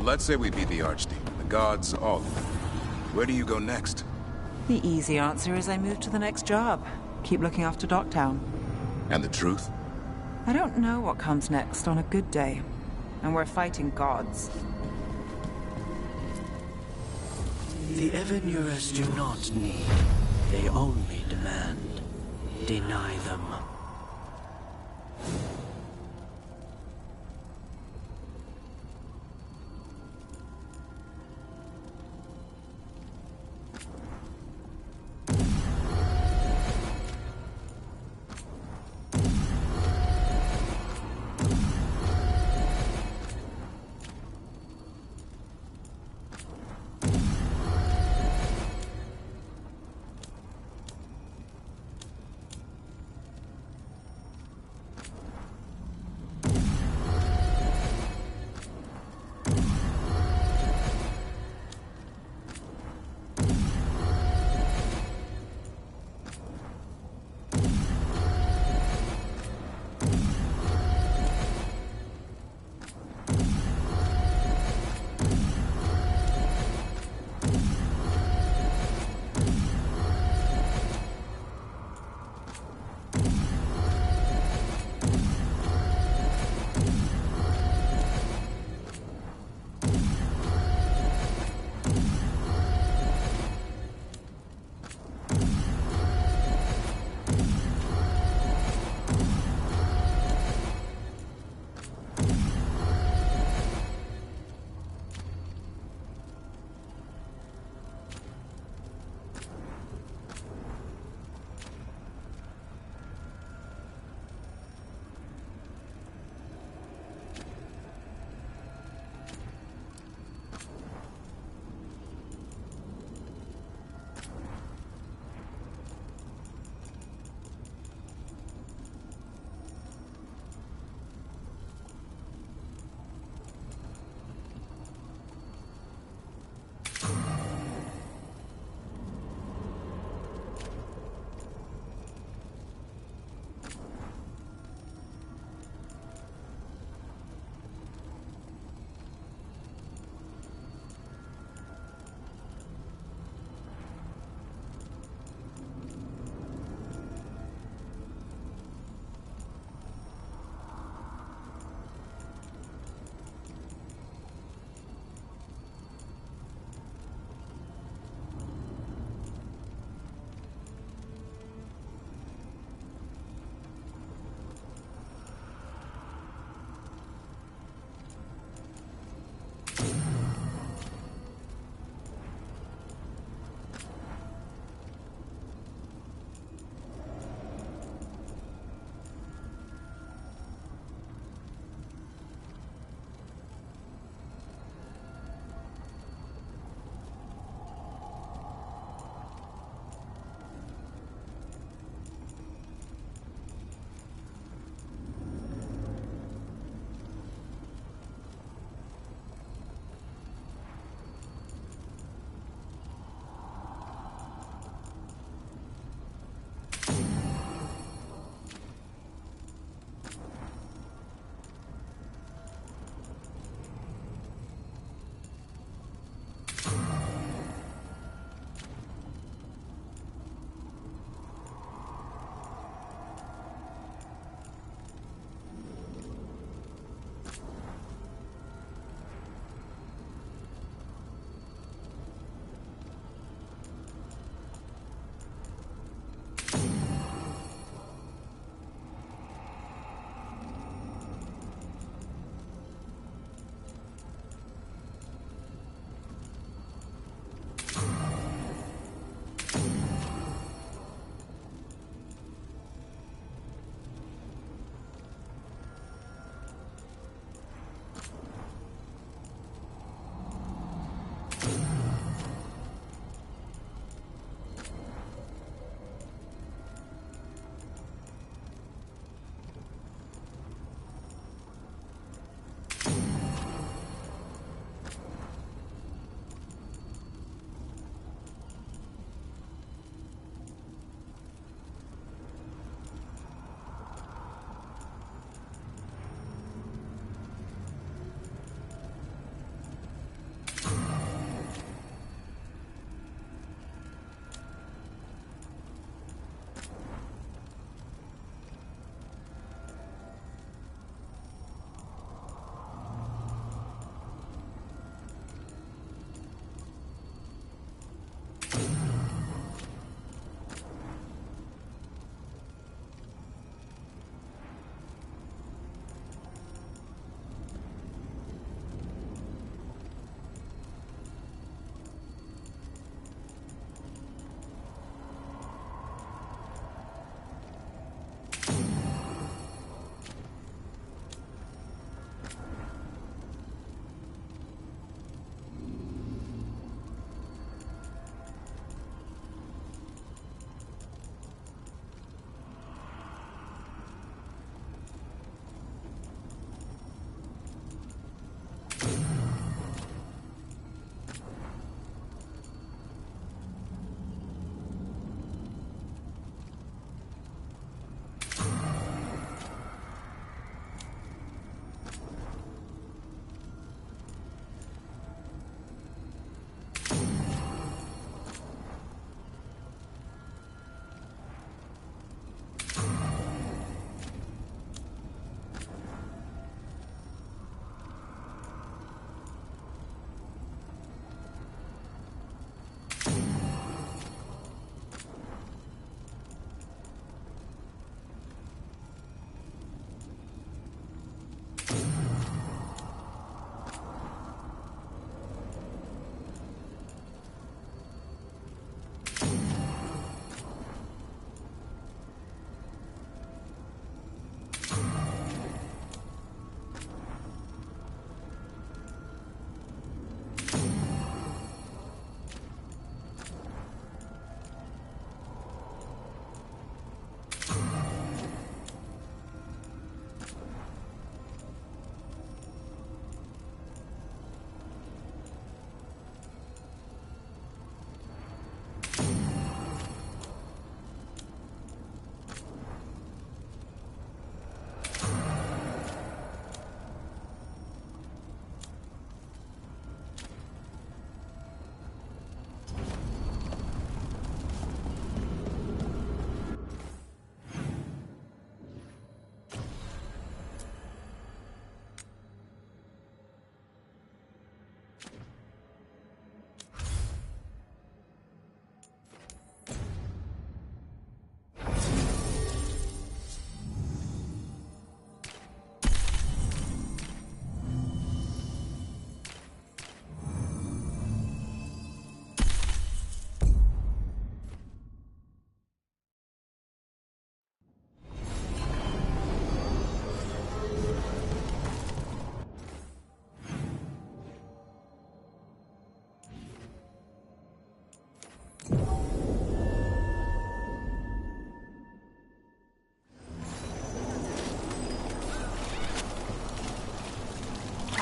Let's say we beat the Archdemon, the gods, all of them. Where do you go next? The easy answer is I move to the next job. Keep looking after Docktown. And the truth? I don't know what comes next on a good day. And we're fighting gods. The Evanurers do not need. They only demand. Deny them.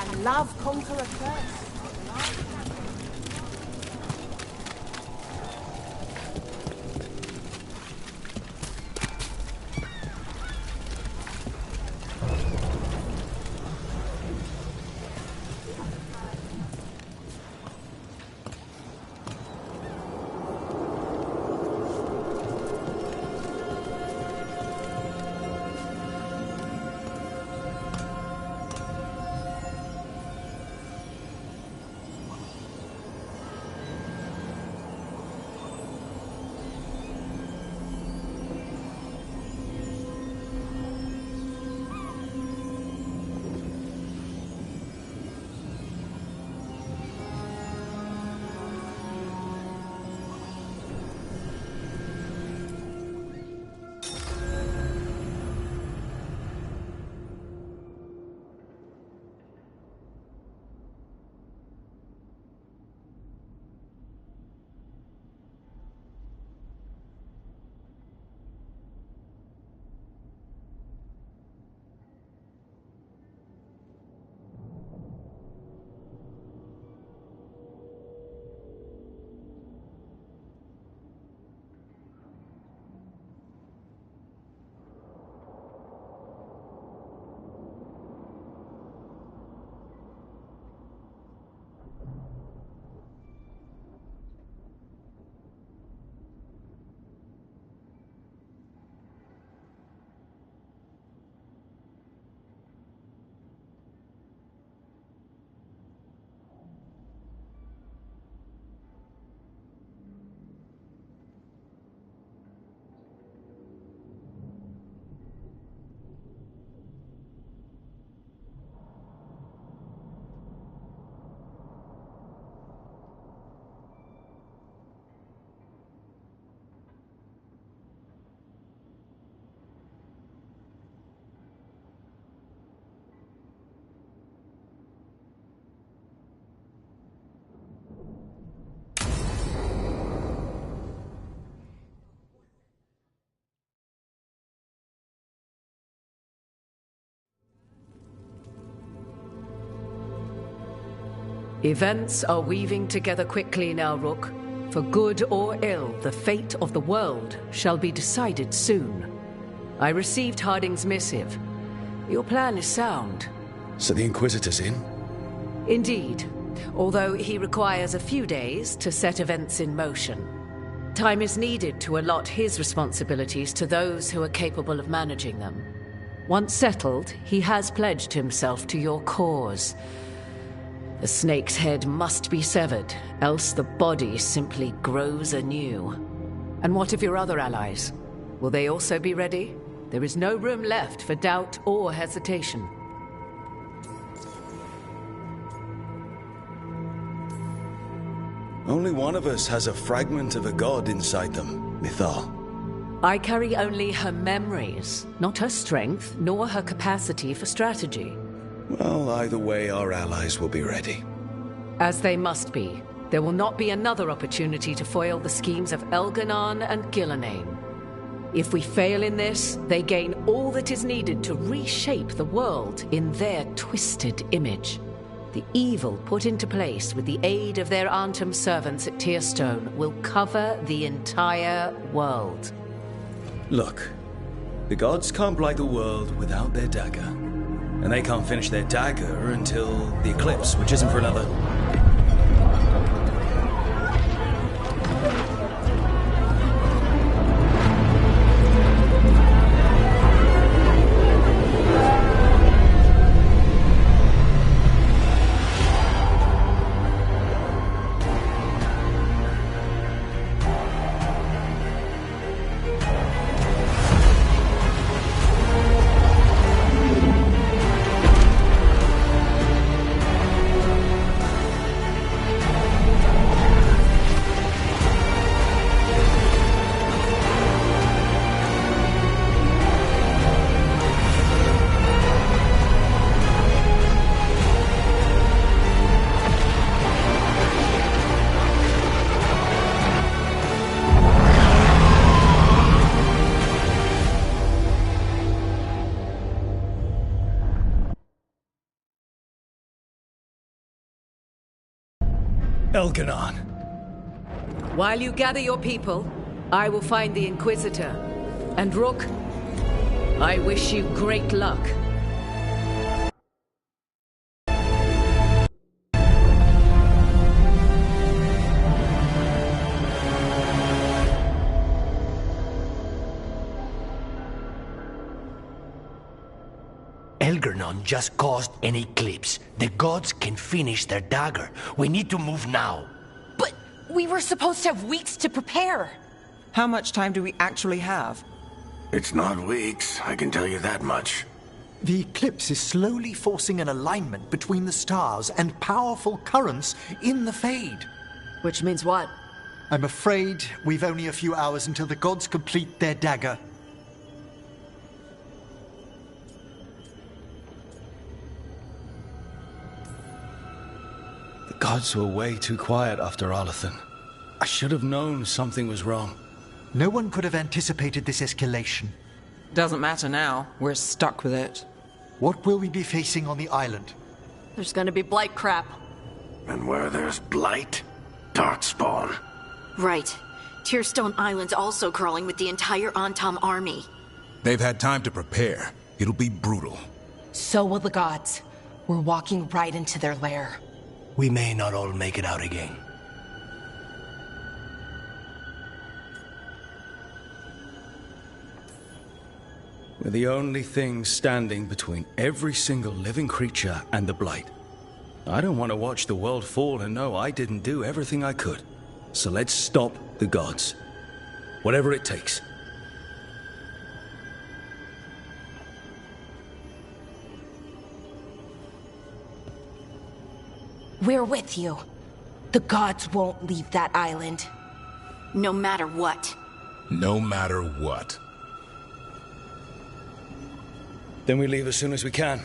Can love conquer a curse? Events are weaving together quickly now, Rook. For good or ill, the fate of the world shall be decided soon. I received Harding's missive. Your plan is sound. So the Inquisitor's in? Indeed, although he requires a few days to set events in motion. Time is needed to allot his responsibilities to those who are capable of managing them. Once settled, he has pledged himself to your cause. The snake's head must be severed, else the body simply grows anew. And what of your other allies? Will they also be ready? There is no room left for doubt or hesitation. Only one of us has a fragment of a god inside them, Mythal. I carry only her memories, not her strength, nor her capacity for strategy. Well, either way, our allies will be ready. As they must be. There will not be another opportunity to foil the schemes of Elganon and Gillenane. If we fail in this, they gain all that is needed to reshape the world in their twisted image. The evil put into place with the aid of their Arnhem servants at Tearstone will cover the entire world. Look, the gods can't blight the world without their dagger. And they can't finish their dagger until the eclipse, which isn't for another... Elganon. While you gather your people, I will find the Inquisitor. And Rook, I wish you great luck. Elgernon just caused an eclipse. The gods can finish their dagger. We need to move now. But we were supposed to have weeks to prepare. How much time do we actually have? It's not weeks, I can tell you that much. The eclipse is slowly forcing an alignment between the stars and powerful currents in the Fade. Which means what? I'm afraid we've only a few hours until the gods complete their dagger. The gods were way too quiet after Arlathan. I should have known something was wrong. No one could have anticipated this escalation. Doesn't matter now. We're stuck with it. What will we be facing on the island? There's gonna be blight crap. And where there's blight, darkspawn. Right. Tearstone Island's also crawling with the entire Antam army. They've had time to prepare. It'll be brutal. So will the gods. We're walking right into their lair. We may not all make it out again. We're the only thing standing between every single living creature and the Blight. I don't want to watch the world fall and know I didn't do everything I could. So let's stop the gods. Whatever it takes. We're with you. The gods won't leave that island. No matter what. No matter what. Then we leave as soon as we can.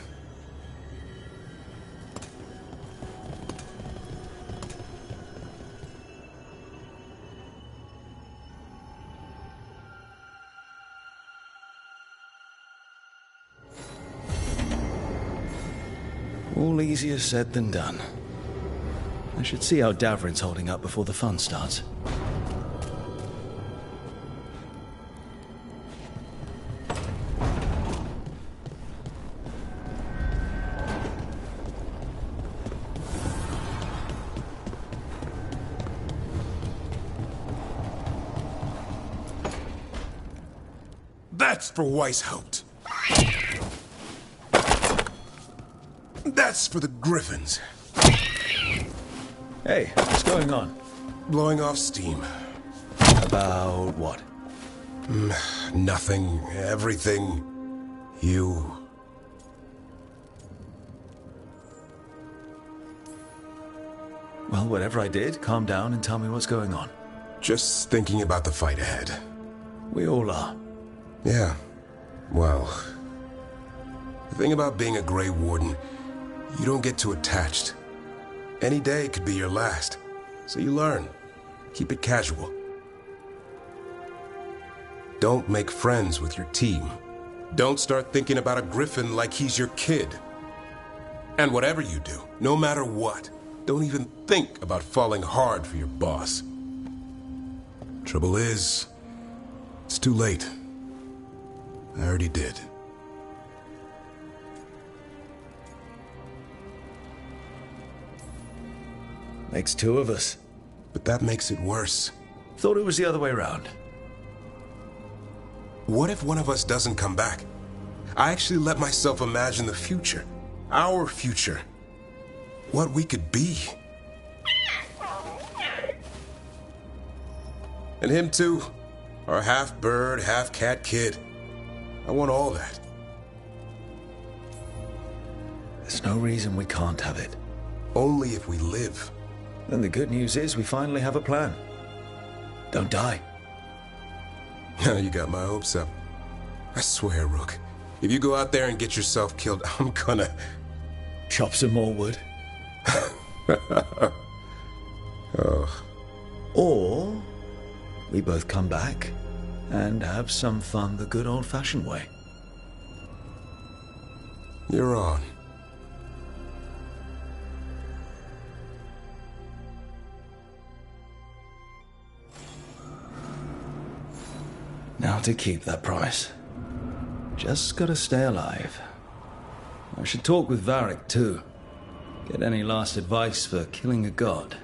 All easier said than done. I should see how Davrin's holding up before the fun starts. That's for Weishaupt. That's for the Griffins. Hey, what's going on? Blowing off steam. About what? Nothing. Everything. You. Well, whatever I did, calm down and tell me what's going on. Just thinking about the fight ahead. We all are. Yeah. Well, the thing about being a Grey Warden, you don't get too attached. Any day could be your last. So you learn. Keep it casual. Don't make friends with your team. Don't start thinking about a Griffin like he's your kid. And whatever you do, no matter what, don't even think about falling hard for your boss. Trouble is, it's too late. I already did. Makes two of us. But that makes it worse. Thought it was the other way around. What if one of us doesn't come back? I actually let myself imagine the future. Our future. What we could be. And him too. Our half-bird, half-cat kid. I want all that. There's no reason we can't have it. Only if we live. Then the good news is we finally have a plan. Don't die. Now you got my hopes up. I swear, Rook, if you go out there and get yourself killed, I'm gonna... Chop some more wood. Oh. Or we both come back and have some fun the good old-fashioned way. You're on. how to keep that promise. Just gotta stay alive. I should talk with Varric, too. Get any last advice for killing a god.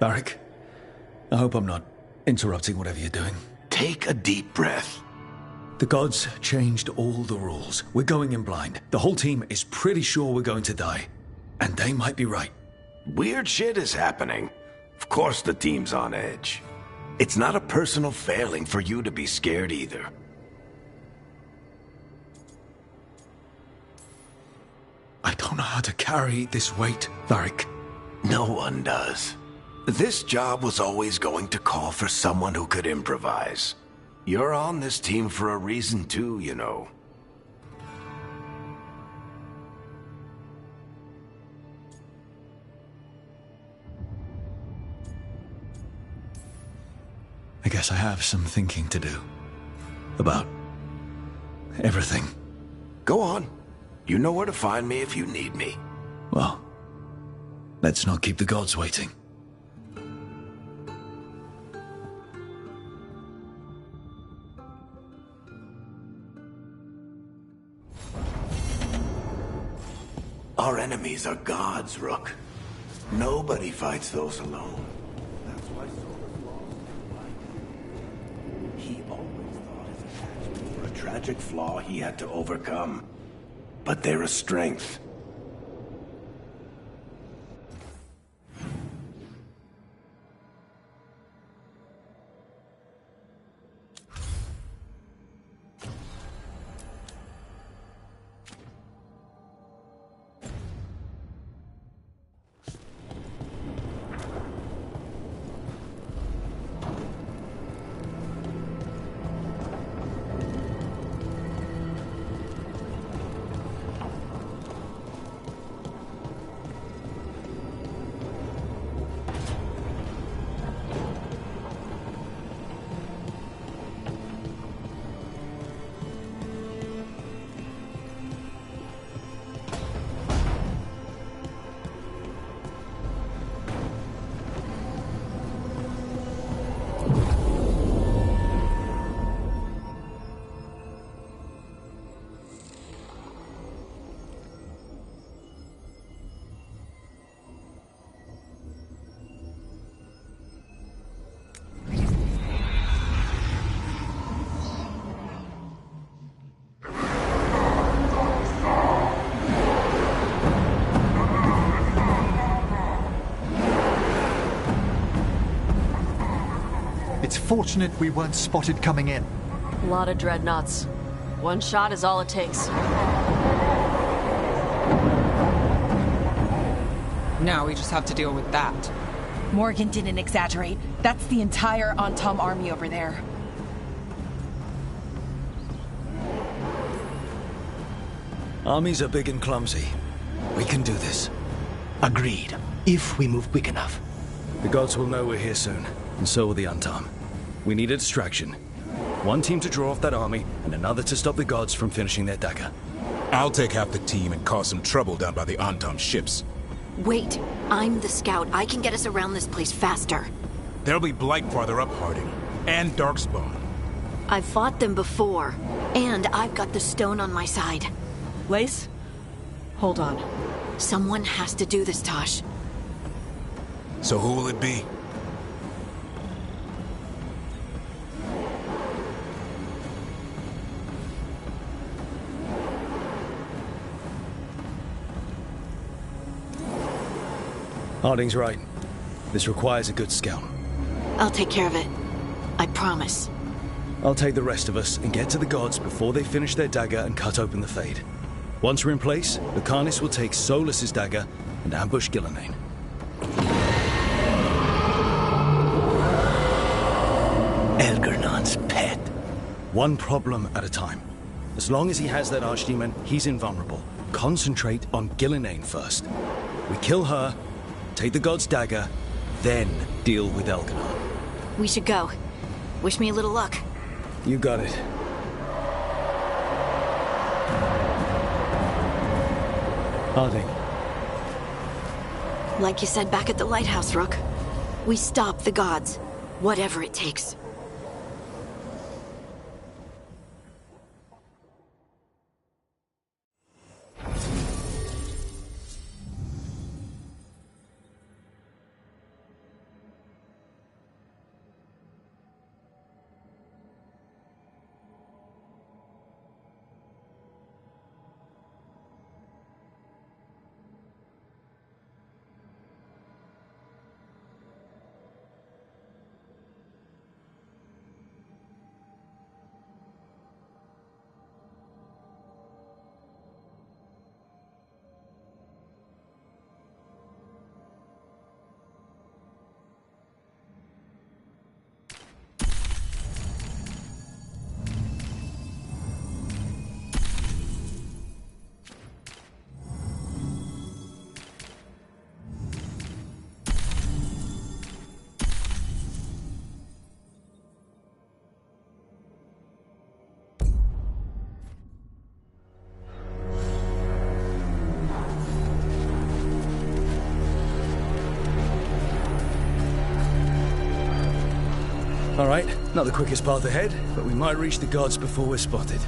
Varric, I hope I'm not interrupting whatever you're doing. Take a deep breath. The gods changed all the rules. We're going in blind. The whole team is pretty sure we're going to die. And they might be right. Weird shit is happening. Of course the team's on edge. It's not a personal failing for you to be scared either. I don't know how to carry this weight, Varric. No one does. This job was always going to call for someone who could improvise. You're on this team for a reason too, you know. I guess I have some thinking to do. About everything. Go on. You know where to find me if you need me. Well, let's not keep the gods waiting. Our enemies are gods, Rook. Nobody fights those alone. That's why Solar's lost. He always thought his attachments were a tragic flaw he had to overcome. But they're a strength. It's fortunate we weren't spotted coming in. A lot of dreadnoughts. One shot is all it takes. Now we just have to deal with that. Morgan didn't exaggerate. That's the entire Antom army over there. Armies are big and clumsy. We can do this. Agreed. If we move quick enough. The gods will know we're here soon. and so will the Untom. We need a distraction. One team to draw off that army, and another to stop the gods from finishing their dagger. I'll take half the team and cause some trouble down by the Untom ships. Wait, I'm the scout. I can get us around this place faster. There'll be Blight farther up, Harding. And Darkspawn. I've fought them before. And I've got the stone on my side. Lace? Hold on. Someone has to do this, Tosh. So who will it be? Harding's right. This requires a good scout. I'll take care of it. I promise. I'll take the rest of us and get to the gods before they finish their dagger and cut open the Fade. Once we're in place, the Carnis will take Solus's dagger and ambush Gillenane. Elgernon's pet. One problem at a time. As long as he has that archdemon, he's invulnerable. Concentrate on Gillenane first. We kill her, take the god's dagger, then deal with Elgernon. We should go. Wish me a little luck. You got it. Harding. Like you said back at the lighthouse, Rook. We stop the gods. Whatever it takes. All right, not the quickest path ahead, but we might reach the gods before we're spotted.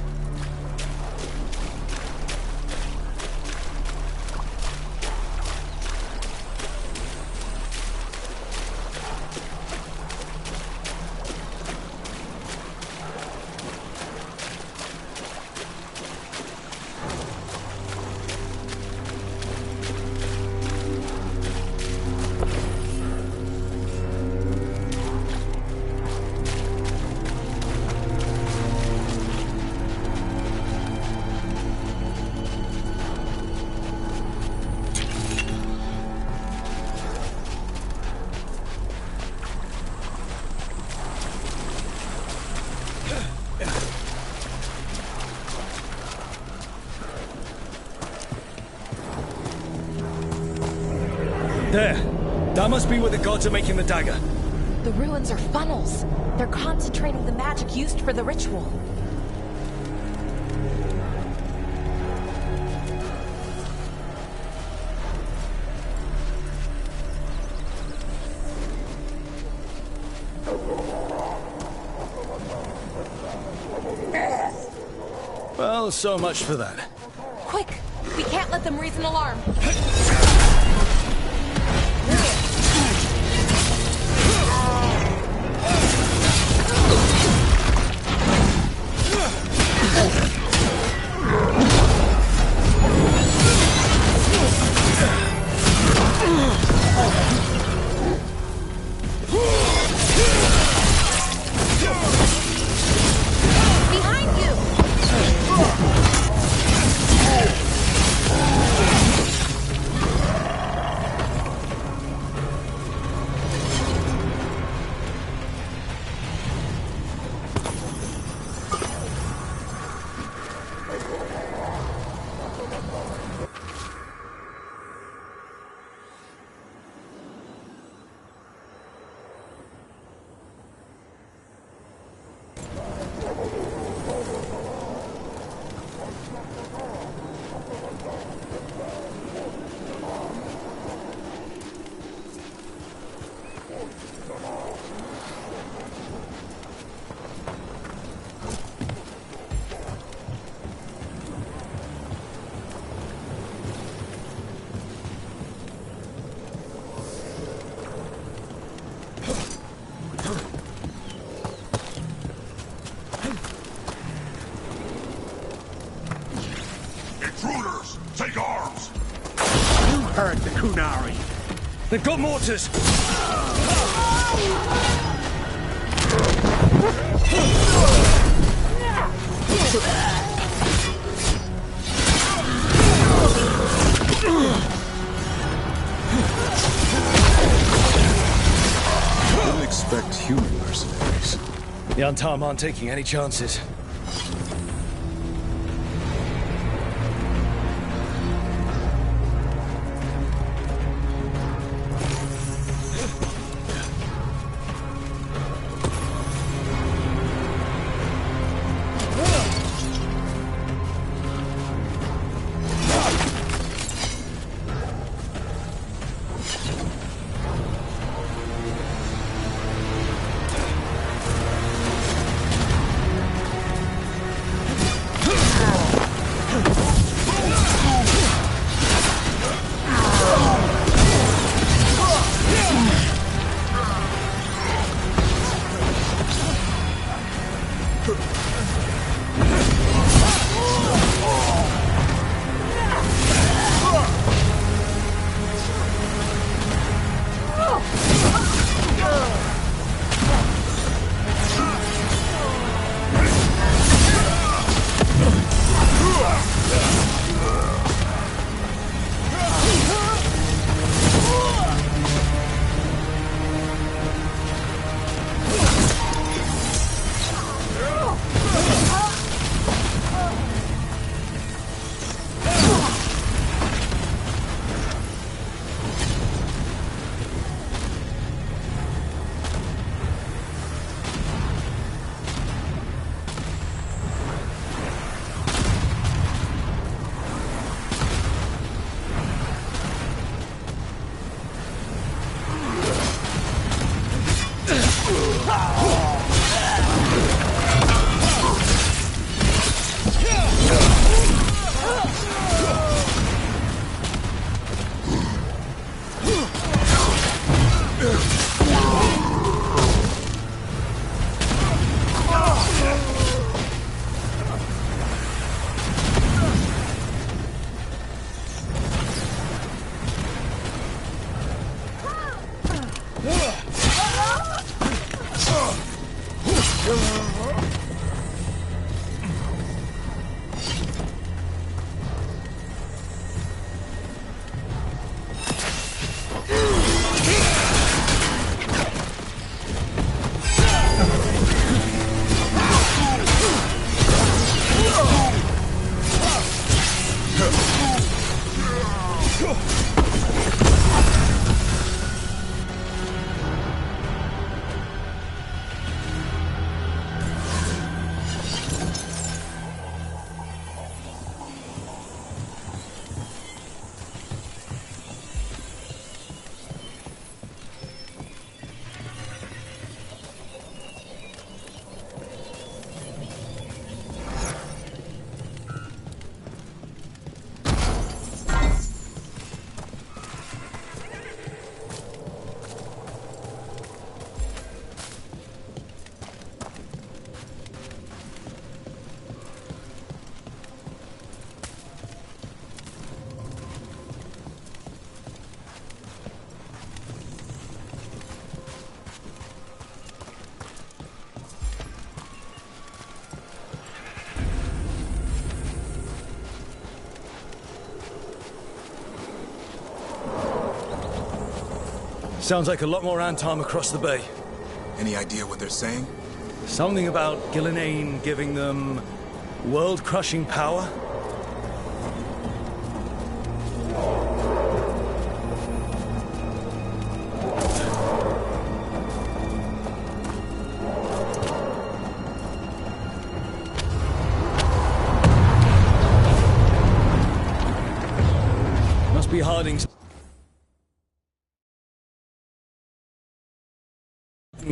There! That must be where the gods are making the dagger. The ruins are funnels. They're concentrating the magic used for the ritual. Well, so much for that. Quick! We can't let them raise an alarm. Intruders! Take arms! You heard the Kunari! They've got mortars! Didn't expect human mercenaries. The Antam aren't taking any chances. Sounds like a lot more Antam across the bay. Any idea what they're saying? Something about Gillenane giving them world-crushing power? Must be Harding's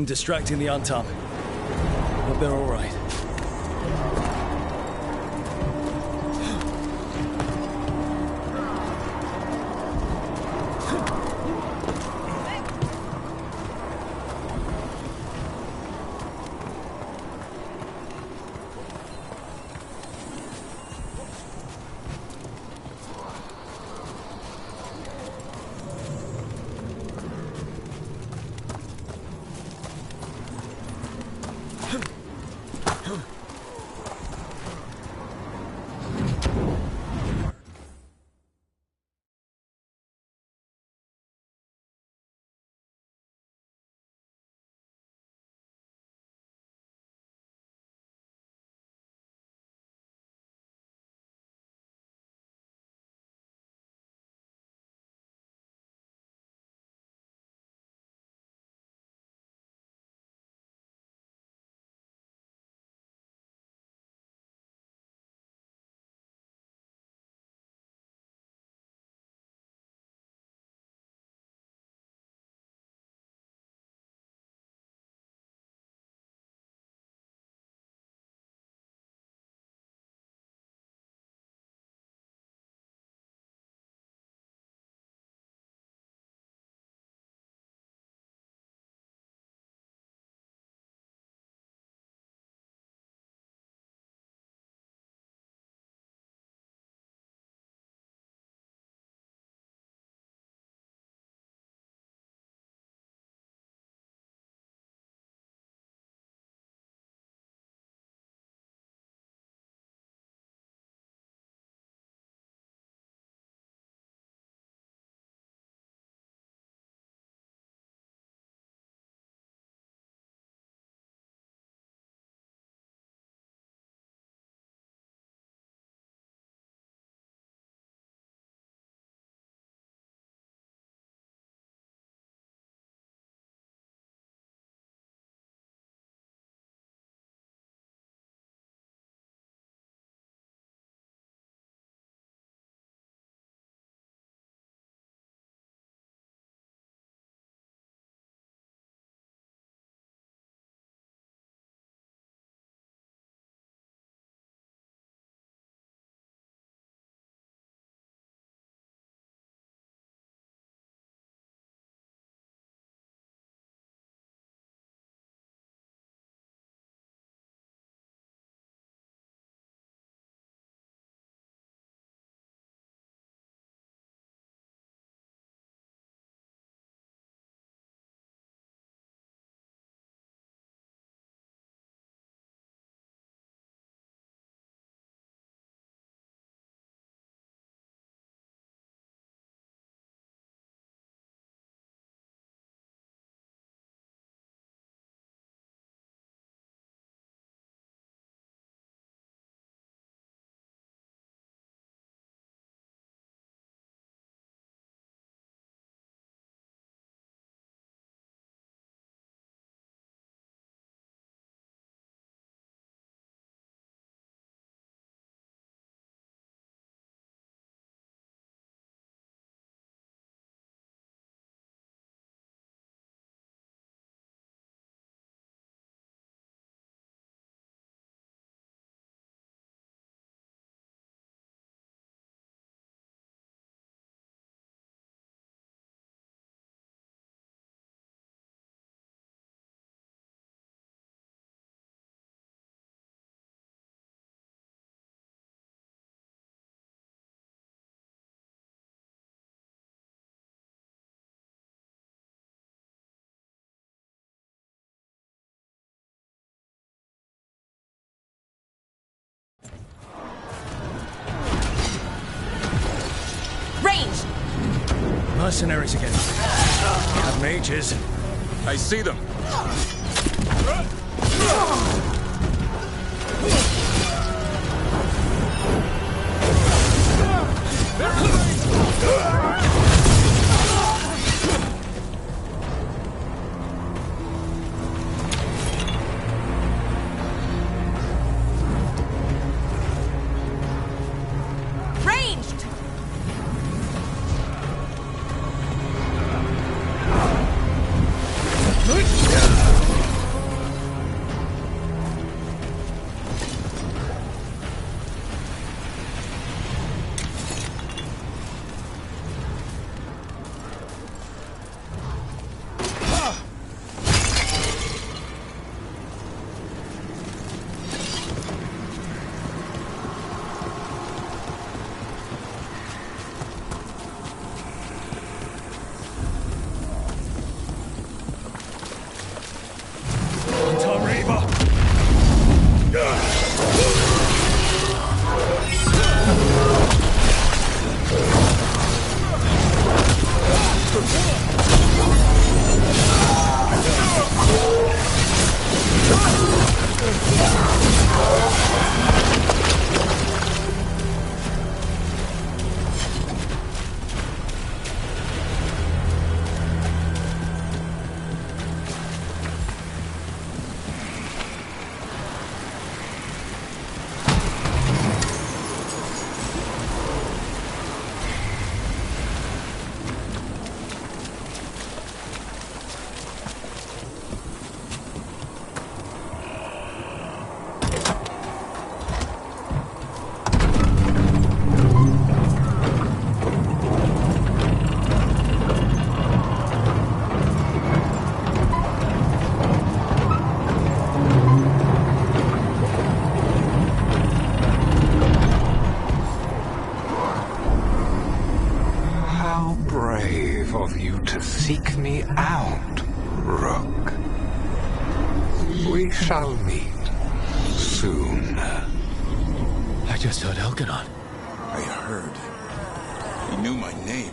distracting the Antam. But they're all right. mercenaries again. We have mages. I see them. Ranged! How brave of you to seek me out, Rook. We shall meet soon. I just heard Elganon. I heard. He knew my name.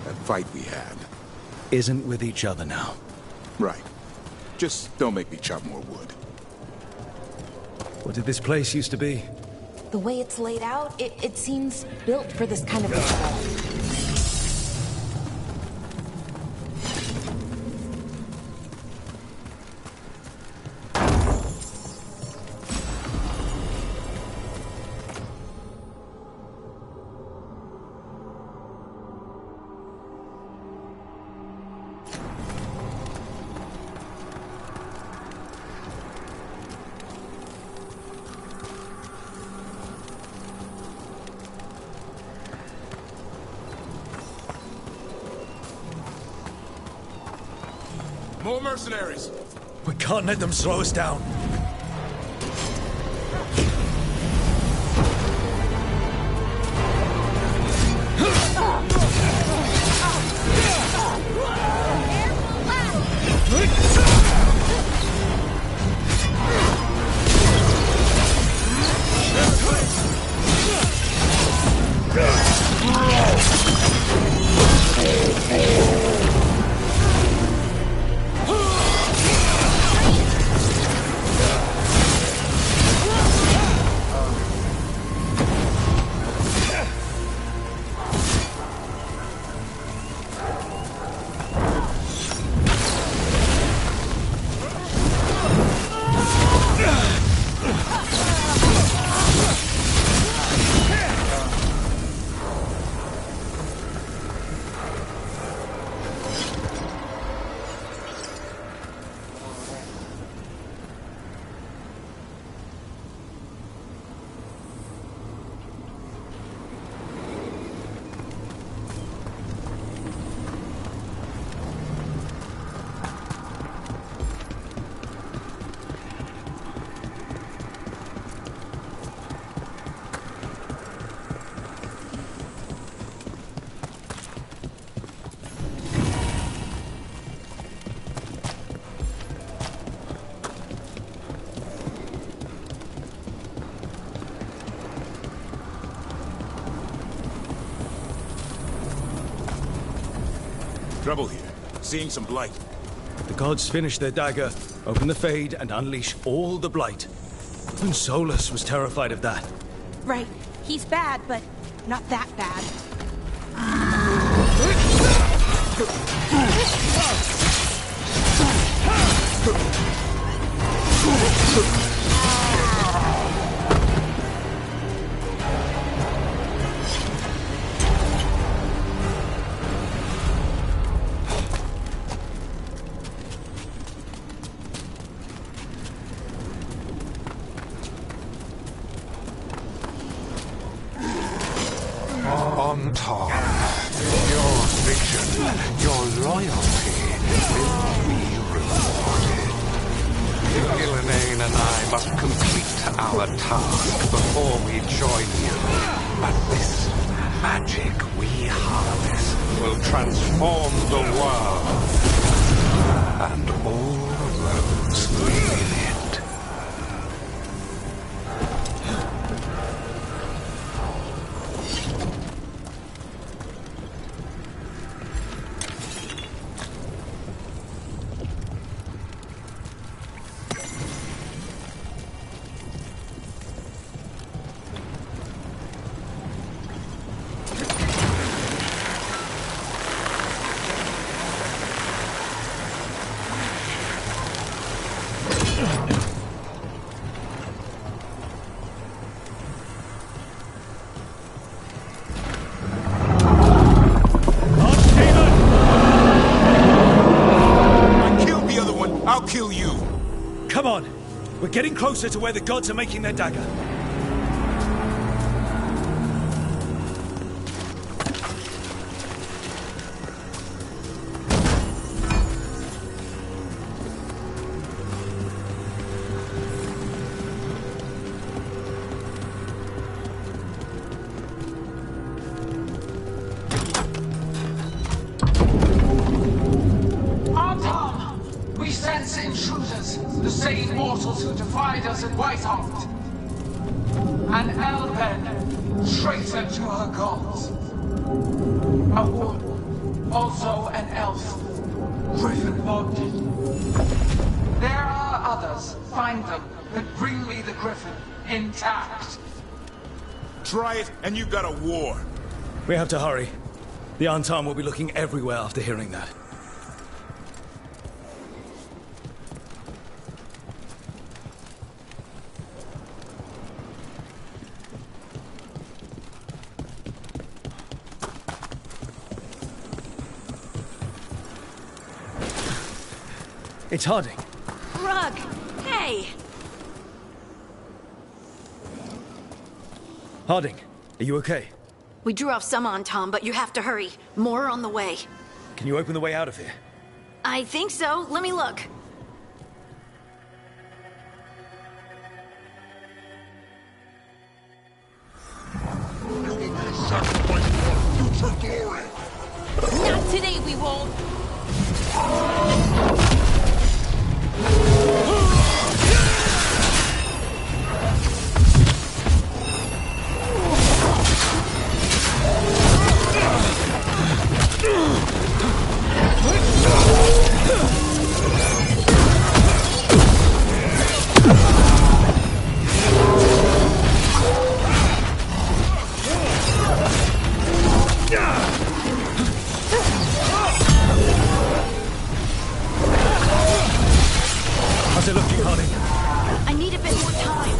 That fight we had. Isn't with each other now. Right. Just don't make me chop more wood. What did this place used to be? The way it's laid out, it seems built for this kind of ritual. More mercenaries! We can't let them slow us down. Trouble here. Seeing some blight. The gods finish their dagger, open the Fade, and unleash all the blight. Even Solus was terrified of that. Right. He's bad, but not that bad. Anton, your vision, your loyalty will be rewarded. Illuminain and I must complete our task before we join you. But this magic we harness will transform the world and all roads within it. I'll kill you! Come on! We're getting closer to where the gods are making their dagger. Intruders, the same mortals who defied us at Whitehaft. An Elven, traitor to her gods. A woman, also an elf, griffin bonded. There are others. Find them, but bring me the griffin intact. Try it, and you've got a war. We have to hurry. The Antam will be looking everywhere after hearing that. It's Harding. Rug! Hey! Harding, are you okay? We drew off some on Tom, but you have to hurry. More on the way. Can you open the way out of here? I think so. Let me look. Sacrifice for future glory! Not today, we won't! How's it looking, honey? I need a bit more time.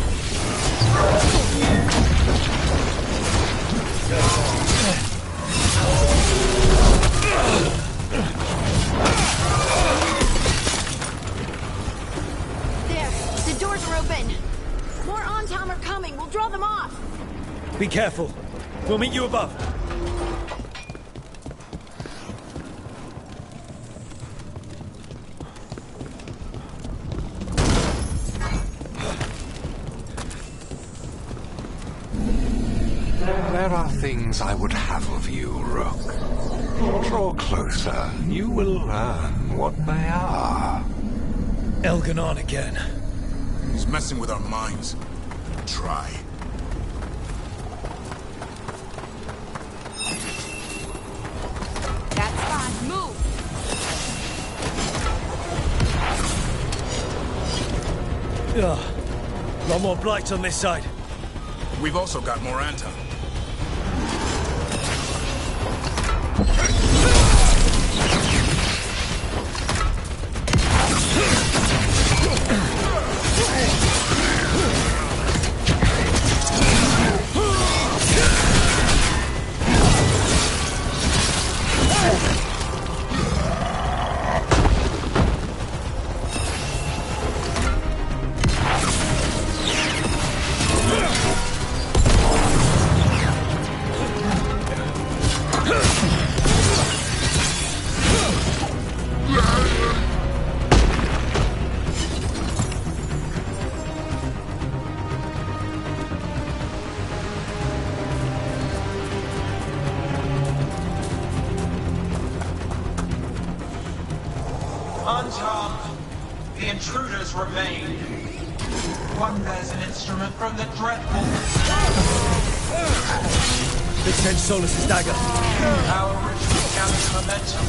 There, the doors are open. More on-time are coming. We'll draw them off. Be careful. We'll meet you above. There are things I would have of you, Rook. Draw closer. You will learn what they are. Elganon again. He's messing with our minds. Try. That's fine. Move! Ugh. Lot more blights on this side. We've also got more Anton. Unharmed, the intruders remain. One bears an instrument from the dreadful. Big Ten Solus's dagger. Our ritual gathers momentum.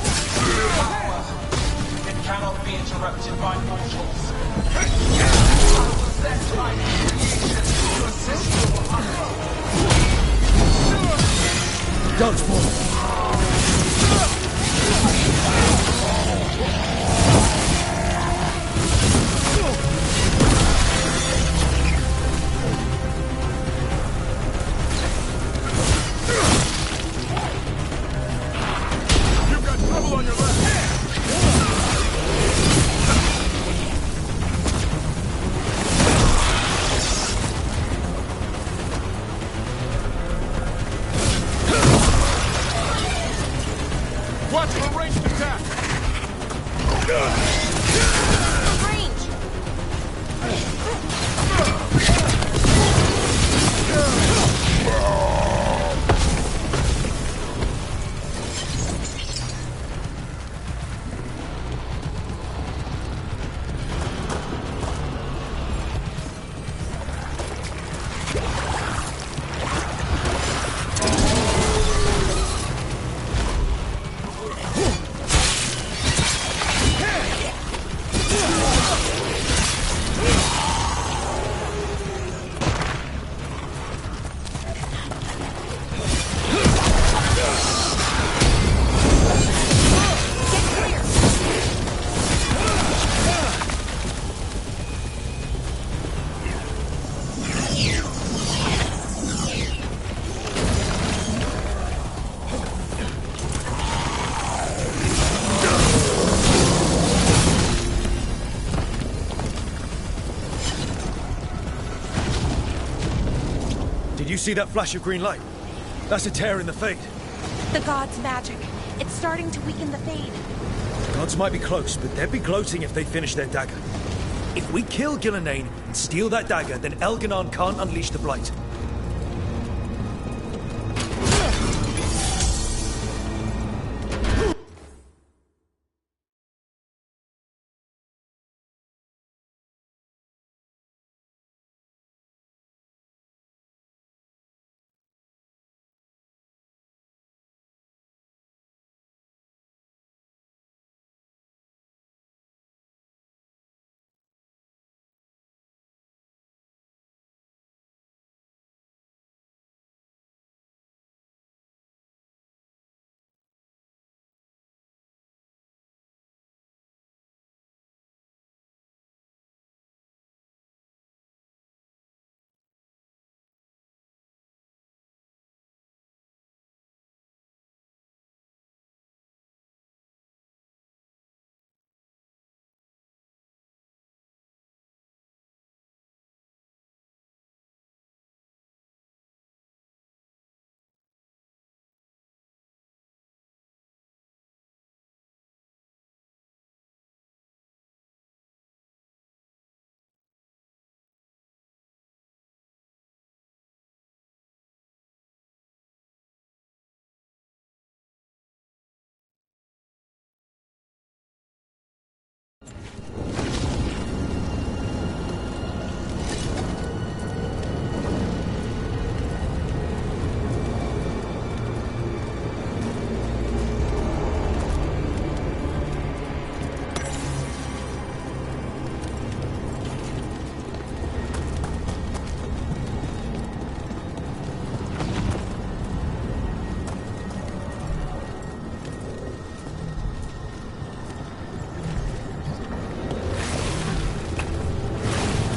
Power. It cannot be interrupted by mortals. I was sent by creation to assist your hunger. Dodgeball. Watch for ranged attack! Range! Did you see that flash of green light? That's a tear in the Fate. The god's magic. It's starting to weaken the Fade. Gods might be close, but they'd be gloating if they finish their dagger. If we kill Gillenane and steal that dagger, then Elganon can't unleash the Blight.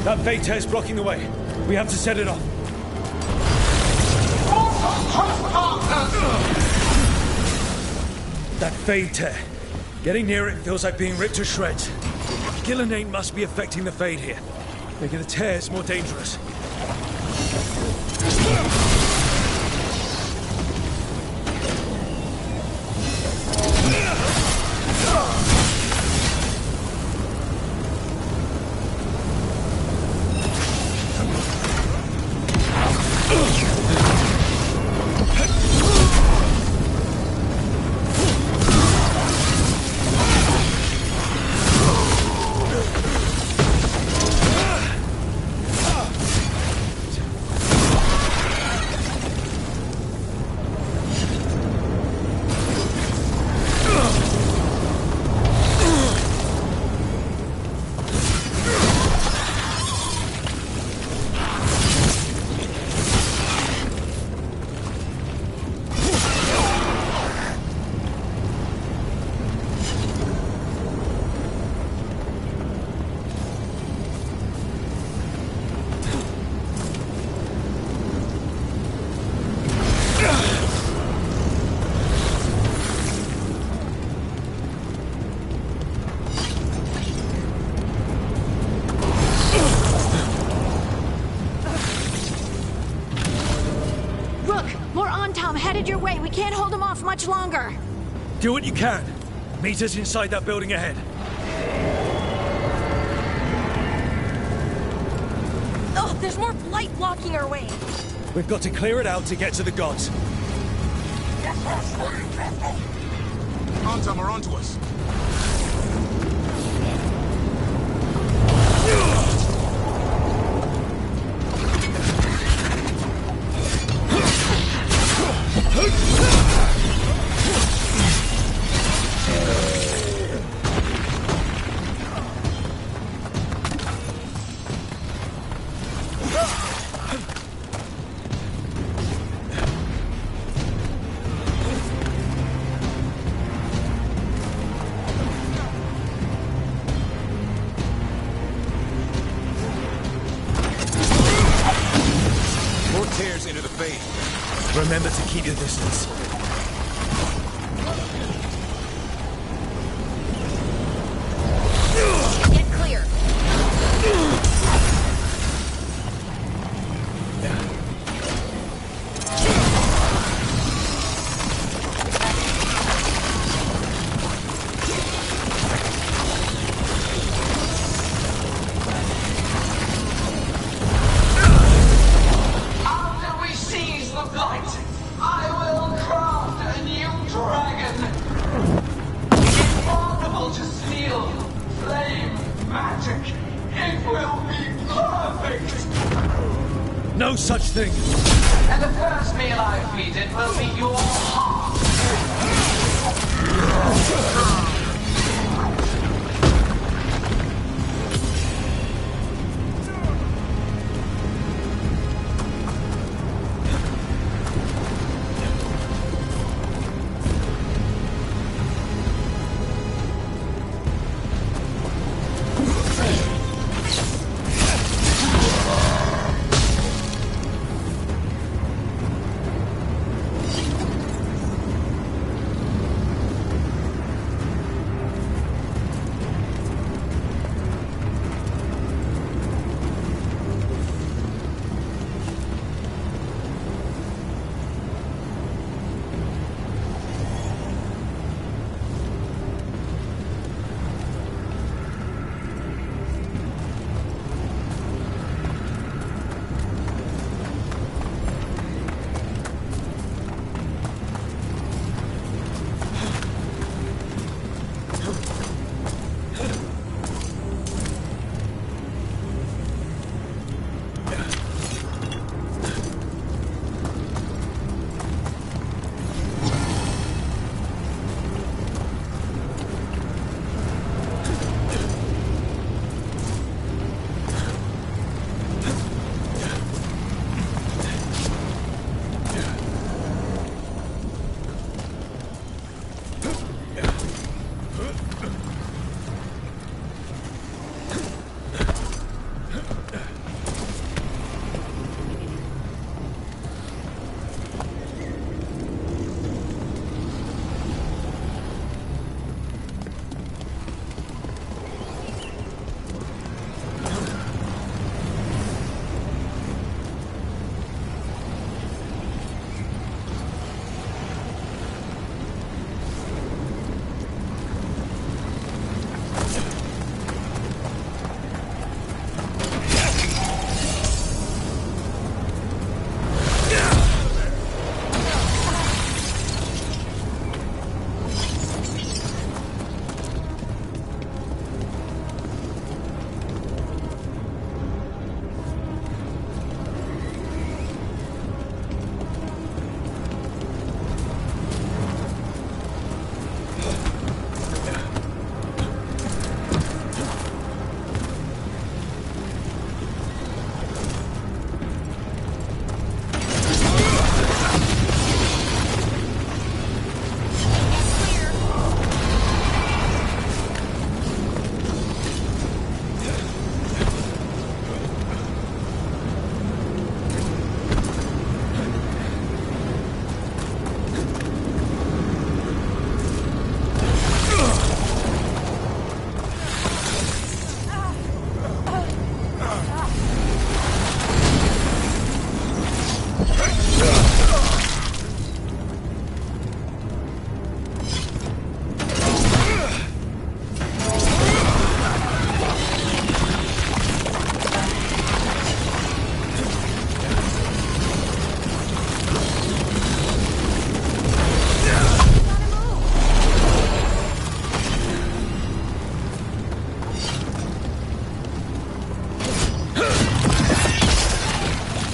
That Fade Tear's blocking the way. We have to set it off. That Fade Tear. Getting near it feels like being ripped to shreds. Gillenane must be affecting the Fade here, making the tears more dangerous. Headed your way. We can't hold him off much longer. Do what you can. Meet us inside that building ahead. Oh, there's more blight blocking our way. We've got to clear it out to get to the gods. Antam are onto us. Remember to keep your distance. Get clear. No such thing! And the first meal I feed it will be your heart.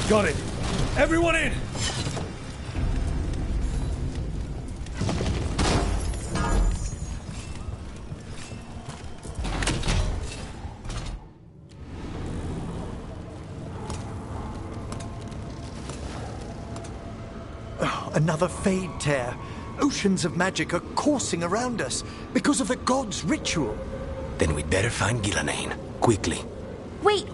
Got it. Everyone in! Oh, another Fade tear. Oceans of magic are coursing around us because of the god's ritual. Then we'd better find Ghilanane. Quickly. Wait.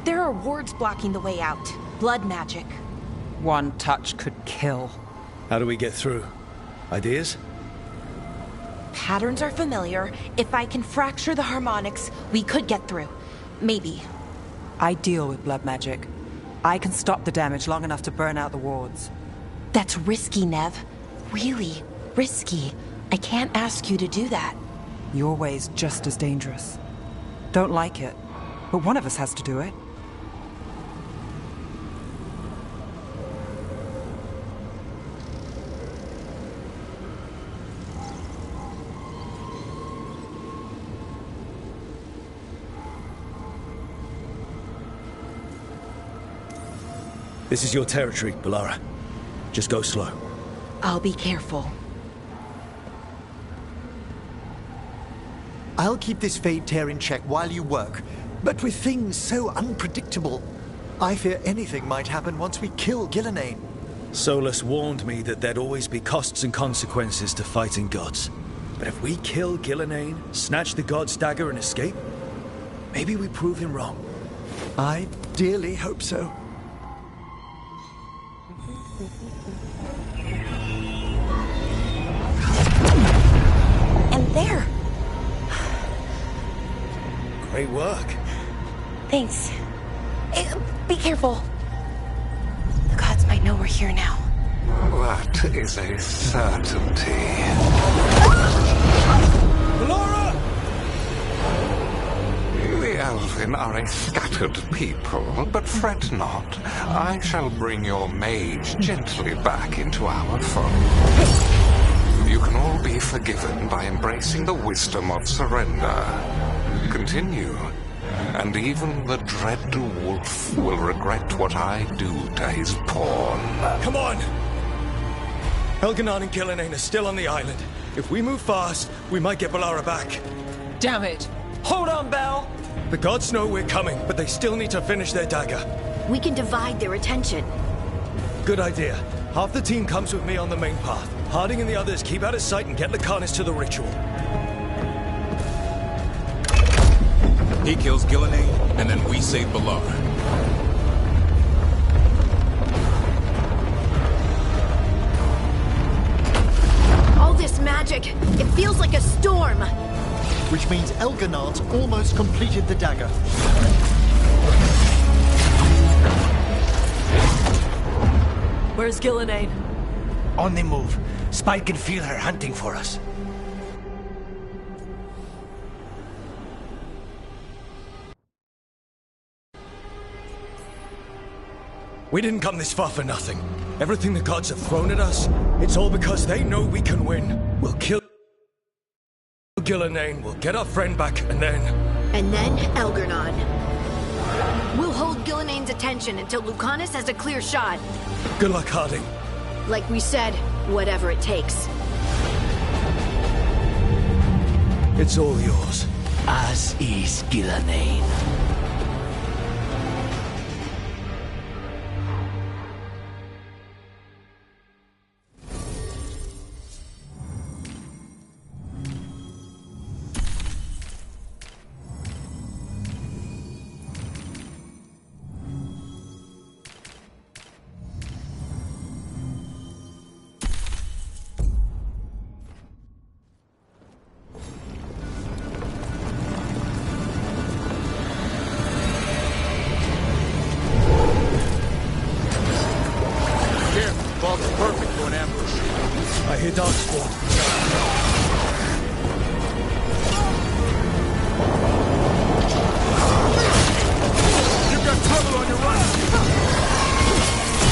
There are wards blocking the way out. Blood magic. One touch could kill. How do we get through? Ideas? Patterns are familiar. If I can fracture the harmonics, we could get through. Maybe. I deal with blood magic. I can stop the damage long enough to burn out the wards. That's risky, Nev. Really risky. I can't ask you to do that. Your way's just as dangerous. Don't like it, but one of us has to do it. This is your territory, Balara. Just go slow. I'll be careful. I'll keep this Fade Tear in check while you work, but with things so unpredictable, I fear anything might happen once we kill Gillenane. Solus warned me that there'd always be costs and consequences to fighting gods. But if we kill Gillenane, snatch the god's dagger and escape, maybe we prove him wrong. I dearly hope so. And there! Great work. Thanks. Be careful. The gods might know we're here now. That is a certainty. Balara! The Elven are a scattered people, but fret not. I shall bring your mage gently back into our fold. You can all be forgiven by embracing the wisdom of surrender. Continue, and even the dread wolf will regret what I do to his pawn. Come on! Elganon and Gillenane are still on the island. If we move fast, we might get Balara back. Damn it! Hold on, Belle! The gods know we're coming, but they still need to finish their dagger. We can divide their attention. Good idea. Half the team comes with me on the main path. Harding and the others keep out of sight and get Lucanus to the ritual. He kills Gillenane, and then we save Balara. All this magic, it feels like a storm. Which means Elganard's almost completed the dagger. Where's Gillenane? On the move. Spike can feel her hunting for us. We didn't come this far for nothing. Everything the gods have thrown at us, it's all because they know we can win. We'll kill Gillenane, we'll get our friend back, and then... And then Elgarnon. We'll hold Gillenane's attention until Lucanus has a clear shot. Good luck, Harding. Like we said, whatever it takes. It's all yours. As is Gillenane. I hear darkspawn. You've got trouble on your right!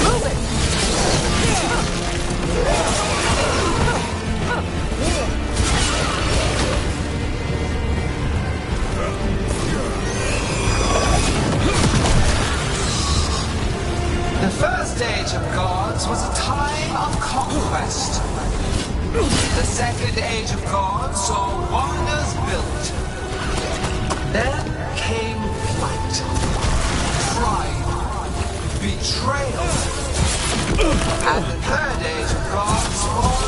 Move it! The first age of gods was a time of conquest. The second age of gods saw wonders built. Then came flight, crime, betrayal. And the third age of gods was...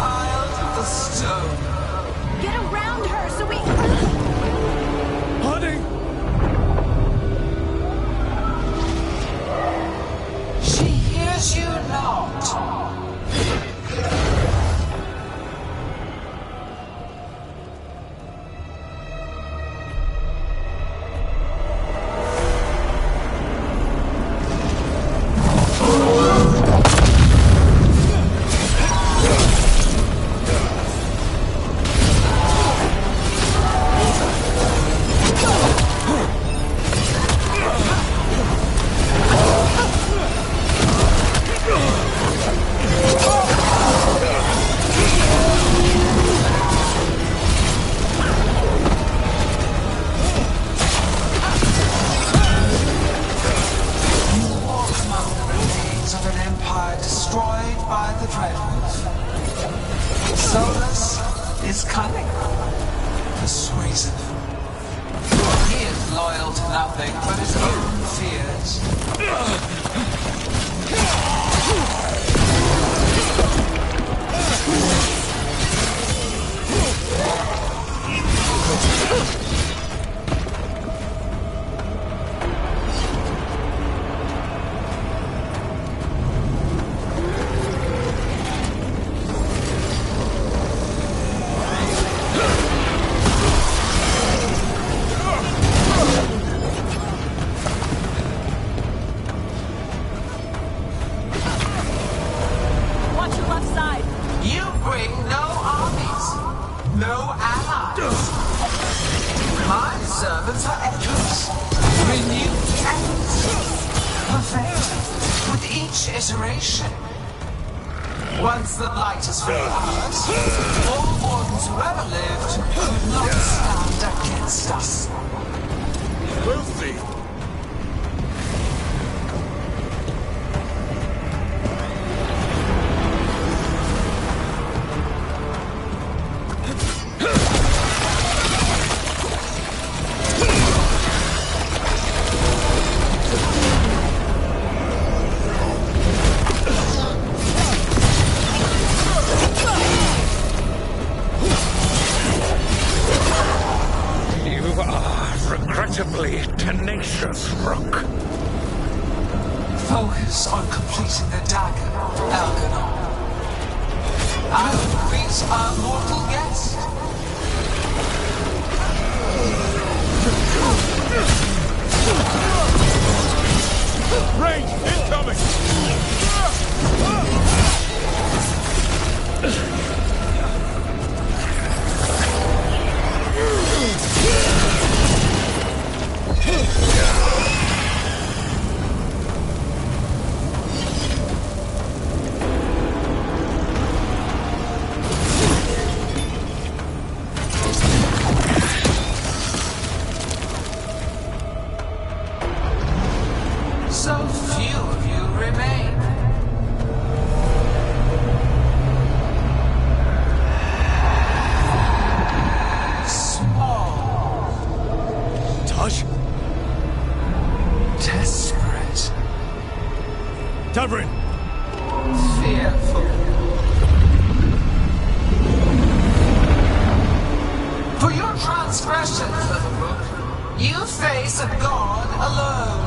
child of the stone. Get around her so we... Honey! She hears you not. Once the light is fully ours, all wardens who ever lived could not stand against us. We'll see. Tenacious, Rook. Focus on completing the dagger, Algernon. I will greet our mortal guest. Range incoming! So few of you remain. Small. Tosh? Desperate. Tavrin! Fearful. For your transgression, little book, you face a god alone.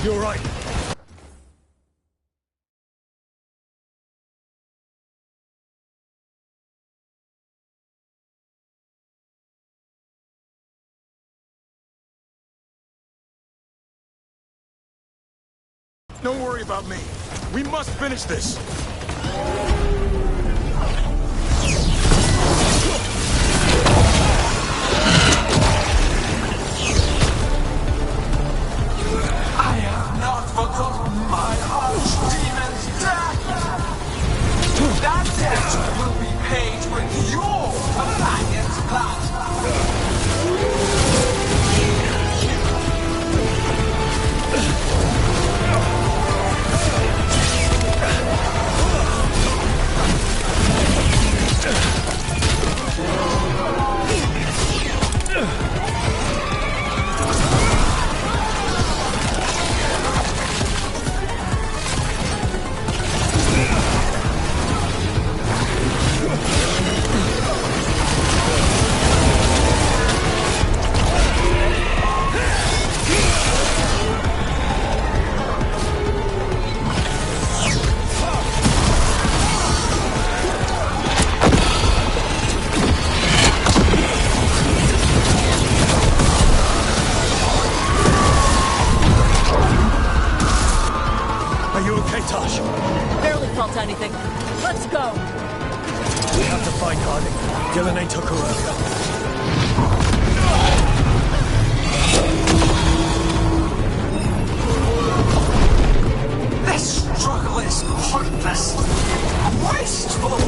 You're right. Don't worry about me. We must finish this. I have not forgotten my archdemon's death! That debt will be paid with your companion's blood! Barely felt anything. Let's go! We have to find Harding. Gillenane took her earlier. This struggle is pointless. Wasteful.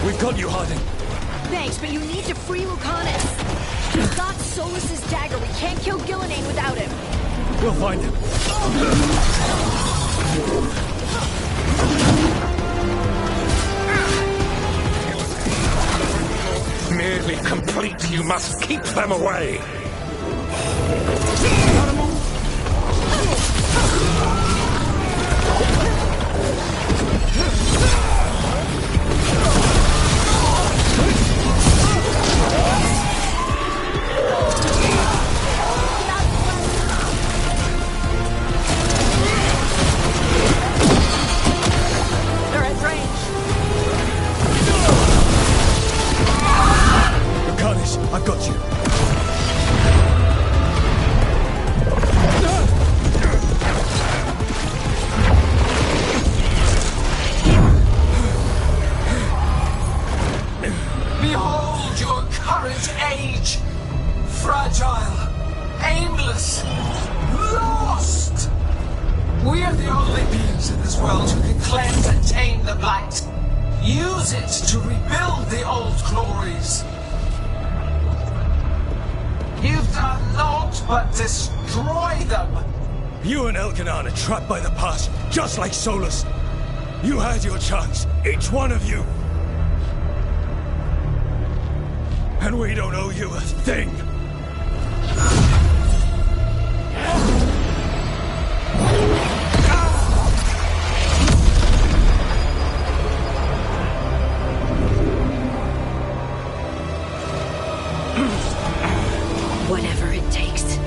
We've got you, Harding. Thanks, but you need to free Lucanus. He's got Solus's dagger. We can't kill Gillenane without him. We'll find him. Merely complete, you must keep them away. They're at range. Lucanus, I've got you. Behold your current age. Fragile, aimless, lost. We are the only beings in this world who can cleanse and tame the blight. Use it to rebuild the old glories. You've done naught but destroy them. You and Elkanan are trapped by the past, just like Solus. You had your chance, each one of you. And we don't owe you a thing. Whatever it takes.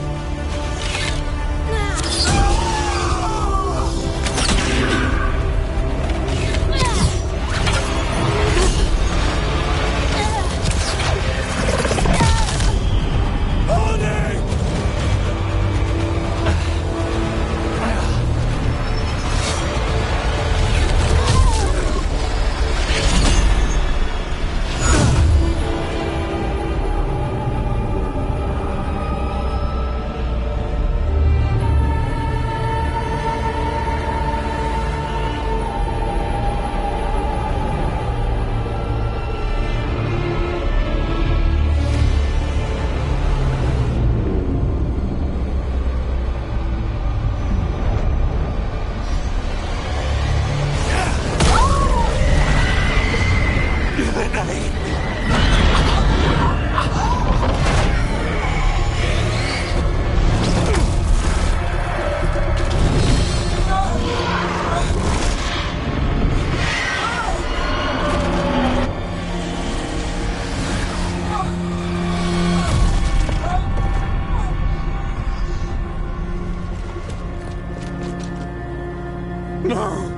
No!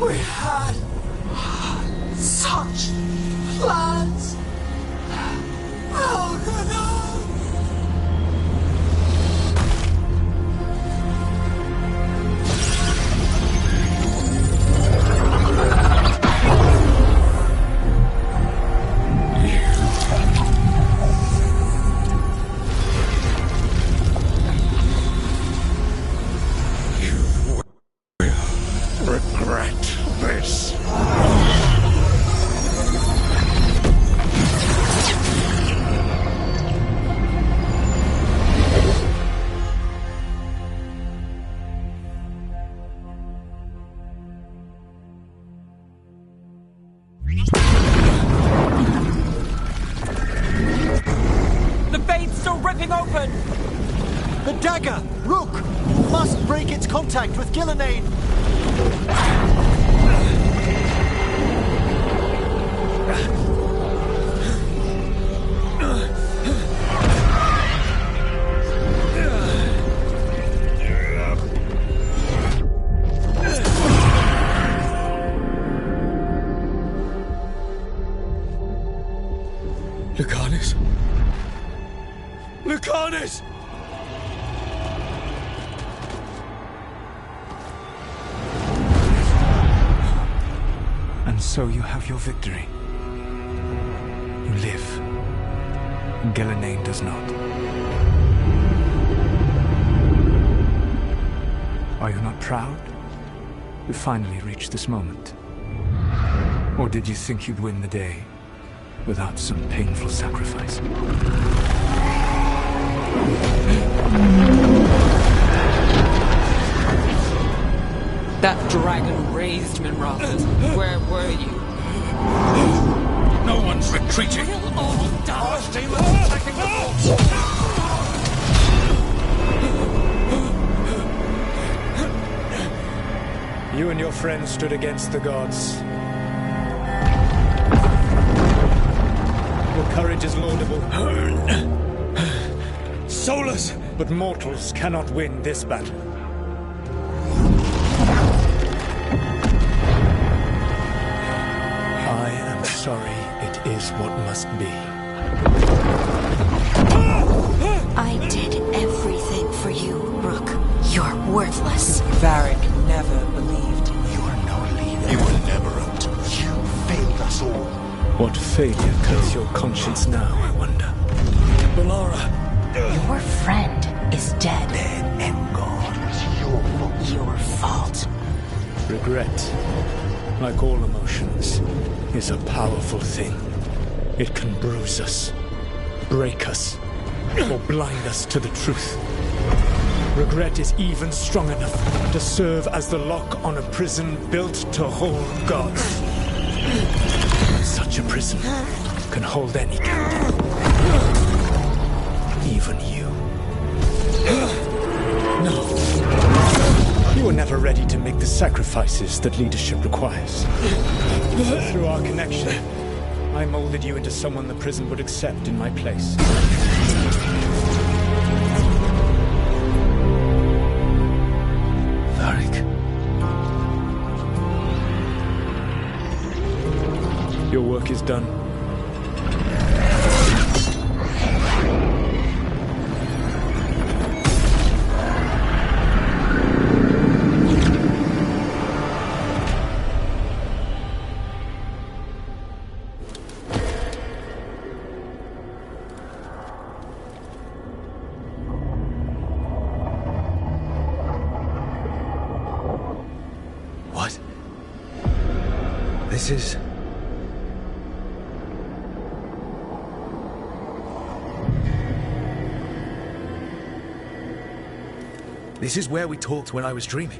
We had such plans. Algernon! Regret this. The Fade's still ripping open! The dagger! Rook! You must break its contact with Gillenane! Lucanus? Lucanus! And so you have your victory. You live. Gillenane does not. Are you not proud? You finally reached this moment. Or did you think you'd win the day without some painful sacrifice? That dragon raised Minrath. Where were you? No one's retreating. We'll all die. Our demons attacking the You and your friends stood against the gods. Your courage is laudable. Solus! But mortals cannot win this battle. I am sorry, it is what must be. I did everything for you, Rook. You're worthless. Varric never believed. You are no leader. You were never up to. You failed us all. What failure cuts your conscience now, I wonder? Balara! Your friend is dead. Dead and gone. It was your fault. Your fault. Regret, like all emotions, is a powerful thing. It can bruise us, break us, or blind us to the truth. Regret is even strong enough to serve as the lock on a prison built to hold gods. Such a prison can hold any captive. Even you. No. You were never ready to make the sacrifices that leadership requires. Through our connection, I molded you into someone the prison would accept in my place. Varric. Your work is done. What? This is... This is where we talked when I was dreaming.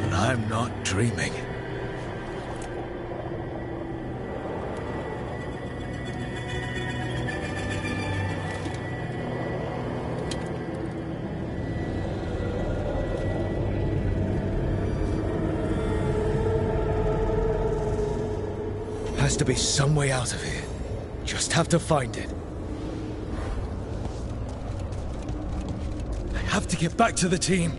And I'm not dreaming. Has to be some way out of here. Just have to find it. have to get back to the team.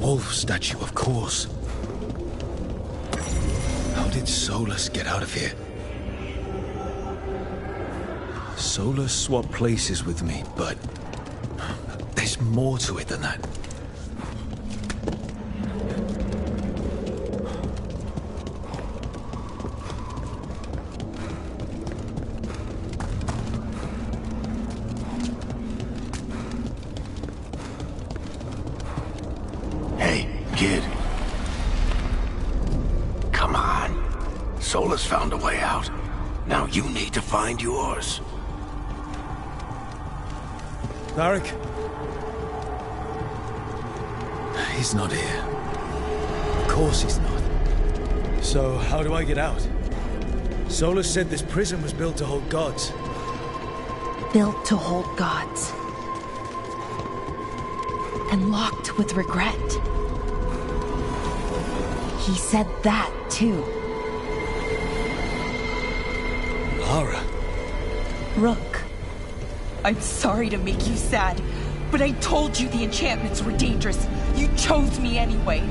Wolf statue, of course. How did Solus get out of here? Solus swapped places with me, but there's more to it than that. Kid. Come on. Solus found a way out. Now you need to find yours. Varric? He's not here. Of course he's not. So, how do I get out? Solus said this prison was built to hold gods. Built to hold gods. And locked with regret. He said that, too. Lara. Rook, I'm sorry to make you sad, but I told you the enchantments were dangerous. You chose me anyway.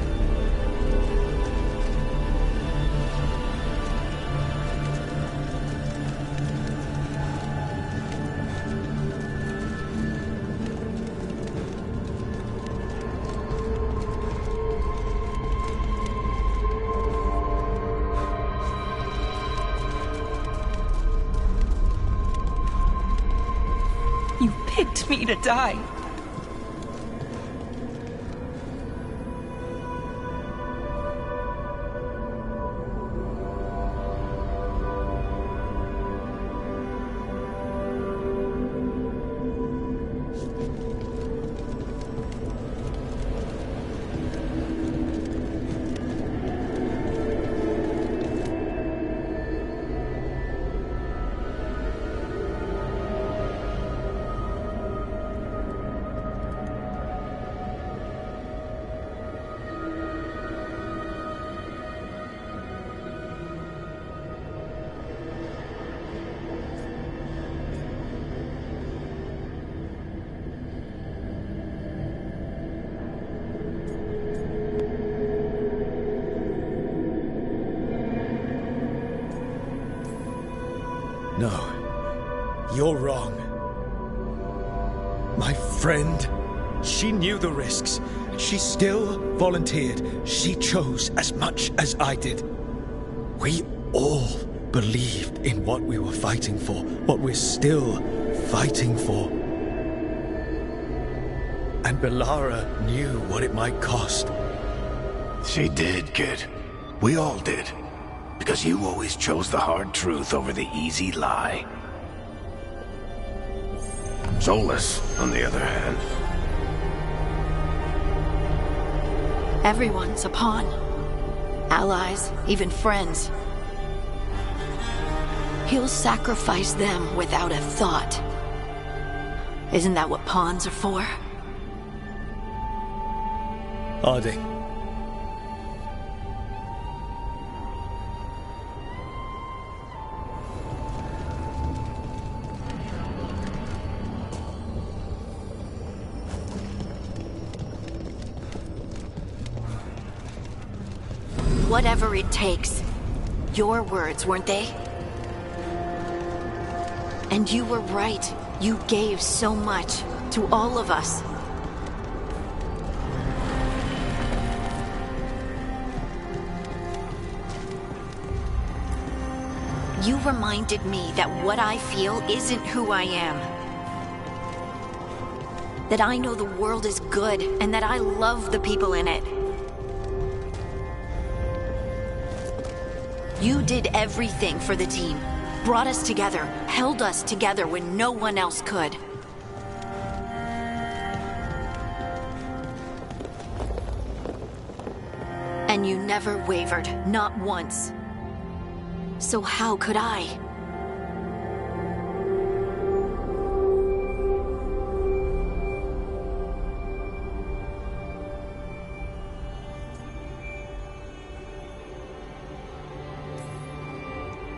You picked me to die. No, you're wrong. My friend, she knew the risks. She still volunteered. She chose as much as I did. We all believed in what we were fighting for, what we're still fighting for. And Belara knew what it might cost. She did, kid. We all did. Because you always chose the hard truth over the easy lie. Solus, on the other hand. Everyone's a pawn. Allies, even friends. He'll sacrifice them without a thought. Isn't that what pawns are for? Harding. Whatever it takes. Your words, weren't they? And you were right. You gave so much to all of us. You reminded me that what I feel isn't who I am. That I know the world is good and that I love the people in it. You did everything for the team. Brought us together, held us together when no one else could. And you never wavered, not once. So how could I?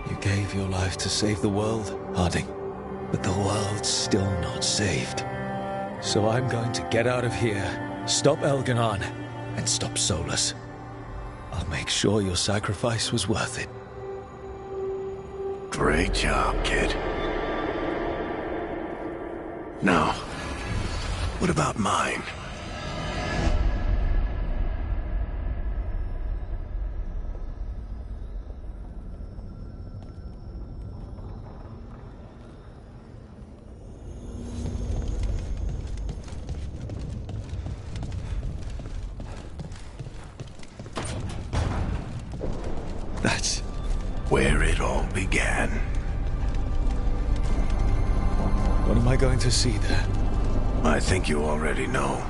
You gave your life to save the world, Harding. But the world's still not saved. So I'm going to get out of here, stop Elganon, and stop Solus. I'll make sure your sacrifice was worth it. Great job, kid. Now, what about mine? That's where it all began. What am I going to see there? I think you already know.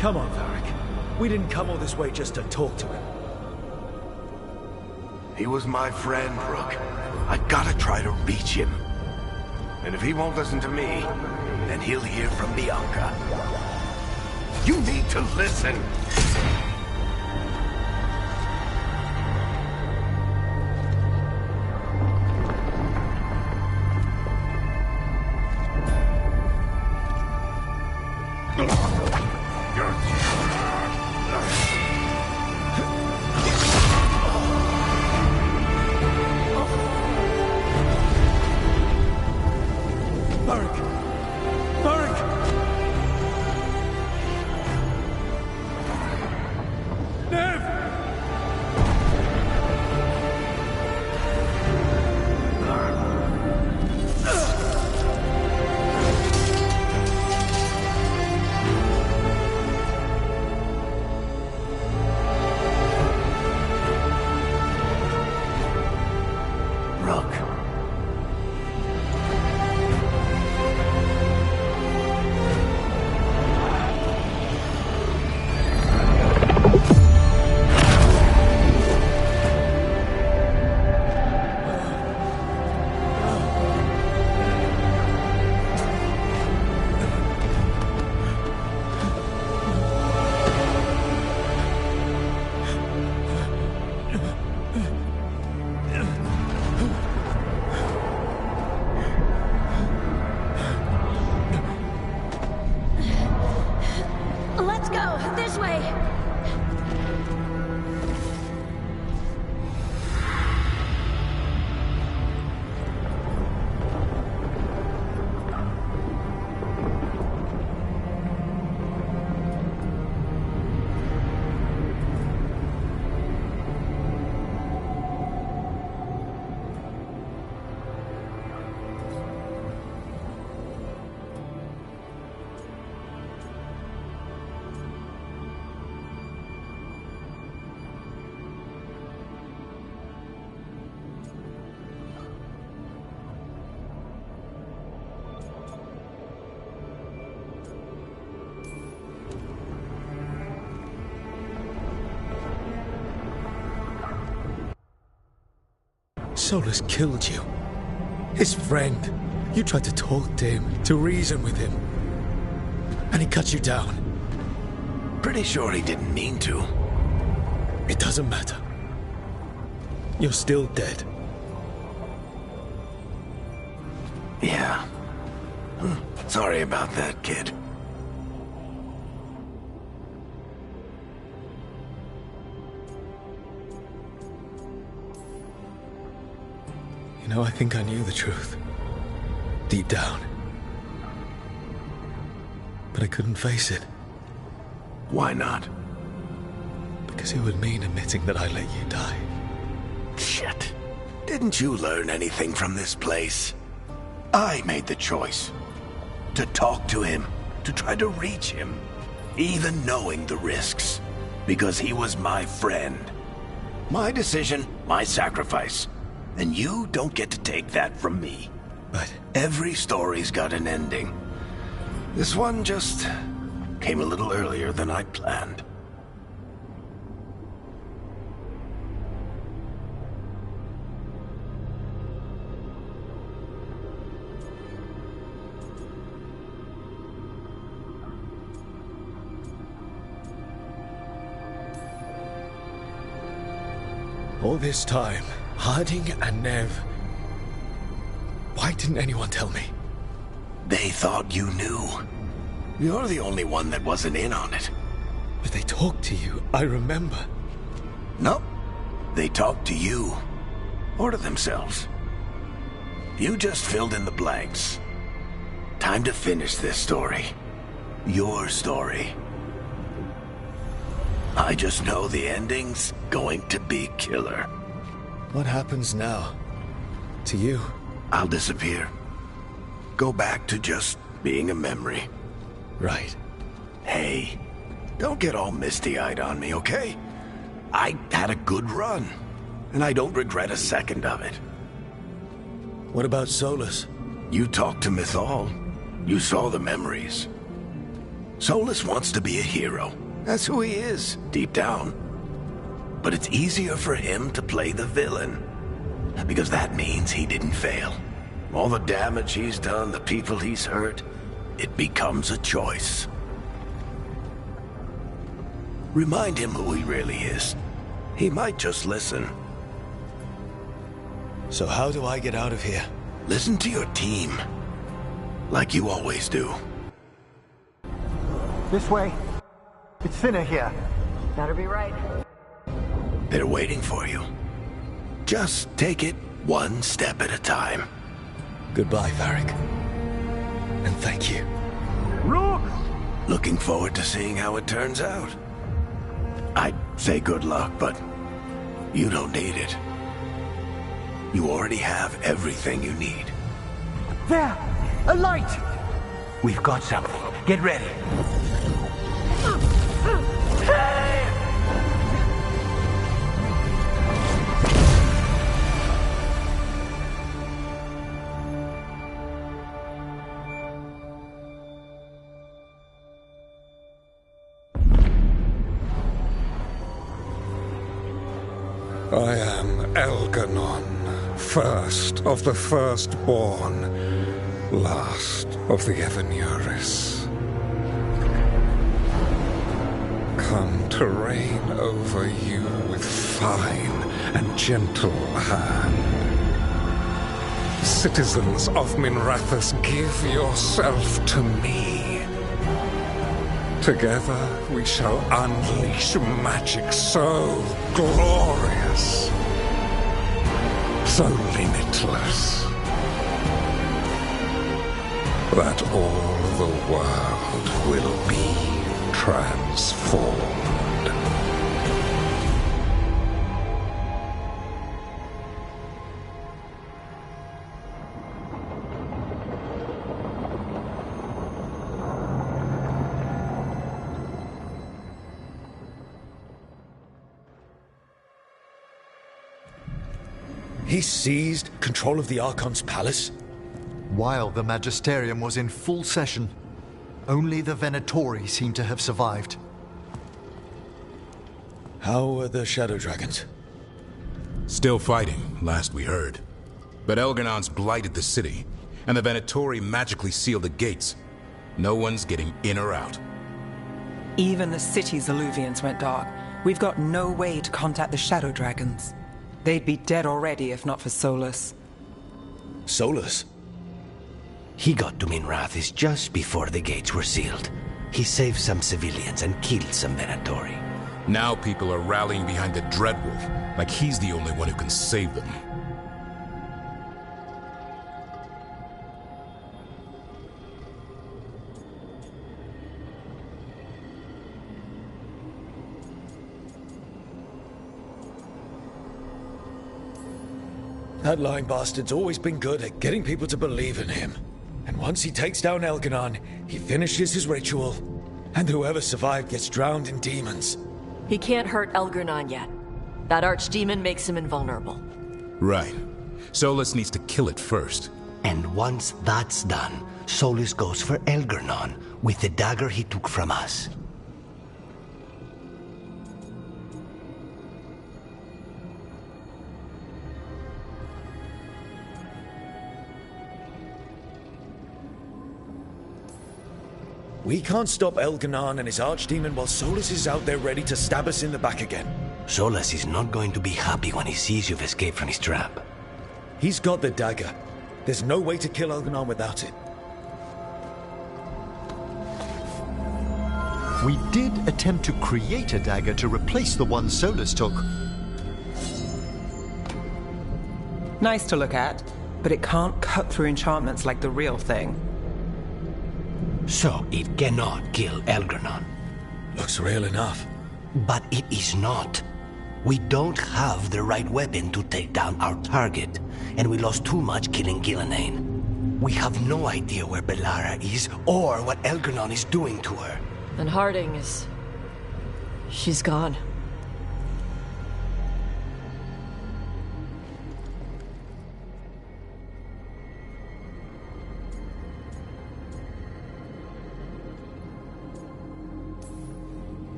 Come on, Varric. We didn't come all this way just to talk to him. He was my friend, Rook. I gotta try to reach him. And if he won't listen to me, then he'll hear from Bianca. You need to listen! Let's go! This way! Solus killed you. His friend. You tried to talk to him, to reason with him. And he cut you down. Pretty sure he didn't mean to. It doesn't matter. You're still dead. Yeah. Sorry about that, kid. You know, I think I knew the truth. Deep down. But I couldn't face it. Why not? Because it would mean admitting that I let you die. Shit. Didn't you learn anything from this place? I made the choice. To talk to him. To try to reach him. Even knowing the risks. Because he was my friend. My decision, my sacrifice. And you don't get to take that from me. But every story's got an ending. This one just came a little earlier than I planned. All this time, Harding and Nev... Why didn't anyone tell me? They thought you knew. You're the only one that wasn't in on it. But they talked to you, I remember. No, they talked to you. Or to themselves. You just filled in the blanks. Time to finish this story. Your story. I just know the ending's going to be killer. What happens now? To you? I'll disappear. Go back to just being a memory. Right. Hey, don't get all misty-eyed on me, okay? I had a good run, and I don't regret a second of it. What about Solus? You talked to Mythal. You saw the memories. Solus wants to be a hero. That's who he is, deep down. But it's easier for him to play the villain. Because that means he didn't fail. All the damage he's done, the people he's hurt, it becomes a choice. Remind him who he really is. He might just listen. So how do I get out of here? Listen to your team. Like you always do. This way. It's thinner here. Better be right. They're waiting for you. Just take it one step at a time. Goodbye, Varric. And thank you. Rook! Looking forward to seeing how it turns out. I'd say good luck, but you don't need it. You already have everything you need. There! A light! We've got something. Get ready. I am Elganon, first of the firstborn, last of the Evenuris. Come to reign over you with fine and gentle hand. Citizens of Minrathous, give yourself to me. Together we shall unleash magic so glorious, so limitless, that all the world will be transformed. He seized control of the Archon's palace? While the Magisterium was in full session, only the Venatori seem to have survived. How are the Shadow Dragons? Still fighting, last we heard. But Elganon's blighted the city, and the Venatori magically sealed the gates. No one's getting in or out. Even the city's alluvians went dark. We've got no way to contact the Shadow Dragons. They'd be dead already if not for Solus. Solus? He got to Minrathous just before the gates were sealed. He saved some civilians and killed some Venatori. Now people are rallying behind the Dreadwolf, like he's the only one who can save them. That lying bastard's always been good at getting people to believe in him. And once he takes down Elganon, he finishes his ritual, and whoever survived gets drowned in demons. He can't hurt Elgarnon yet. That archdemon makes him invulnerable. Right. Solus needs to kill it first. And once that's done, Solus goes for Elgarnon with the dagger he took from us. We can't stop Elganon and his archdemon while Solus is out there ready to stab us in the back again. Solus is not going to be happy when he sees you've escaped from his trap. He's got the dagger. There's no way to kill Elganon without it. We did attempt to create a dagger to replace the one Solus took. Nice to look at, but it can't cut through enchantments like the real thing. So it cannot kill Elgarnon. Looks real enough. But it is not. We don't have the right weapon to take down our target, and we lost too much killing Gillenane. We have no idea where Bellara is, or what Elgarnon is doing to her. And Harding is... she's gone.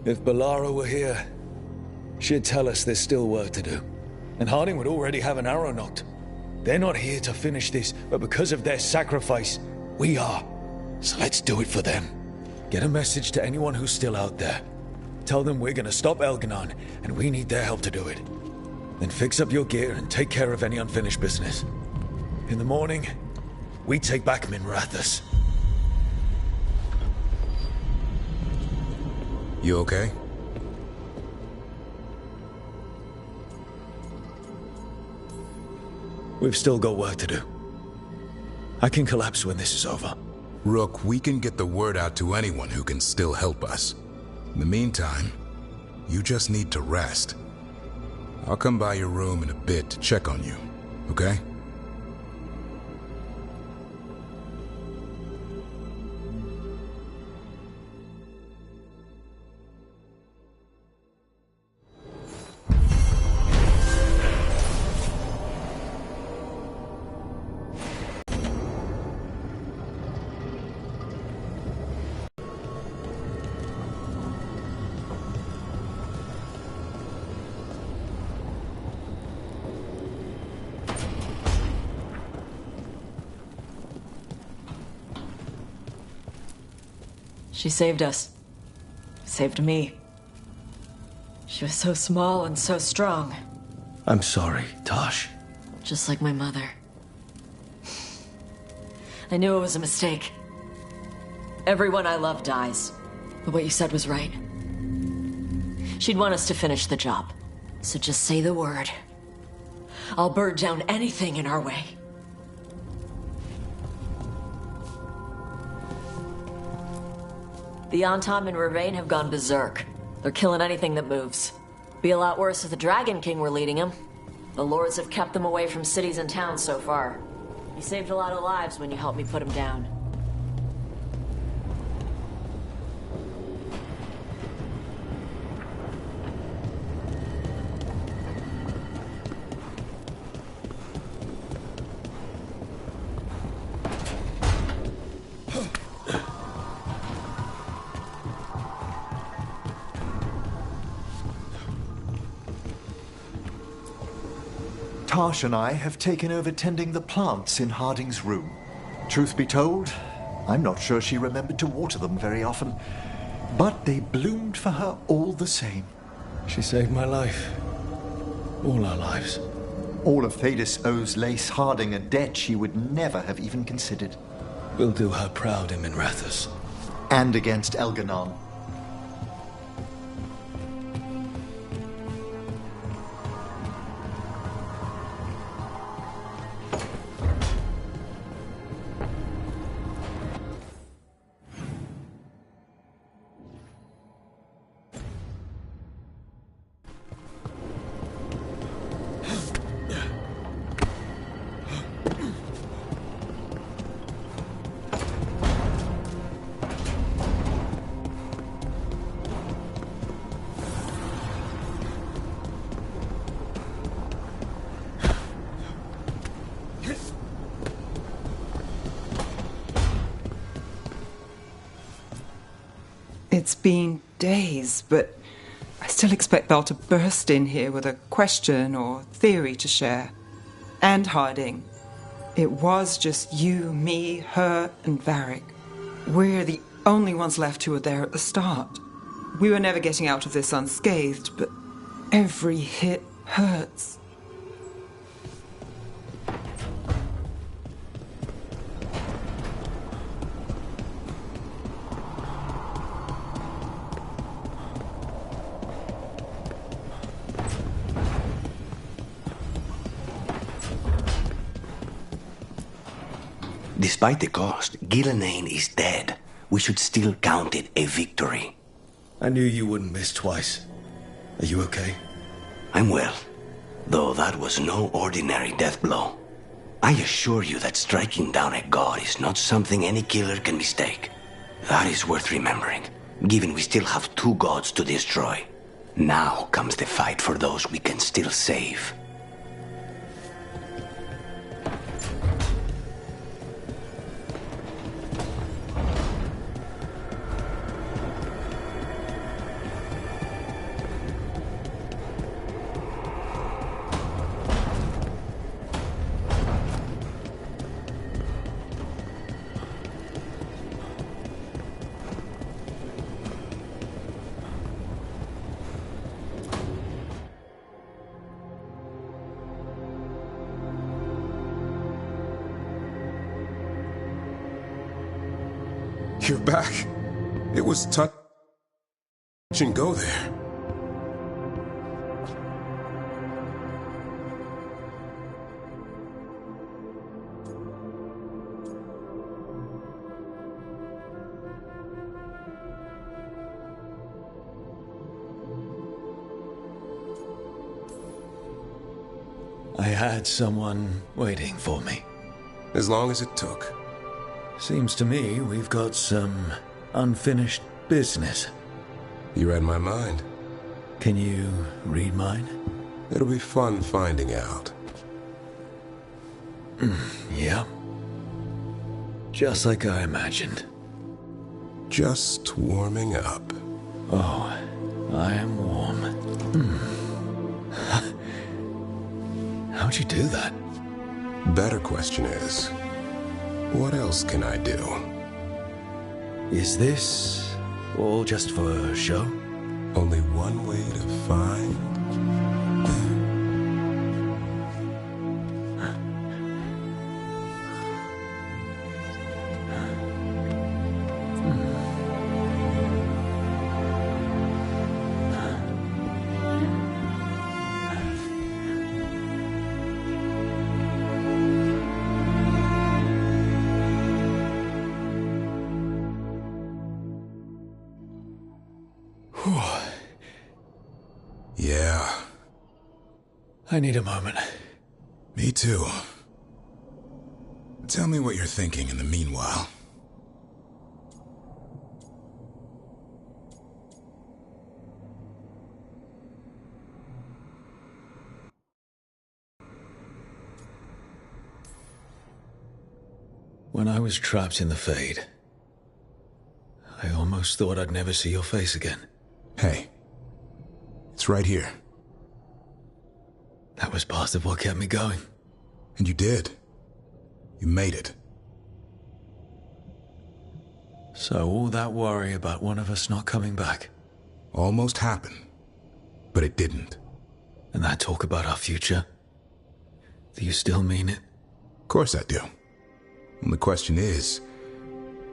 If Bellara were here, she'd tell us there's still work to do. And Harding would already have an arrow knocked. They're not here to finish this, but because of their sacrifice, we are. So let's do it for them. Get a message to anyone who's still out there. Tell them we're gonna stop Elganon, and we need their help to do it. Then fix up your gear and take care of any unfinished business. In the morning, we take back Minrathous. You okay? We've still got work to do. I can collapse when this is over. Rook, we can get the word out to anyone who can still help us. In the meantime, you just need to rest. I'll come by your room in a bit to check on you, okay? She saved us. Saved me. She was so small and so strong. I'm sorry, Tosh. Just like my mother. I knew it was a mistake. Everyone I love dies. But what you said was right. She'd want us to finish the job. So just say the word. I'll burn down anything in our way. The Antam and Ravain have gone berserk. They're killing anything that moves. Be a lot worse if the Dragon King were leading them. The lords have kept them away from cities and towns so far. You saved a lot of lives when you helped me put them down. Tash and I have taken over tending the plants in Harding's room. Truth be told, I'm not sure she remembered to water them very often. But they bloomed for her all the same. She saved my life. All our lives. All of Thadis owes Lace Harding a debt she would never have even considered. We'll do her proud in Minrathous. And against Elganon. It's been days, but I still expect Belle to burst in here with a question or theory to share. And Harding. It was just you, me, her, and Varric. We're the only ones left who were there at the start. We were never getting out of this unscathed, but every hit hurts. Despite the cost, Gillenane is dead. We should still count it a victory. I knew you wouldn't miss twice. Are you okay? I'm well, though that was no ordinary death blow. I assure you that striking down a god is not something any killer can mistake. That is worth remembering, given we still have 2 gods to destroy. Now comes the fight for those we can still save. You're back. It was touch and go there. I had someone waiting for me. As long as it took. Seems to me we've got some unfinished business. You read my mind. Can you read mine? It'll be fun finding out. Yeah. Just like I imagined. Just warming up. Oh, I am warm. How'd you do that? Better question is, what else can I do? Is this all just for show? Only one way to find... Yeah. I need a moment. Me too. Tell me what you're thinking in the meanwhile. When I was trapped in the Fade, I almost thought I'd never see your face again. Hey. It's right here. That was part of what kept me going. And you did. You made it. So all that worry about one of us not coming back? Almost happened. But it didn't. And that talk about our future? Do you still mean it? Of course I do. And the question is,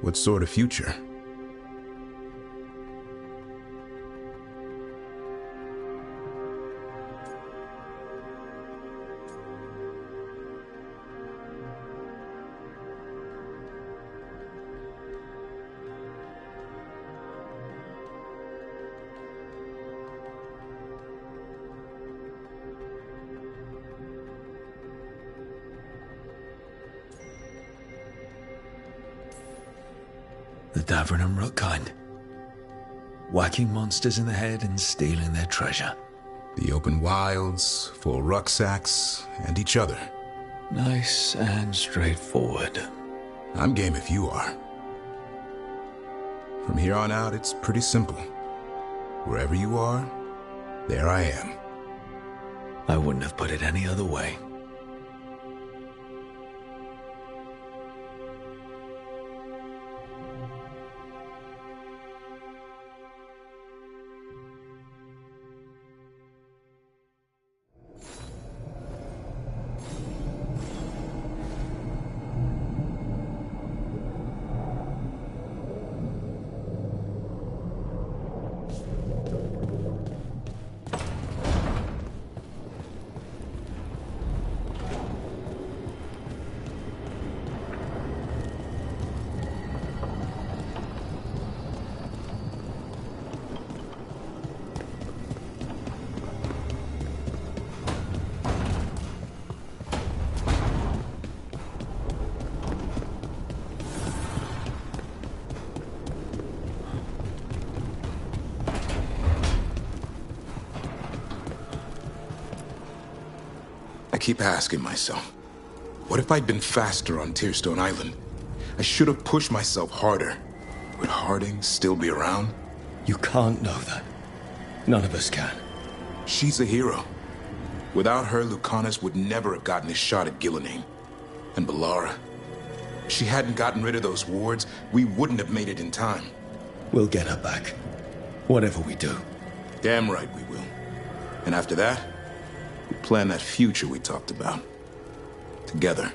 what sort of future? The Davern and Rook kind. Whacking monsters in the head and stealing their treasure. The open wilds, full rucksacks, and each other. Nice and straightforward. I'm game if you are. From here on out, it's pretty simple. Wherever you are, there I am. I wouldn't have put it any other way. I keep asking myself, what if I'd been faster on Tearstone Island? I should have pushed myself harder. Would Harding still be around? You can't know that. None of us can. She's a hero. Without her, Lucanus would never have gotten his shot at Gillenane. And Bellara. If she hadn't gotten rid of those wards, we wouldn't have made it in time. We'll get her back. Whatever we do. Damn right we will. And after that, we plan that future we talked about. Together.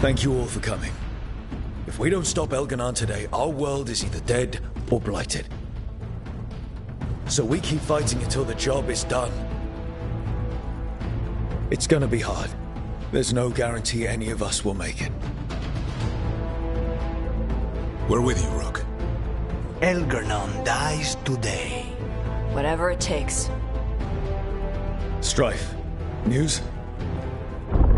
Thank you all for coming. If we don't stop Elganon today, our world is either dead or blighted. So we keep fighting until the job is done. It's gonna be hard. There's no guarantee any of us will make it. We're with you, Rook. Elganon dies today. Whatever it takes. Strife. News?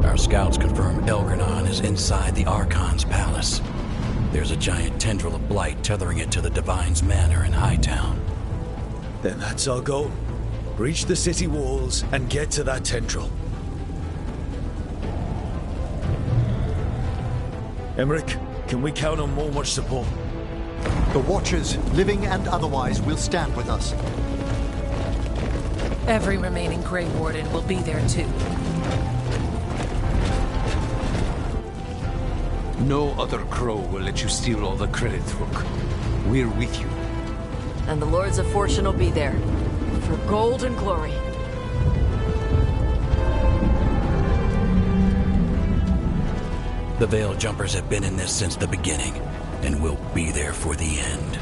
Our scouts confirm Elganon is inside the Archon's palace. There's a giant tendril of blight tethering it to the Divine's manor in Hightown. Then that's our goal. Breach the city walls and get to that tendril. Emmerich, can we count on more much support? The Watchers, living and otherwise, will stand with us. Every remaining Grey Warden will be there too. No other crow will let you steal all the credit, Rook. We're with you. And the Lords of Fortune will be there. For gold and glory. The Veil Jumpers have been in this since the beginning, and will be there for the end.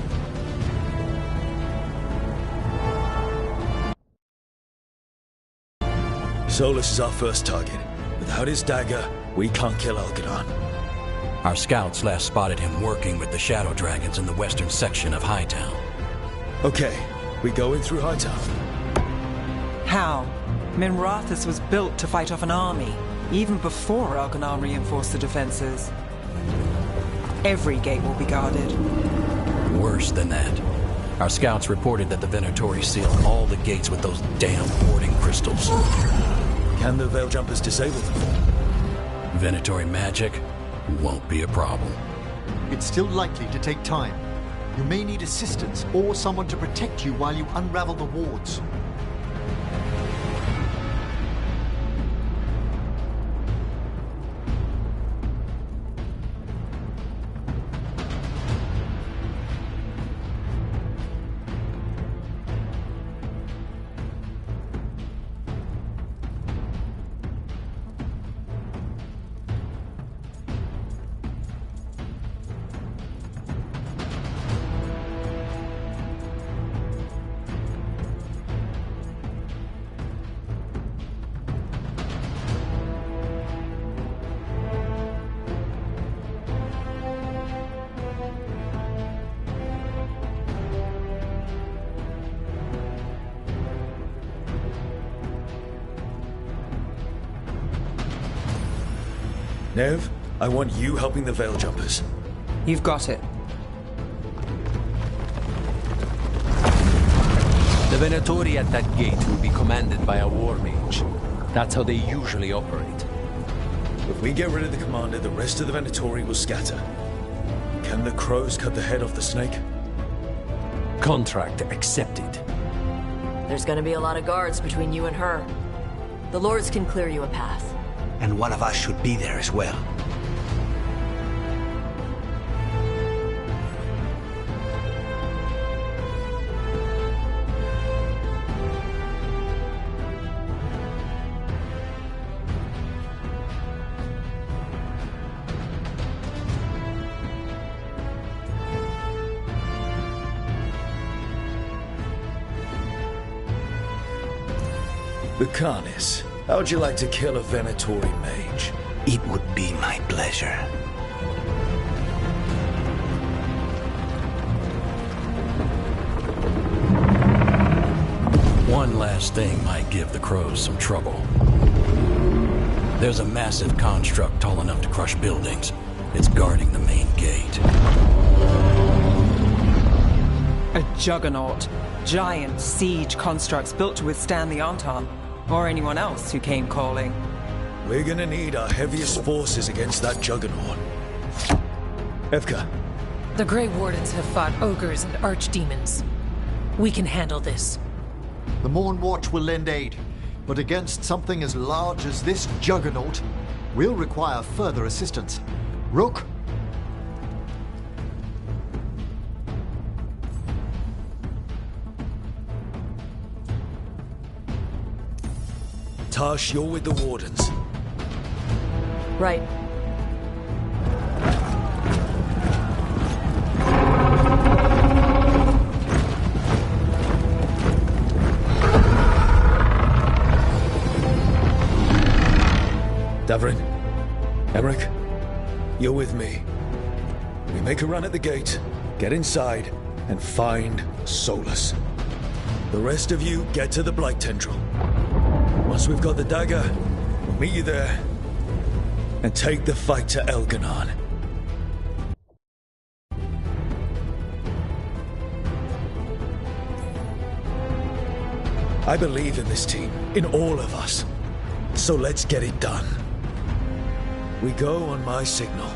Solus is our first target. Without his dagger, we can't kill Elganon. Our scouts last spotted him working with the Shadow Dragons in the western section of Hightown. Okay, we go in through Hightown. How? Minrathous was built to fight off an army, even before Elganon reinforced the defenses. Every gate will be guarded. Worse than that. Our scouts reported that the Venatori sealed all the gates with those damn warding crystals. Can the Veil Jumpers disable them? Venatori magic won't be a problem. It's still likely to take time. You may need assistance or someone to protect you while you unravel the wards. Nev, I want you helping the Veil Jumpers. You've got it. The Venatori at that gate will be commanded by a war mage. That's how they usually operate. If we get rid of the commander, the rest of the Venatori will scatter. Can the crows cut the head off the snake? Contract accepted. There's gonna be a lot of guards between you and her. The Lords can clear you a path. And one of us should be there as well. Lucanus, how'd you like to kill a Venatori mage? It would be my pleasure. One last thing might give the crows some trouble. There's a massive construct tall enough to crush buildings. It's guarding the main gate. A juggernaut. Giant siege constructs built to withstand the Anton, or anyone else who came calling. We're gonna need our heaviest forces against that juggernaut. Evka. The Grey Wardens have fought ogres and archdemons. We can handle this. The Morn Watch will lend aid, but against something as large as this juggernaut, we'll require further assistance. Rook? Tash, you're with the Wardens. Right. Averin, Emmerich, you're with me. We make a run at the gate, get inside, and find Solus. The rest of you get to the Blight Tendril. Once we've got the dagger, we'll meet you there and take the fight to Elganon. I believe in this team, in all of us. So let's get it done. We go on my signal.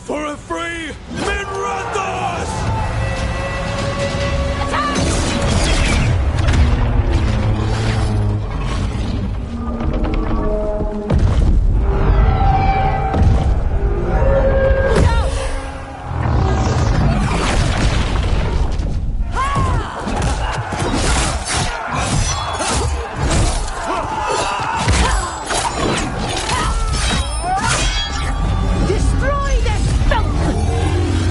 For a free Minrathos! Destroy this filth!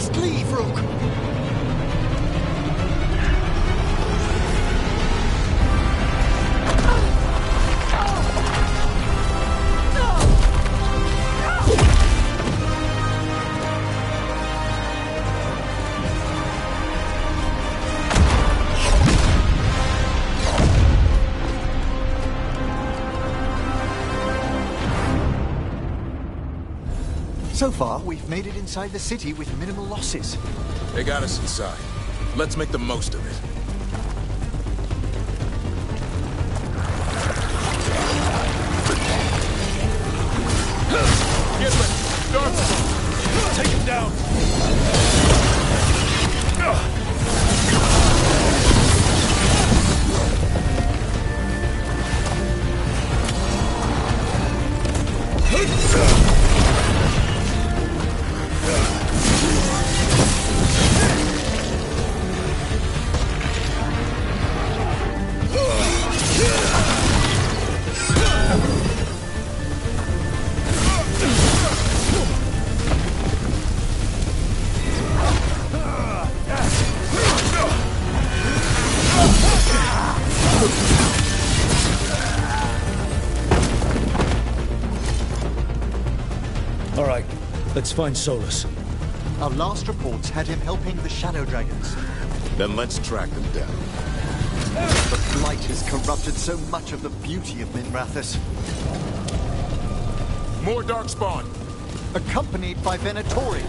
must leave, Rook! So far, we've made it inside the city with minimal losses. They got us inside. Let's make the most of it. Get ready! Dark! Take him down! All right, let's find Solus. Our last reports had him helping the Shadow Dragons. Then let's track them down. The Blight has corrupted so much of the beauty of Minrathous. More Darkspawn! Accompanied by Venatori.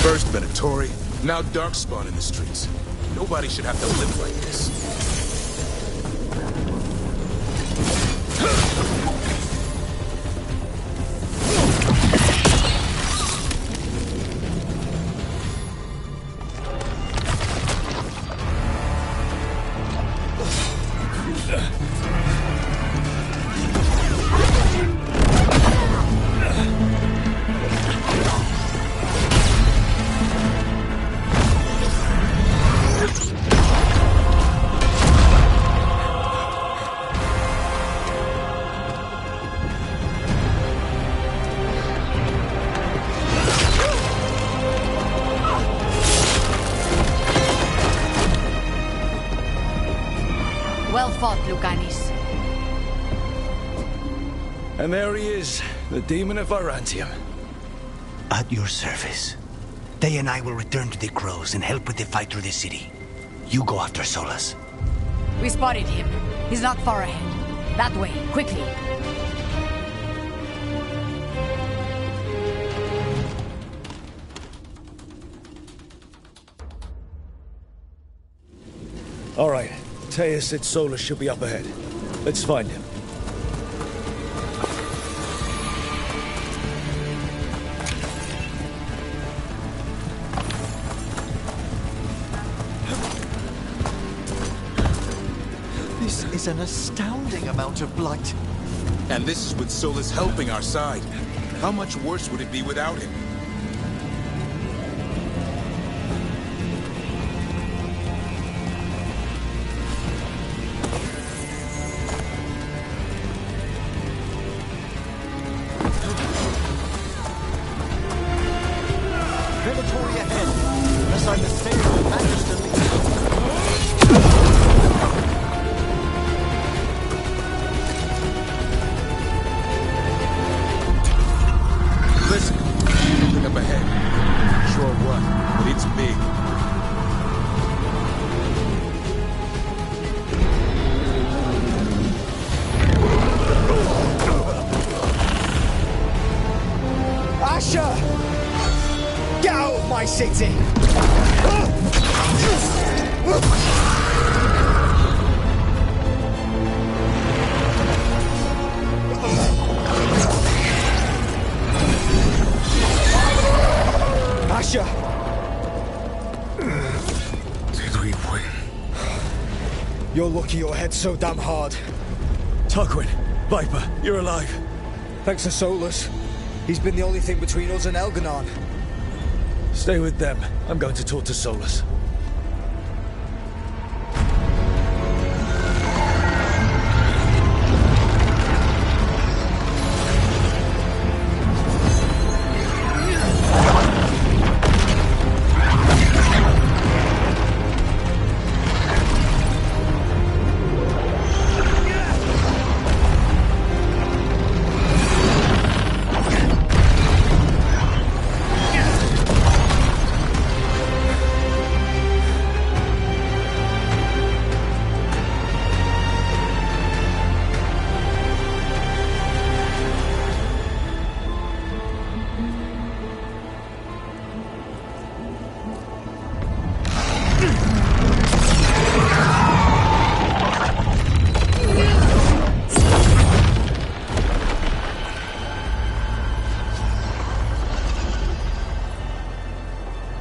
First Venatori, now Darkspawn in the streets. Nobody should have to live like this. Well fought, Lucanis. And there he is, the Demon of Varantium. At your service. They and I will return to the Crows and help with the fight through the city. You go after Solus. We spotted him. He's not far ahead. That way, quickly. All right, Taya said Solus should be up ahead. Let's find him. This is an astounding amount of blight. And this is with Solus helping our side. How much worse would it be without him? Venatori ahead. Unless I'm mistaken, Magister leads. Listen, something up ahead. Not sure what, but it's big. Asher! Get out of my city! Asher! Did we win? You're lucky your head's so damn hard. Tarquin, Viper, you're alive. Thanks to Solus. He's been the only thing between us and Elganon. Stay with them. I'm going to talk to Solus.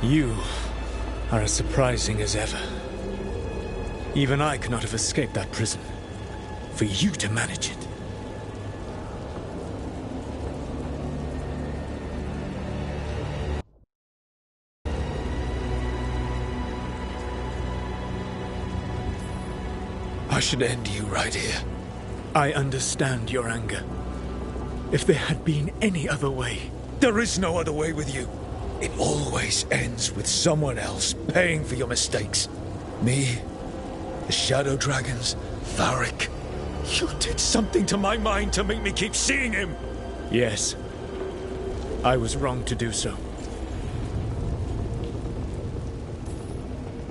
You are as surprising as ever. Even I could not have escaped that prison. For you to manage it. I should end you right here. I understand your anger. If there had been any other way... There is no other way with you. It always ends with someone else paying for your mistakes. Me, the Shadow Dragons, Varric. You did something to my mind to make me keep seeing him. Yes. I was wrong to do so.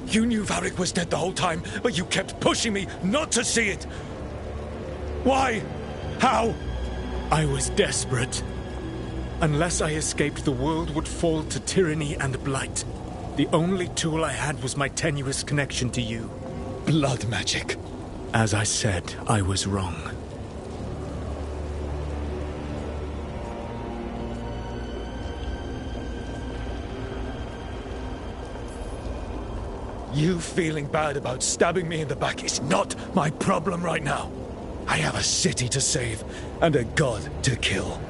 You knew Varric was dead the whole time, but you kept pushing me not to see it. Why? How? I was desperate. Unless I escaped, the world would fall to tyranny and blight. The only tool I had was my tenuous connection to you. Blood magic. As I said, I was wrong. You feeling bad about stabbing me in the back is not my problem right now. I have a city to save and a god to kill.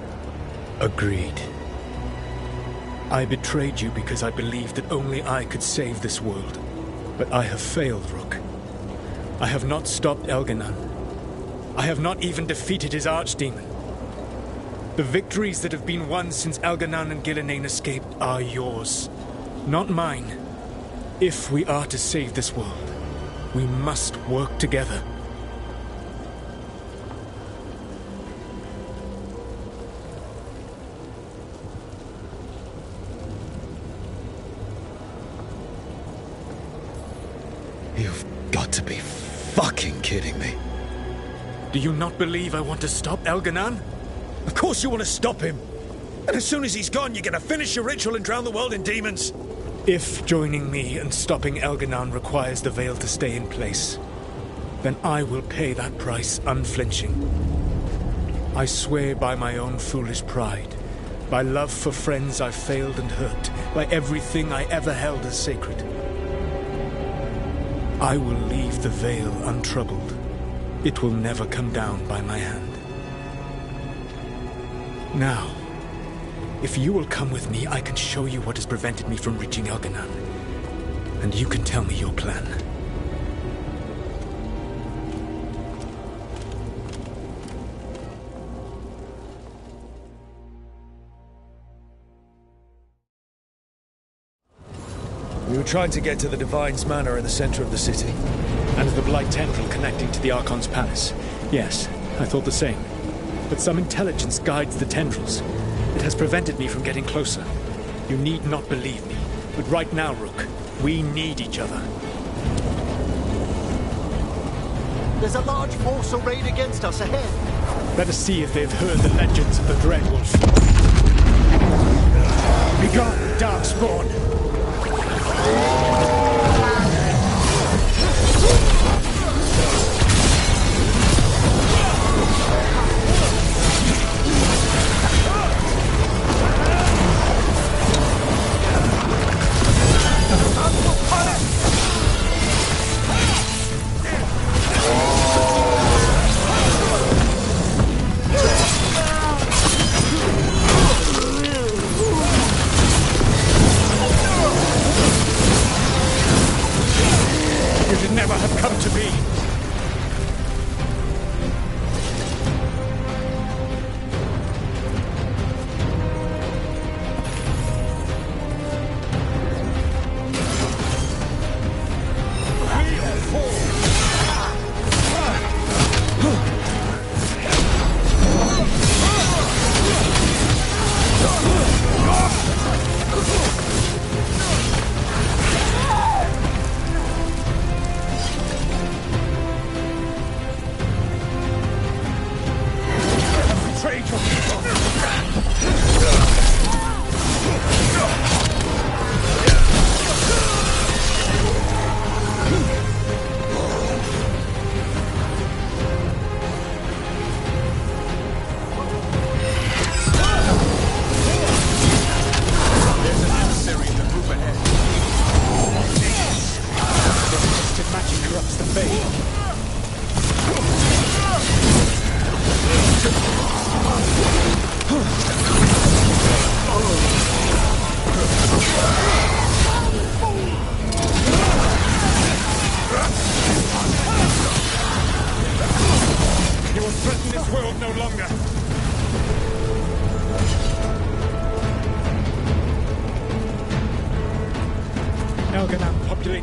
Agreed. I betrayed you because I believed that only I could save this world. But I have failed, Rook. I have not stopped Elganon. I have not even defeated his archdemon. The victories that have been won since Elganon and Gillenane escaped are yours, not mine. If we are to save this world, we must work together. You've got to be fucking kidding me. Do you not believe I want to stop Elganon? Of course you want to stop him. And as soon as he's gone, you're gonna finish your ritual and drown the world in demons. If joining me and stopping Elganon requires the veil to stay in place, then I will pay that price unflinching. I swear by my own foolish pride, by love for friends I failed and hurt, by everything I ever held as sacred. I will leave the veil untroubled. It will never come down by my hand. Now, if you will come with me, I can show you what has prevented me from reaching Elganon. And you can tell me your plan. We were trying to get to the Divine's Manor in the center of the city. And the Blight Tendril connecting to the Archon's palace. Yes, I thought the same. But some intelligence guides the tendrils. It has prevented me from getting closer. You need not believe me. But right now, Rook, we need each other. There's a large force arrayed against us ahead. Let us see if they've heard the legends of the Dreadwolf. Begone, Darkspawn!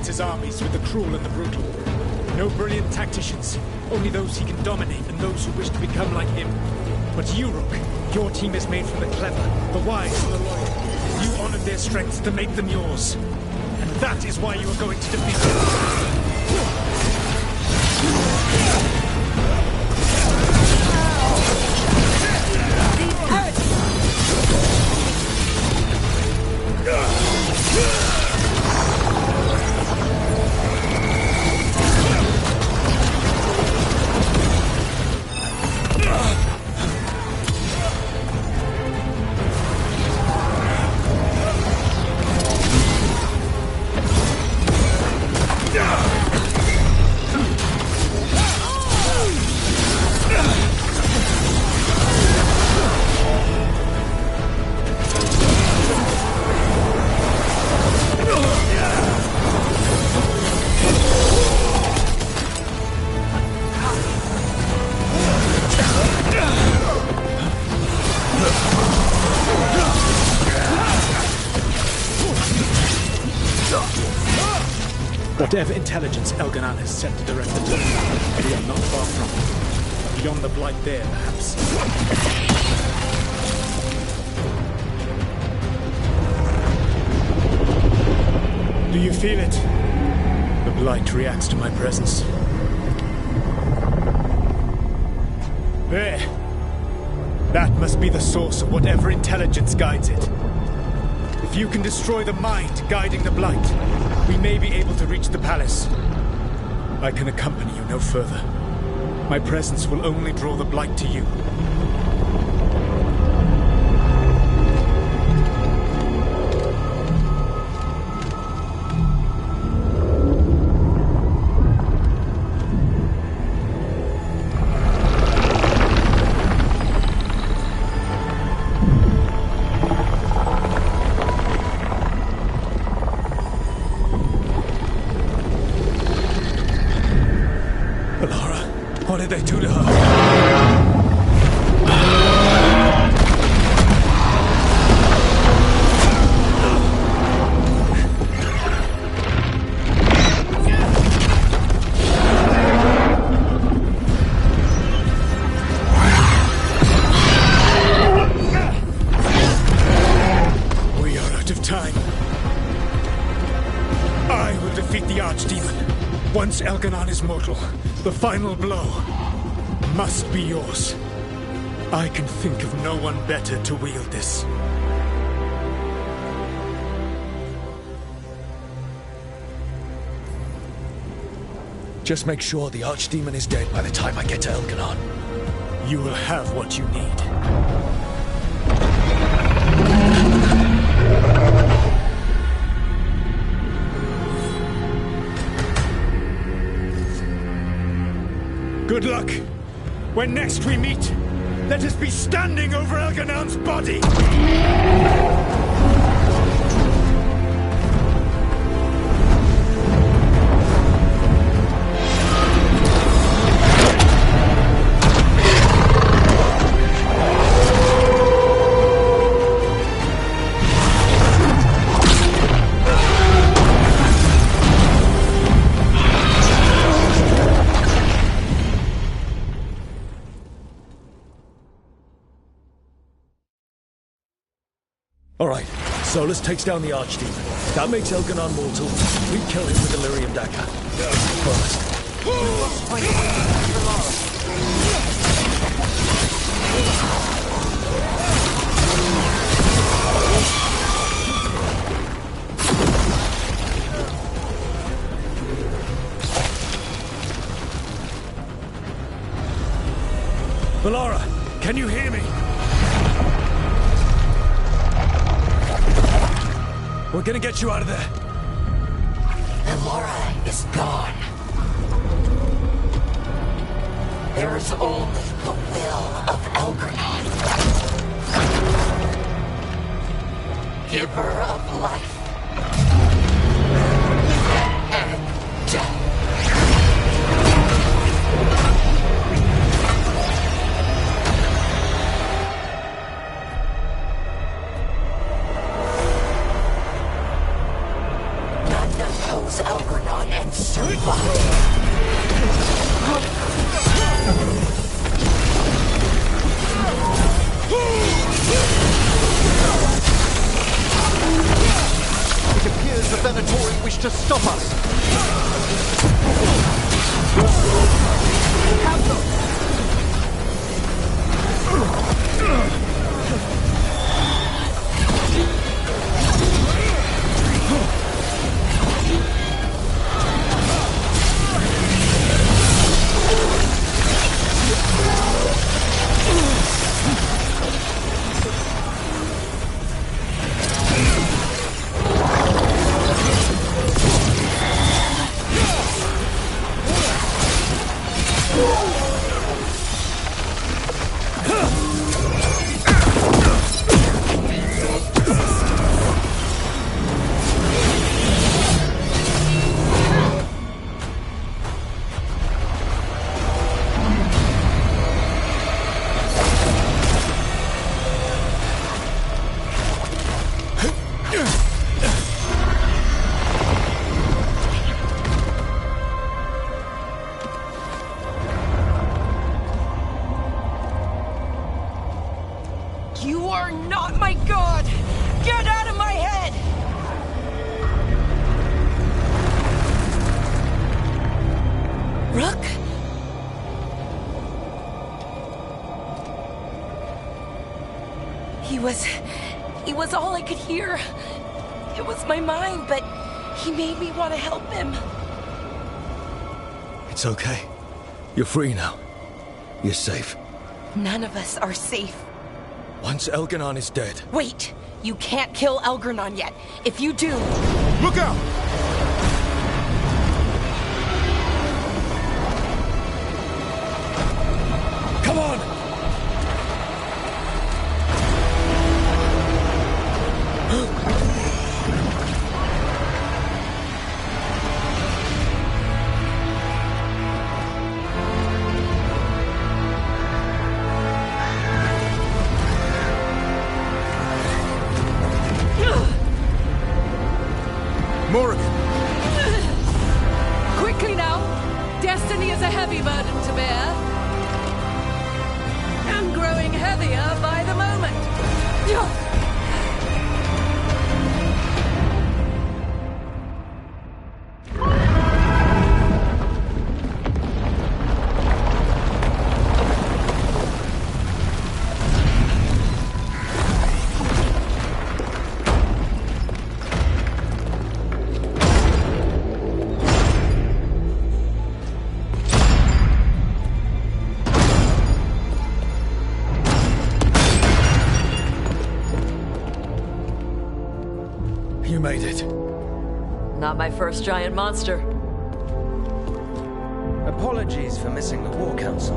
His armies with the cruel and the brutal. No brilliant tacticians, only those he can dominate and those who wish to become like him. But you, Rook, your team is made from the clever, the wise, and the loyal. You honored their strengths to make them yours. And that is why you are going to defeat them. Whatever intelligence Elganon has sent to direct the turn, we are not far from it. Beyond the Blight there, perhaps. Do you feel it? The Blight reacts to my presence. There. That must be the source of whatever intelligence guides it. If you can destroy the mind guiding the Blight, we may be able to reach the palace. I can accompany you no further. My presence will only draw the Blight to you. What did they do to her? defeat the Archdemon. Once Elganon is mortal, the final blow must be yours. I can think of no one better to wield this. Just make sure the Archdemon is dead by the time I get to Elganon. You will have what you need. Good luck. When next we meet, let us be standing over Elganon's body! Alright, Solus takes down the Archdemon. That makes Elganon mortal. We kill him with the Lyrium dagger. Valara, can you hear me? We're gonna get you out of there. Valara is gone. There is only the will of Elgranon. Giver of life and death. Elgranon and survive. It appears the Venatori wish to stop us. Have them! You are not my god! Get out of my head! Rook? He was all I could hear. It was my mind, but he made me want to help him. It's okay. You're free now. You're safe. None of us are safe. Once Elganon is dead... Wait! You can't kill Elgranon yet. If you do... Look out! Come on! Quickly now! Destiny is a heavy burden to bear. And growing heavier by the moment. it. Not my first giant monster. Apologies for missing the War Council.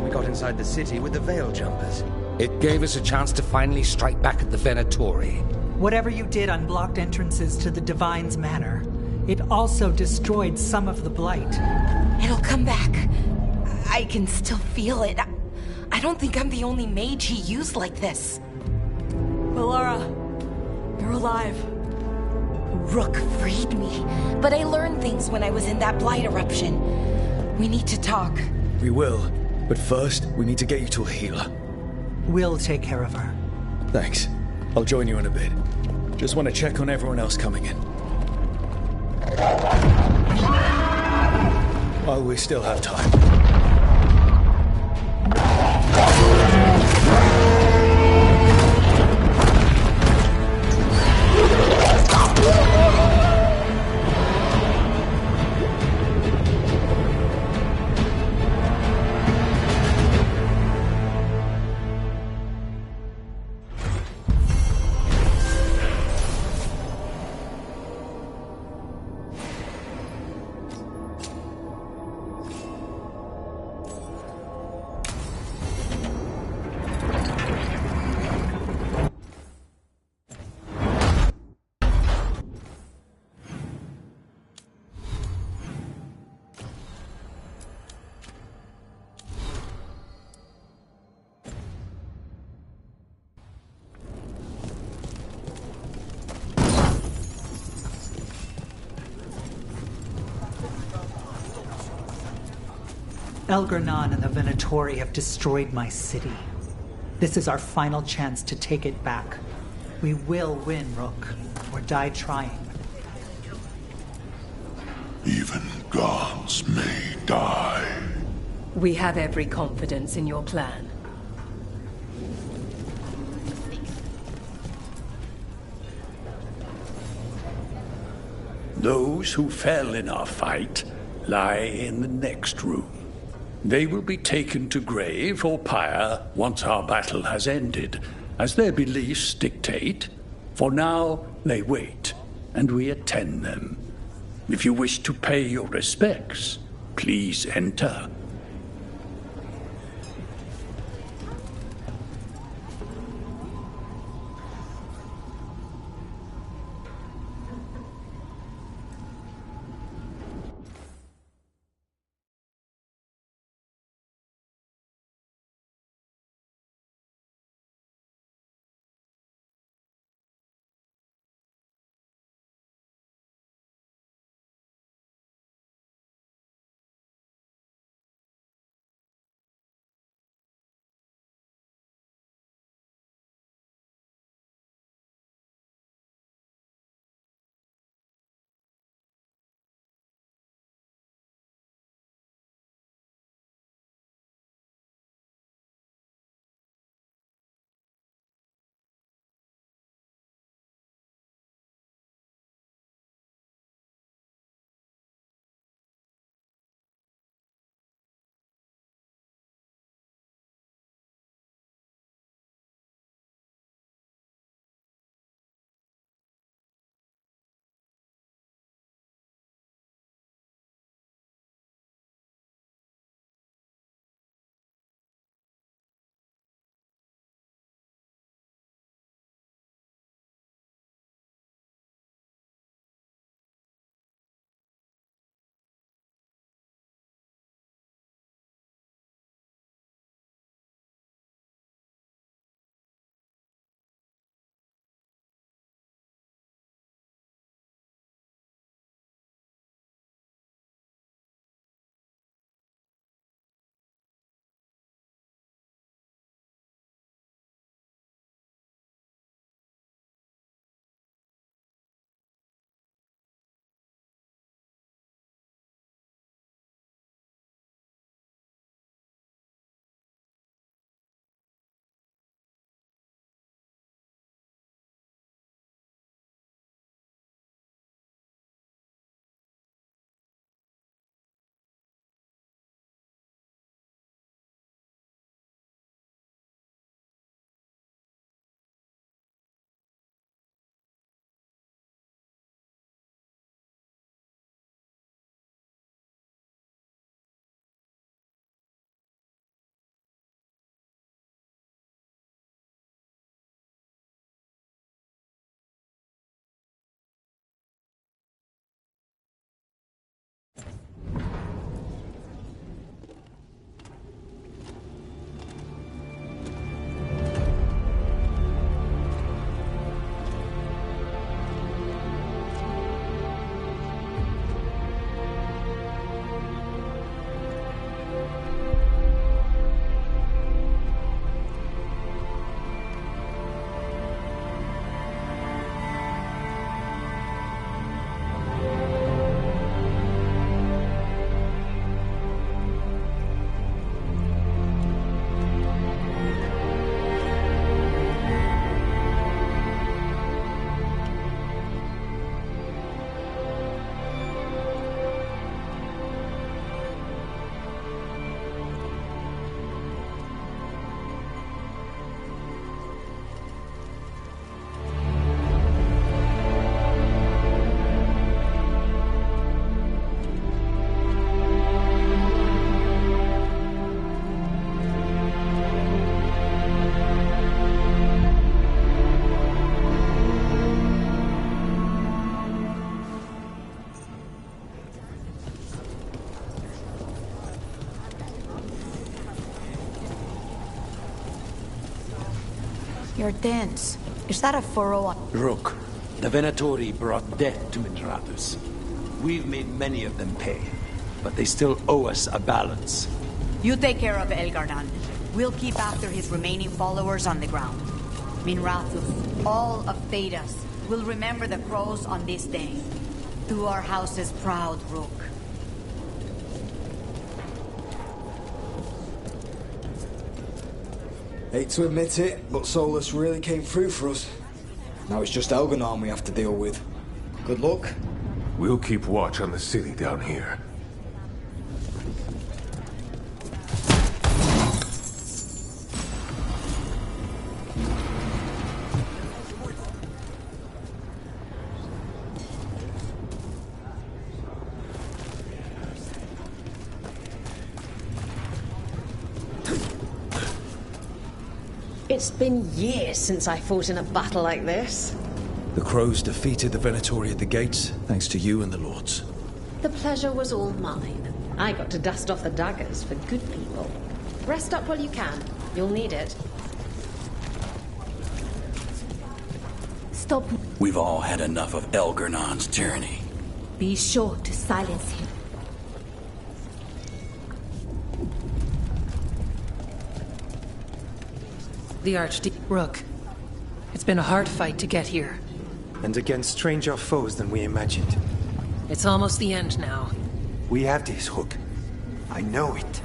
We got inside the city with the Veil Jumpers. It gave us a chance to finally strike back at the Venatori. Whatever you did unblocked entrances to the Divine's Manor. It also destroyed some of the Blight. It'll come back. I can still feel it. I don't think I'm the only mage he used like this. Bellara, you're alive. Rook freed me, but I learned things when I was in that Blight eruption. We need to talk. We will, but first, we need to get you to a healer. We'll take care of her. Thanks. I'll join you in a bit. Just want to check on everyone else coming in. While we still have time. Elgurnon and the Venatori have destroyed my city. This is our final chance to take it back. We will win, Rook, or die trying. Even gods may die. We have every confidence in your plan. Those who fell in our fight lie in the next room. They will be taken to grave or pyre once our battle has ended, as their beliefs dictate. For now, they wait, and we attend them. If you wish to pay your respects, please enter. You're dense. Is that a furrow on... Rook, the Venatori brought death to Minrathus. We've made many of them pay, but they still owe us a balance. You take care of Elgarnan. We'll keep after his remaining followers on the ground. Minrathus, all of Thedas, will remember the crows on this day. Do our house's proud, Rook. Hate to admit it, but Solus really came through for us. Now it's just Elgarnan we have to deal with. Good luck. We'll keep watch on the city down here. It's been years since I fought in a battle like this. The Crows defeated the Venatori at the gates, thanks to you and the Lords. The pleasure was all mine. I got to dust off the daggers for good people. Rest up while you can. You'll need it. Stop. We've all had enough of Elgernon's tyranny. Be sure to silence him. The Archdeacon. Rook, it's been a hard fight to get here. And against stranger foes than we imagined. It's almost the end now. We have this, Rook. I know it.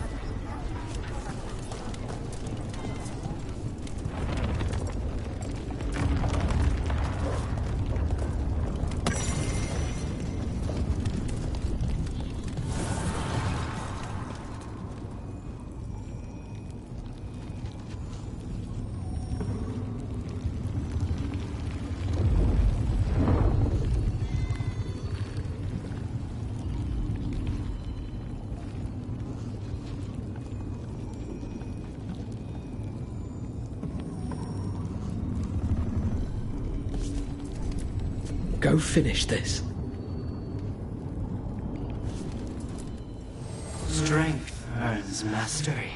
Go finish this. Strength earns mastery.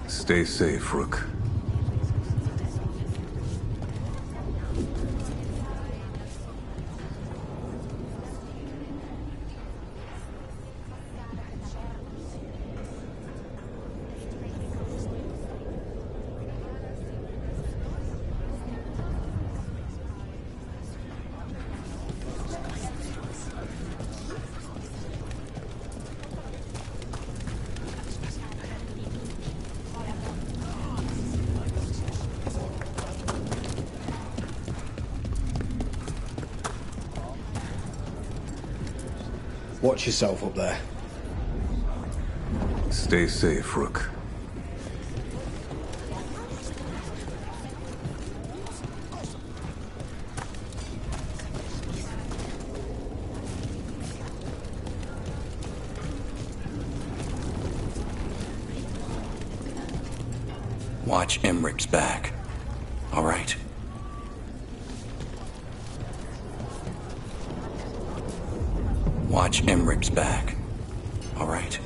Stay safe, Rook. Watch yourself up there. Stay safe, Rook. Watch Emmeric's back. All right? Watch Emmeric's back. All right?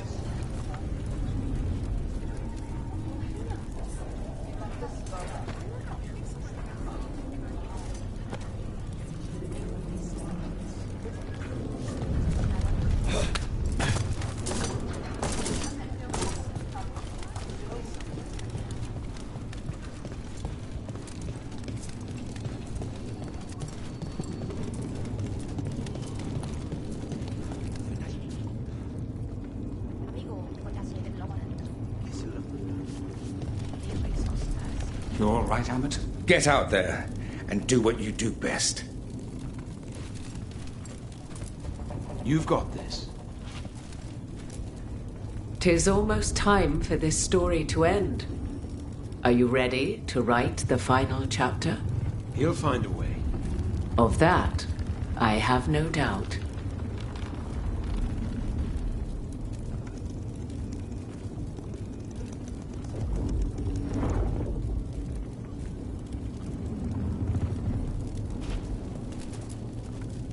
right, Abbot? Get out there and do what you do best. You've got this. 'Tis almost time for this story to end. Are you ready to write the final chapter? He'll find a way. Of that, I have no doubt.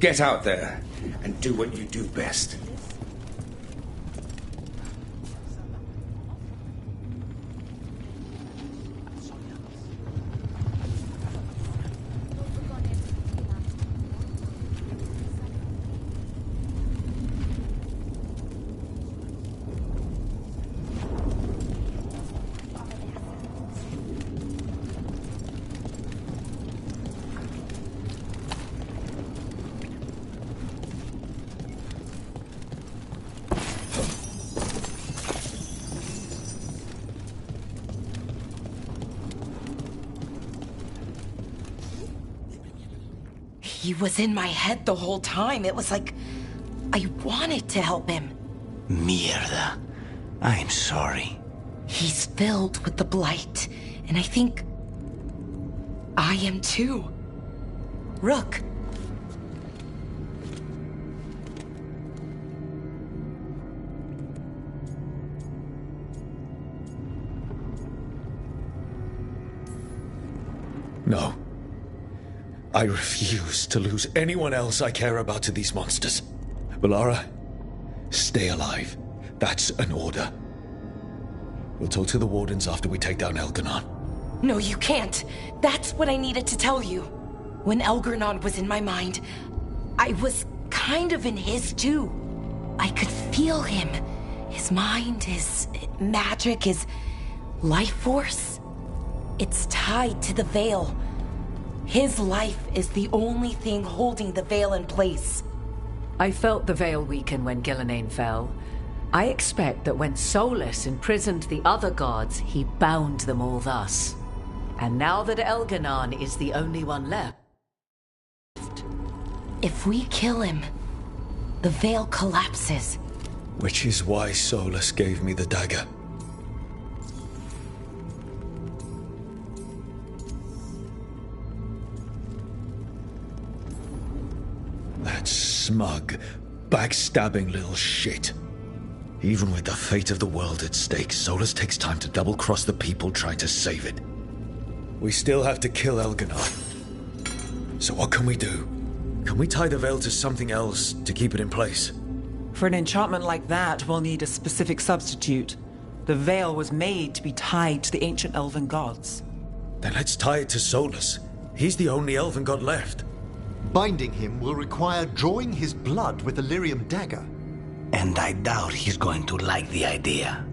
Get out there and do what you do best. He was in my head the whole time. It was like I wanted to help him. Mierda. I'm sorry. He's filled with the blight, and I think I am too. Rook. No. I refuse to lose anyone else I care about to these monsters. Bellara, stay alive. That's an order. We'll talk to the Wardens after we take down Elganon. No, you can't. That's what I needed to tell you. When Elgarnon was in my mind, I was kind of in his too. I could feel him. His mind, his magic, his life force. It's tied to the Veil. His life is the only thing holding the Veil in place. I felt the Veil weaken when Gillenane fell. I expect that when Solus imprisoned the other gods, he bound them all thus. And now that Elganon is the only one left... If we kill him, the Veil collapses. Which is why Solus gave me the dagger. That smug, backstabbing little shit. Even with the fate of the world at stake, Solus takes time to double-cross the people trying to save it. We still have to kill Elganon. So what can we do? Can we tie the Veil to something else to keep it in place? For an enchantment like that, we'll need a specific substitute. The Veil was made to be tied to the ancient elven gods. Then let's tie it to Solus. He's the only elven god left. Binding him will require drawing his blood with the lyrium dagger. And I doubt he's going to like the idea.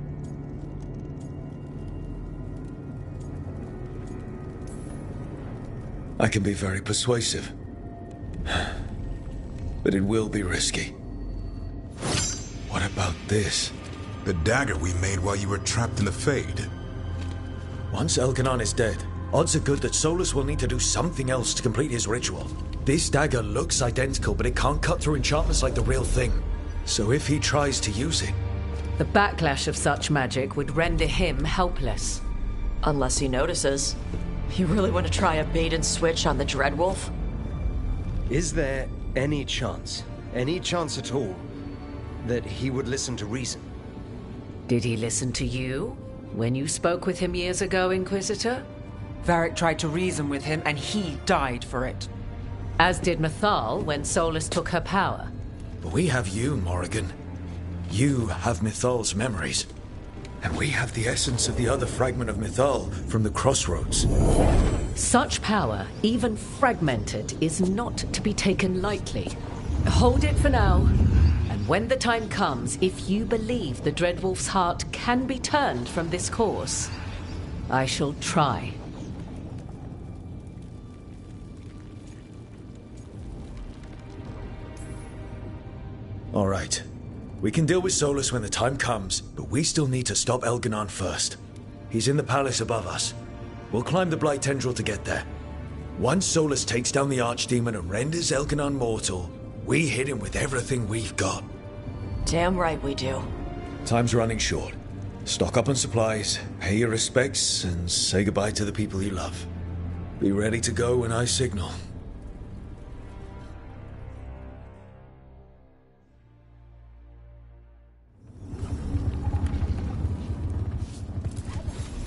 I can be very persuasive. But it will be risky. What about this? The dagger we made while you were trapped in the Fade. Once Elganon is dead, odds are good that Solus will need to do something else to complete his ritual. This dagger looks identical, but it can't cut through enchantments like the real thing. So if he tries to use it... The backlash of such magic would render him helpless. Unless he notices. You really want to try a bait and switch on the Dreadwolf? Is there any chance at all, that he would listen to reason? Did he listen to you when you spoke with him years ago, Inquisitor? Varric tried to reason with him, and he died for it. As did Mythal when Solus took her power. But we have you, Morrigan. You have Mythal's memories. And we have the essence of the other fragment of Mythal from the Crossroads. Such power, even fragmented, is not to be taken lightly. Hold it for now. And when the time comes, if you believe the Dreadwolf's heart can be turned from this course, I shall try. All right. We can deal with Solus when the time comes, but we still need to stop Elganon first. He's in the palace above us. We'll climb the Blight Tendril to get there. Once Solus takes down the Archdemon and renders Elganon mortal, we hit him with everything we've got. Damn right we do. Time's running short. Stock up on supplies, pay your respects, and say goodbye to the people you love. Be ready to go when I signal.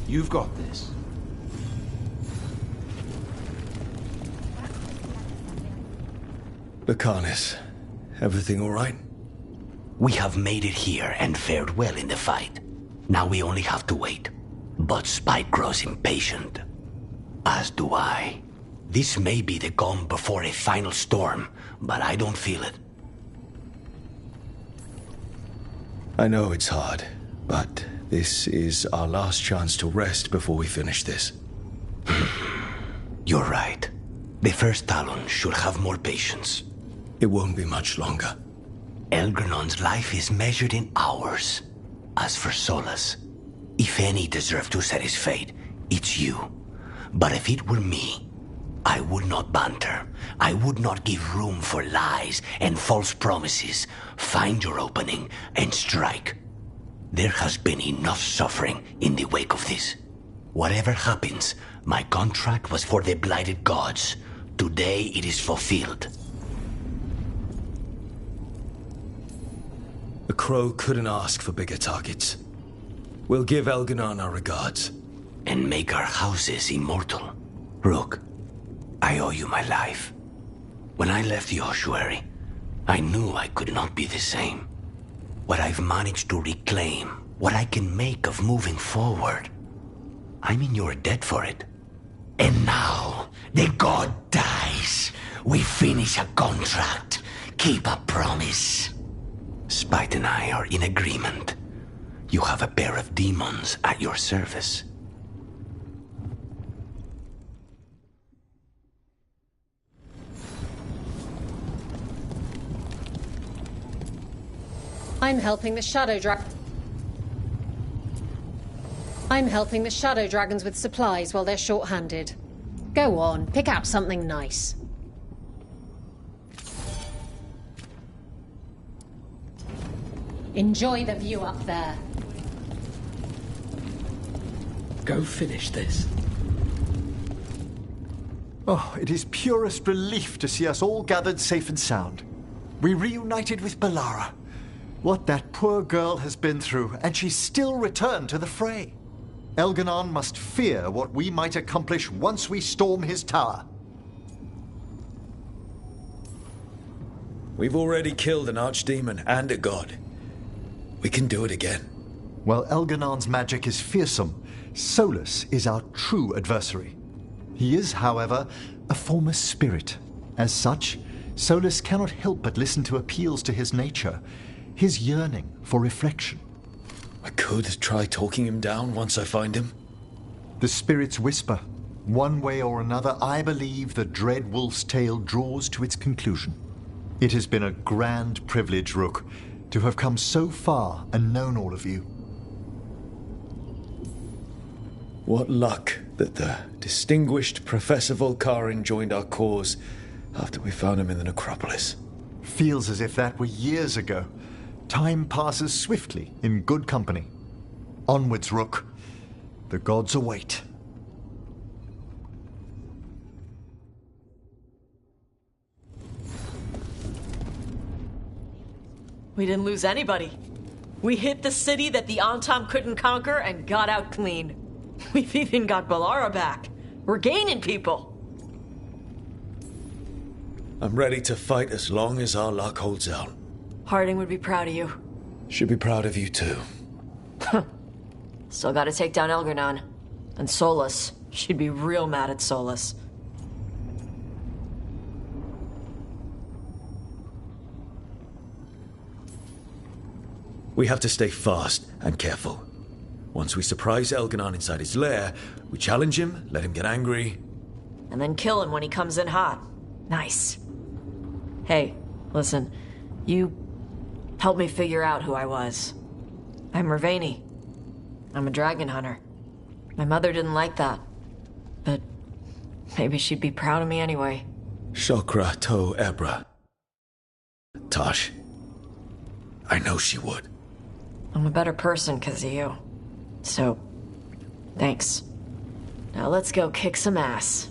You've got this. Lucanus, everything all right? We have made it here and fared well in the fight. Now we only have to wait. But Spike grows impatient. As do I. This may be the calm before a final storm, but I don't feel it. I know it's hard, but this is our last chance to rest before we finish this. You're right. The first Talon should have more patience. It won't be much longer. Elgernon's life is measured in hours. As for Solus, if any deserve to set his fate, it's you. But if it were me, I would not banter. I would not give room for lies and false promises. Find your opening and strike. There has been enough suffering in the wake of this. Whatever happens, my contract was for the blighted gods. Today it is fulfilled. The Crow couldn't ask for bigger targets. We'll give Elganon our regards. And make our houses immortal. Rook, I owe you my life. When I left the ossuary, I knew I could not be the same. What I've managed to reclaim, what I can make of moving forward, I'm in your debt for it. And now, the god dies. We finish a contract, keep a promise. Spite and I are in agreement. You have a pair of demons at your service. I'm helping the Shadow Dragons with supplies while they're short-handed. Go on, pick out something nice. Enjoy the view up there. Go finish this. Oh, it is purest relief to see us all gathered safe and sound. We reunited with Bellara. What that poor girl has been through, and she's still returned to the fray. Elganon must fear what we might accomplish once we storm his tower. We've already killed an archdemon and a god. We can do it again. While Elganon's magic is fearsome, Solus is our true adversary. He is, however, a former spirit. As such, Solus cannot help but listen to appeals to his nature, his yearning for reflection. I could try talking him down once I find him. The spirits whisper. One way or another, I believe the dread wolf's tale draws to its conclusion. It has been a grand privilege, Rook, to have come so far and known all of you. What luck that the distinguished Professor Volcarin joined our cause after we found him in the necropolis. Feels as if that were years ago. Time passes swiftly in good company. Onwards, Rook. The gods await. We didn't lose anybody. We hit the city that the Antam couldn't conquer and got out clean. We've even got Bellara back. We're gaining people. I'm ready to fight as long as our luck holds out. Harding would be proud of you. Should be proud of you too. Still gotta take down Elgarnon. And Solus. She'd be real mad at Solus. We have to stay fast and careful. Once we surprise Elganon inside his lair, we challenge him, let him get angry. And then kill him when he comes in hot. Nice. Hey, listen. You helped me figure out who I was. I'm Ravani. I'm a dragon hunter. My mother didn't like that. Maybe she'd be proud of me anyway. Shokra to Ebra. Tosh, I know she would. I'm a better person because of you. So, thanks. Now let's go kick some ass.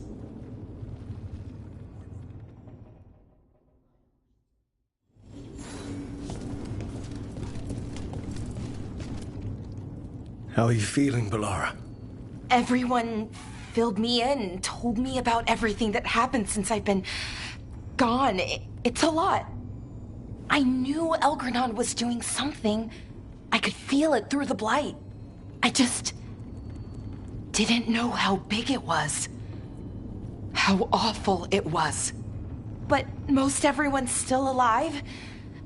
How are you feeling, Bellara? Everyone filled me in and told me about everything that happened since I've been gone. It's a lot. I knew Elgranon was doing something. I could feel it through the blight. I just didn't know how big it was. How awful it was. But most everyone's still alive.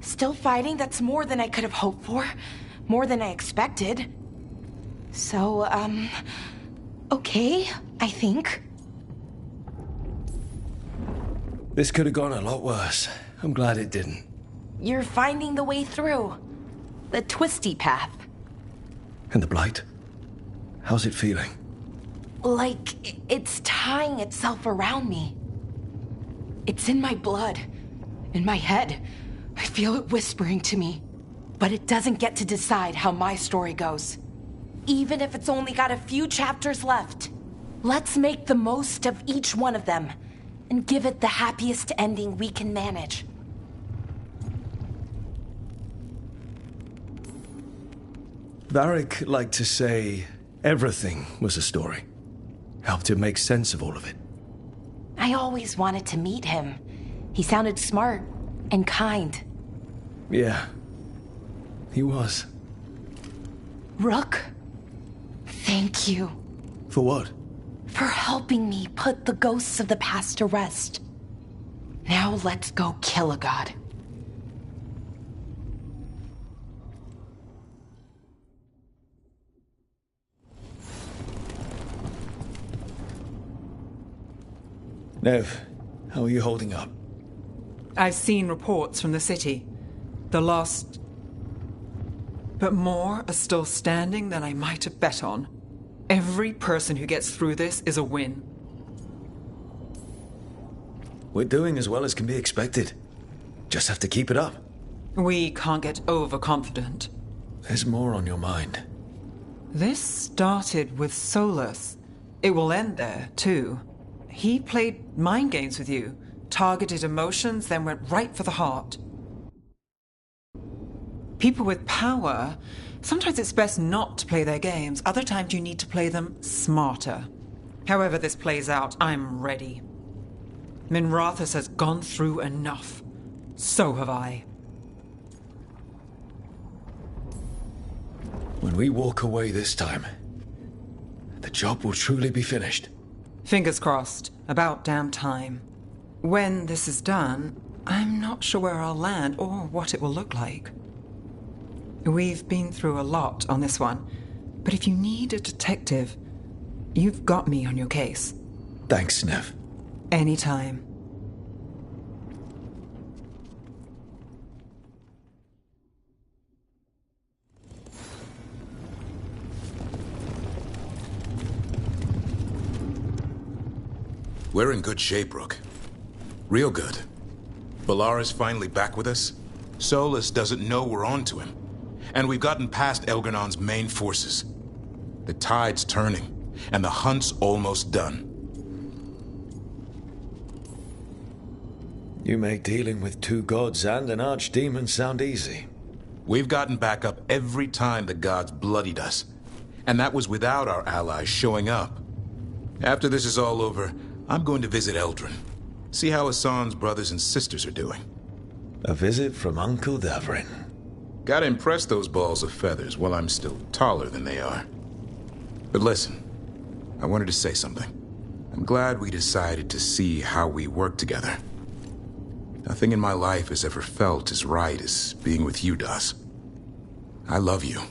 Still fighting. That's more than I could have hoped for. More than I expected. So, okay, I think. This could have gone a lot worse. I'm glad it didn't. You're finding the way through. The twisty path. And the blight? How's it feeling? Like it's tying itself around me. It's in my blood, in my head. I feel it whispering to me. But it doesn't get to decide how my story goes. Even if it's only got a few chapters left. Let's make the most of each one of them and give it the happiest ending we can manage. Varric liked to say everything was a story. Helped him make sense of all of it. I always wanted to meet him. He sounded smart and kind. Yeah, he was. Rook, thank you. For what? For helping me put the ghosts of the past to rest. Now let's go kill a god. Nev, how are you holding up? I've seen reports from the city. The lost... But more are still standing than I might have bet on. Every person who gets through this is a win. We're doing as well as can be expected. Just have to keep it up. We can't get overconfident. There's more on your mind. This started with Solus. It will end there, too. He played mind games with you, targeted emotions, then went right for the heart. People with power, sometimes it's best not to play their games. Other times you need to play them smarter. However this plays out, I'm ready. Minrathous has gone through enough. So have I. When we walk away this time, the job will truly be finished. Fingers crossed. About damn time. When this is done, I'm not sure where I'll land or what it will look like. We've been through a lot on this one, but if you need a detective, you've got me on your case. Thanks, Nev. Anytime. We're in good shape, Rook. Real good. Bellara's finally back with us. Solus doesn't know we're on to him. And we've gotten past Elgernon's main forces. The tide's turning, and the hunt's almost done. You make dealing with two gods and an archdemon sound easy. We've gotten back up every time the gods bloodied us. And that was without our allies showing up. After this is all over, I'm going to visit Eldrin. See how Hassan's brothers and sisters are doing. A visit from Uncle Davrin. Gotta impress those balls of feathers while I'm still taller than they are. But listen, I wanted to say something. I'm glad we decided to see how we work together. Nothing in my life has ever felt as right as being with you, Das. I love you.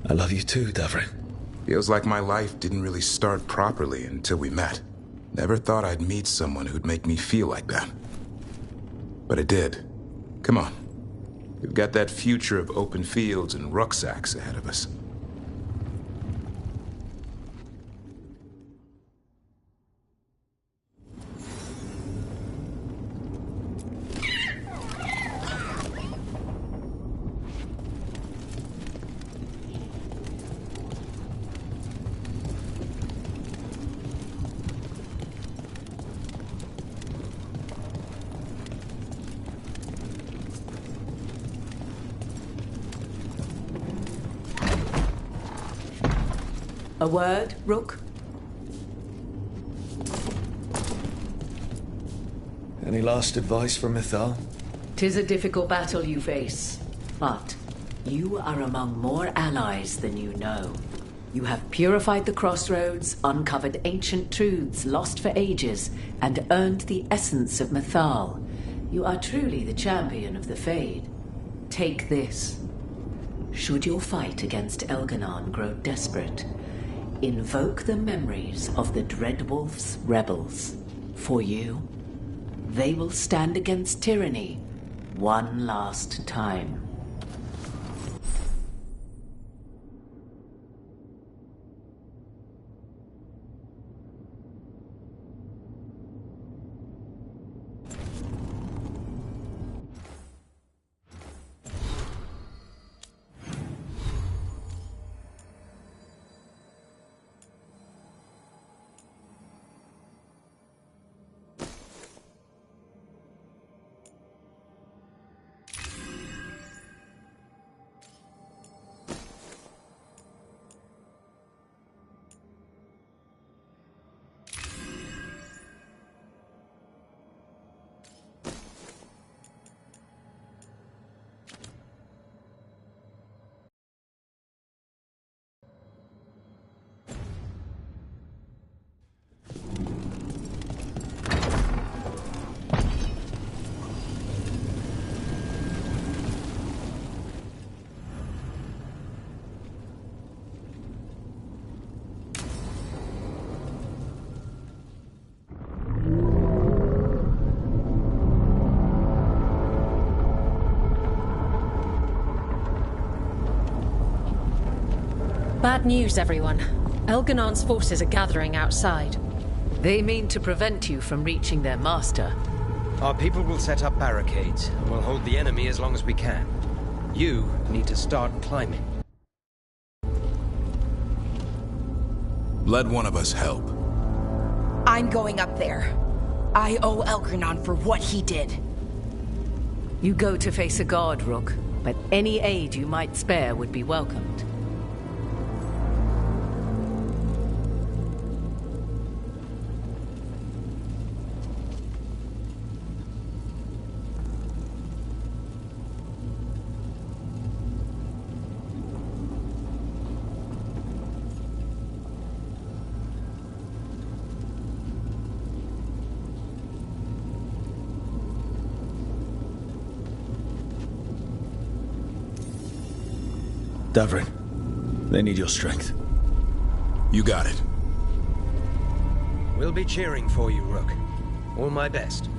I love you too, Davrin. Feels like my life didn't really start properly until we met. Never thought I'd meet someone who'd make me feel like that. But it did. Come on. We've got that future of open fields and rucksacks ahead of us. A word, Rook? Any last advice from Mythal? 'Tis a difficult battle you face, but you are among more allies than you know. You have purified the crossroads, uncovered ancient truths lost for ages, and earned the essence of Mythal. You are truly the champion of the Fade. Take this. Should your fight against Elganon grow desperate, invoke the memories of the Dreadwolf's rebels. For you, they will stand against tyranny one last time. Bad news, everyone. Elganon's forces are gathering outside. They mean to prevent you from reaching their master. Our people will set up barricades, and we'll hold the enemy as long as we can. You need to start climbing. Let one of us help. I'm going up there. I owe Elganon for what he did. You go to face a god, Rook, but any aid you might spare would be welcomed. Davrin, they need your strength. You got it. We'll be cheering for you, Rook. All my best.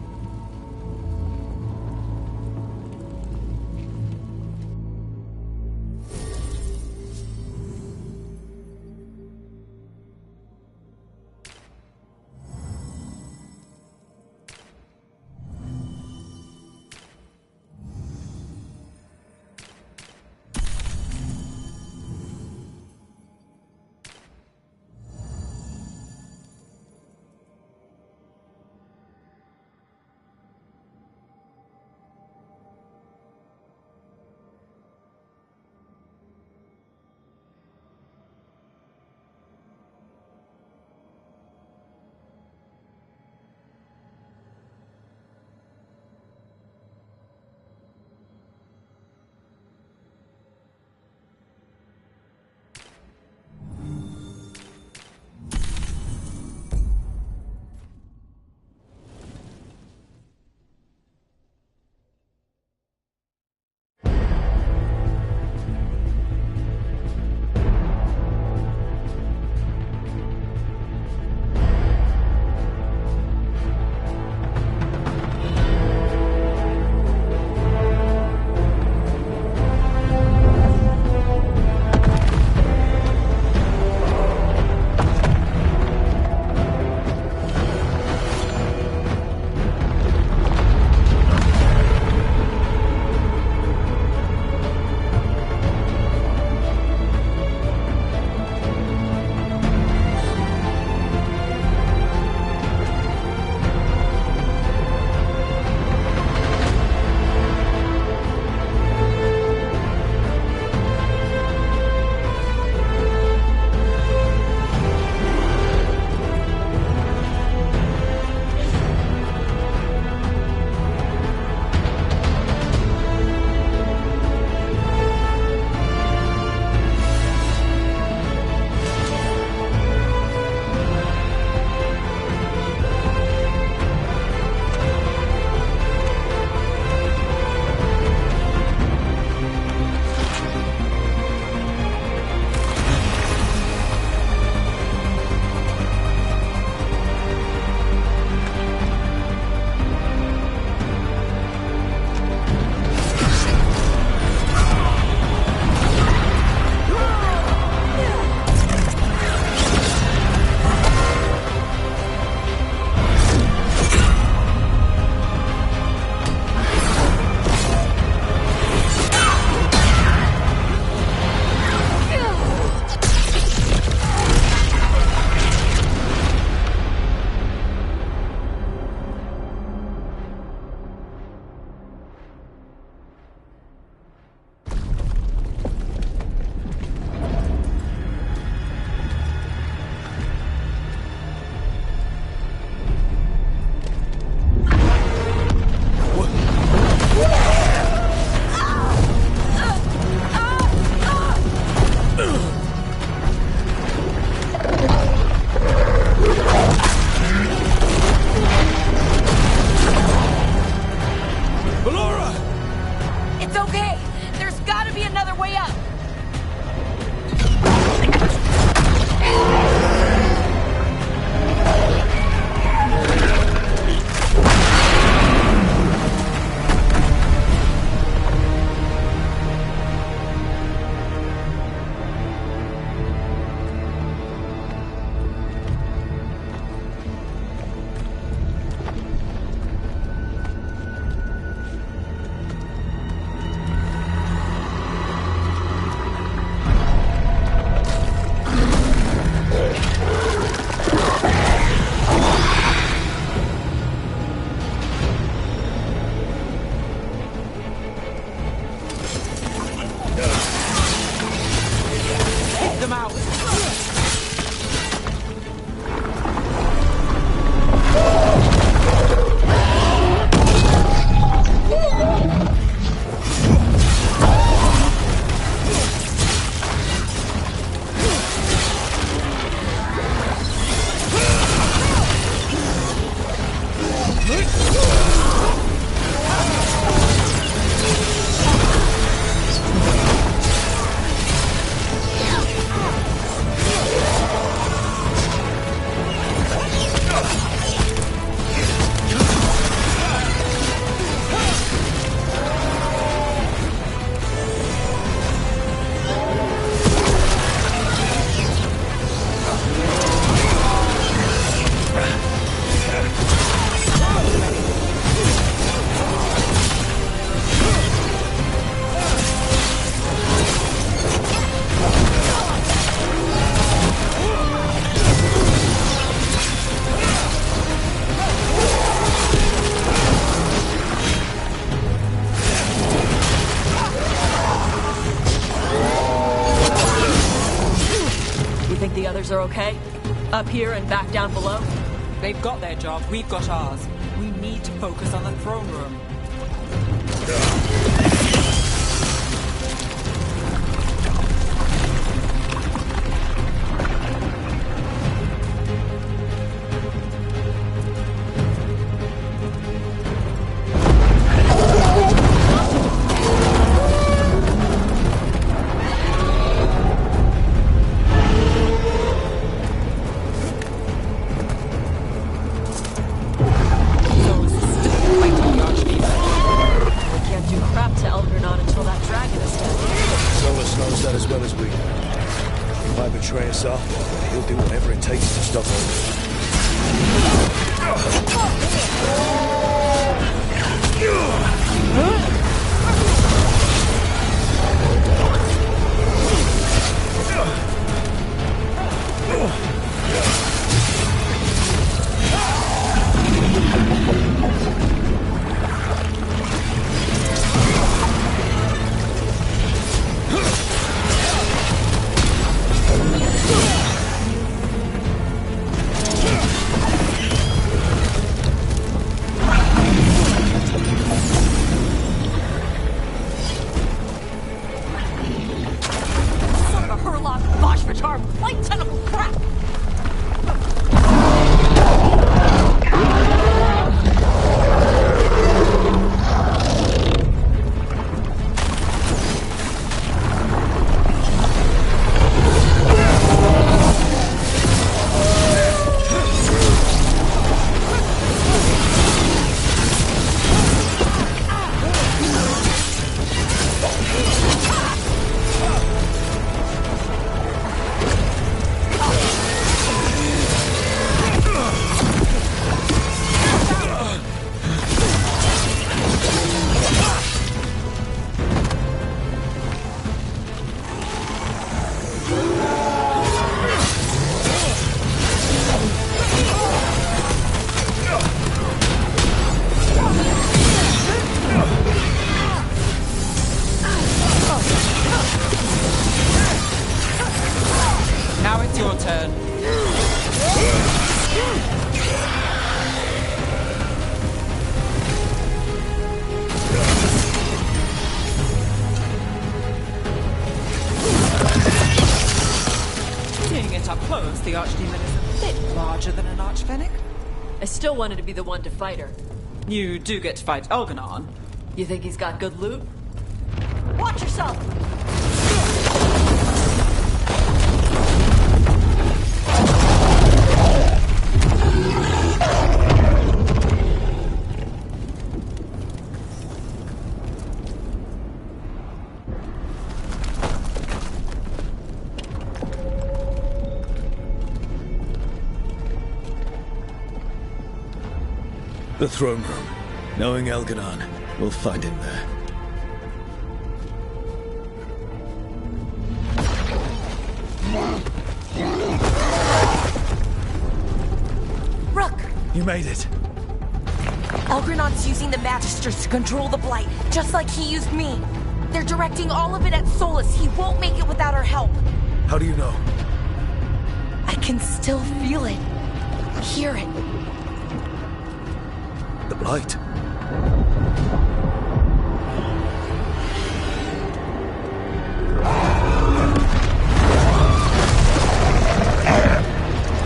okay? Up here and back down below? They've got their job, we've got ours. We need to focus on the throne room. He'll do whatever it takes to stop Now it's your turn. Seeing it up close, the Archdemon is a bit larger than an Archfennec. I still wanted to be the one to fight her. You do get to fight Elganon. You think he's got good loot? Watch yourself! The throne room. Knowing Elganon, we'll find him there. Rook! You made it. Elgranon's using the Magisters to control the Blight, just like he used me. They're directing all of it at Solus. He won't make it without our help. How do you know? I can still feel it. Hear it. The Blight.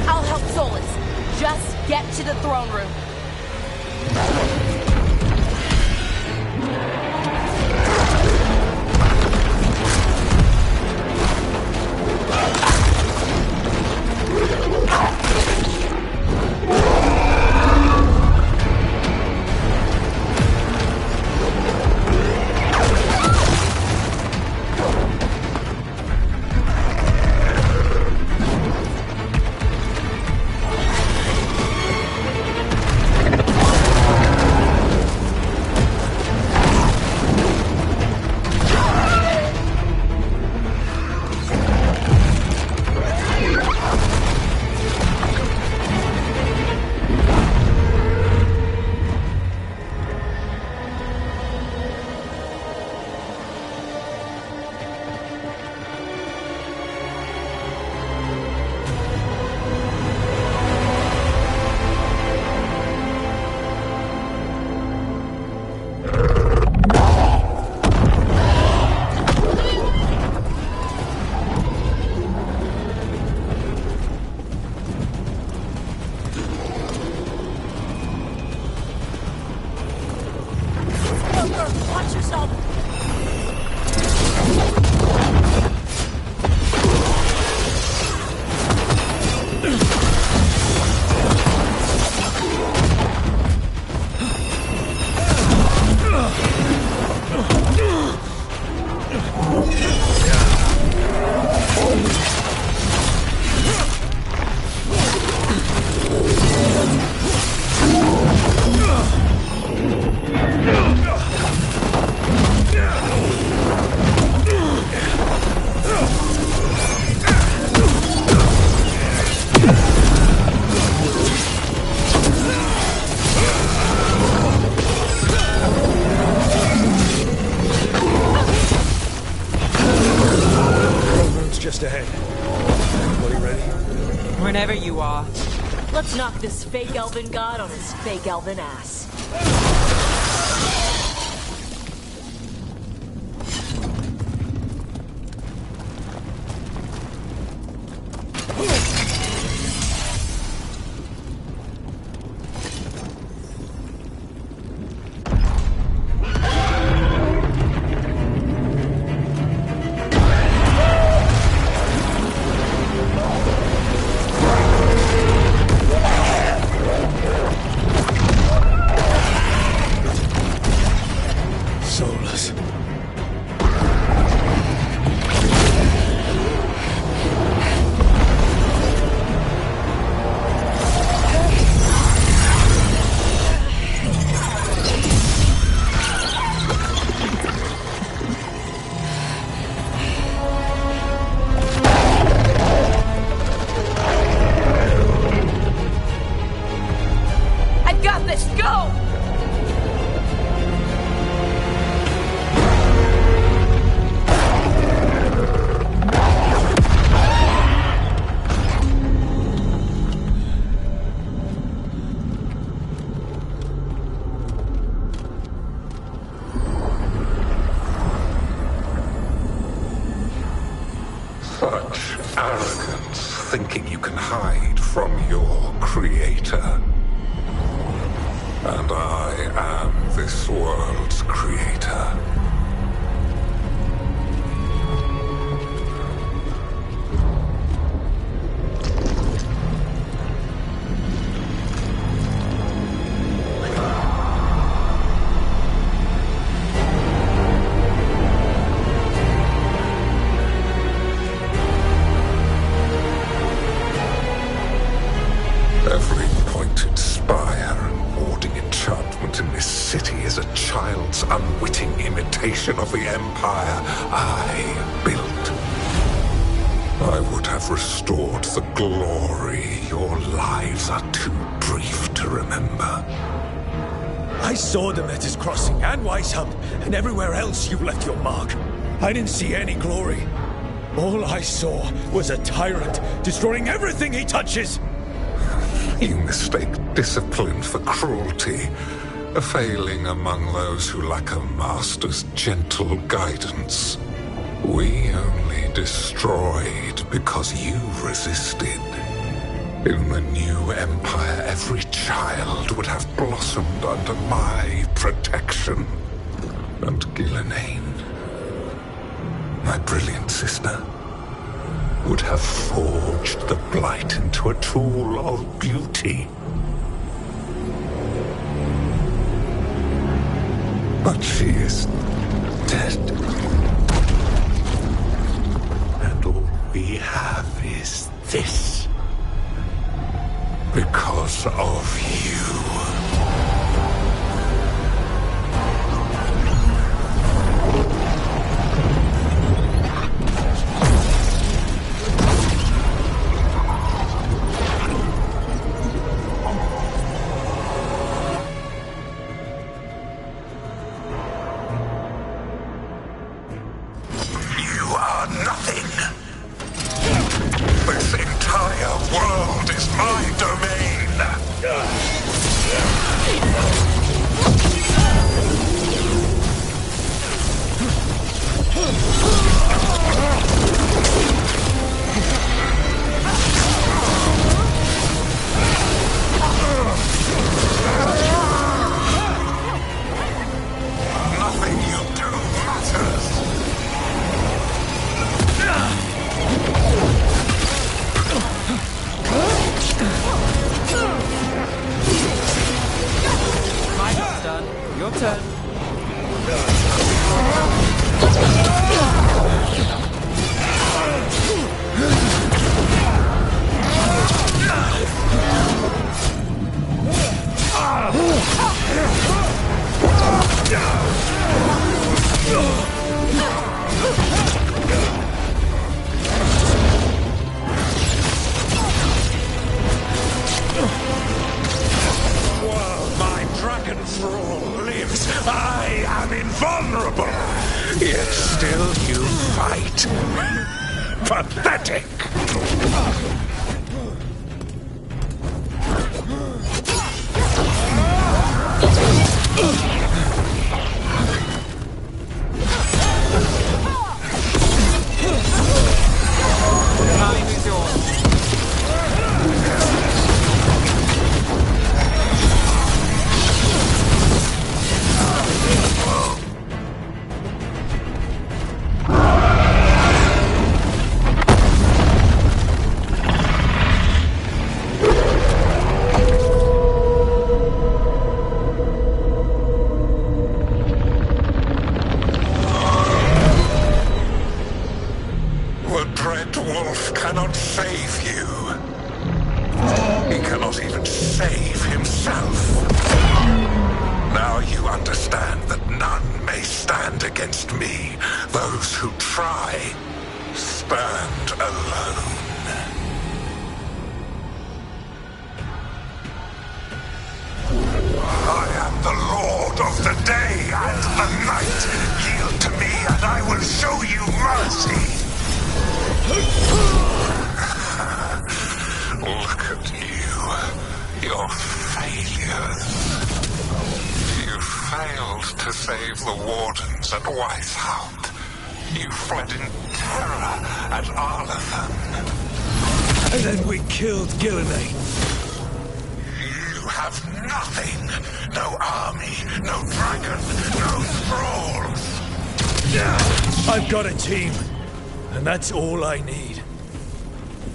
I'll help Solus. Just get to the throne room. Let's knock this fake elven god on his fake elven ass. Such arrogance, thinking you can hide from your creator. And I am this world's creator. Every pointed spire and warding enchantment in this city is a child's unwitting imitation of the empire I built. I would have restored the glory. Your lives are too brief to remember. I saw the Metas Crossing and Weishaupt, and everywhere else you left your mark. I didn't see any glory. All I saw was a tyrant destroying everything he touches. You mistake discipline for cruelty, a failing among those who lack a master's gentle guidance. We only destroyed because you resisted. In the new empire, every child would have blossomed under my protection. And Ghilanane, my brilliant sister, would have forged the blight into a tool of beauty. But she is dead. And all we have is this. Because of you. This entire world is my domain! Nothing you do matters! My job's done. Your turn. While my dragon thrall lives, I am invulnerable. Yet still you fight. Pathetic. against me. Those who try stand alone. I am the Lord of the day and the night. Yield to me and I will show you mercy. Look at you. Your failures. You failed to save the wardens at Weisshaupt. You fled in terror at Arlathan. And then we killed Gillenay. You have nothing. No army, no dragon, no thralls. I've got a team, and that's all I need.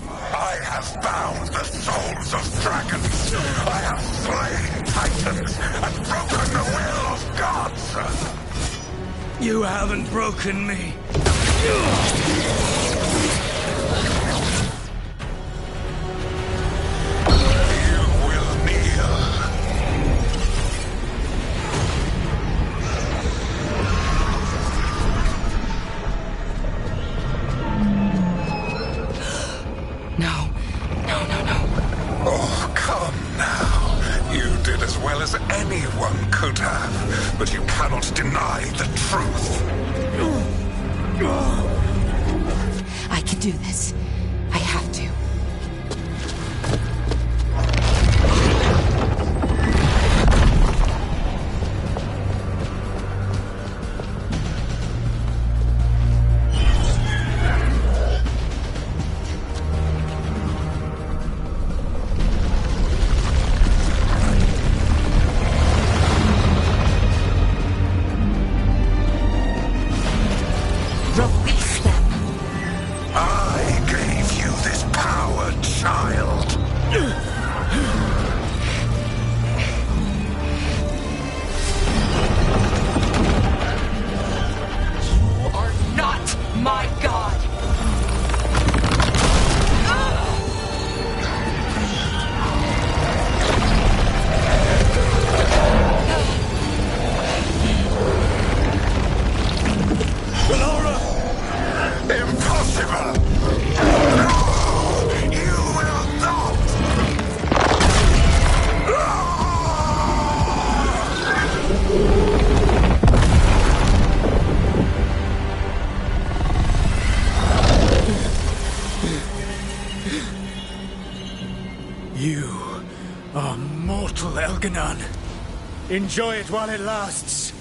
I have bound the souls of dragons. I have slain titans and broken the will of gods. You haven't broken me. Anyone could have, but you cannot deny the truth. I can do this. I have to. Enjoy it while it lasts.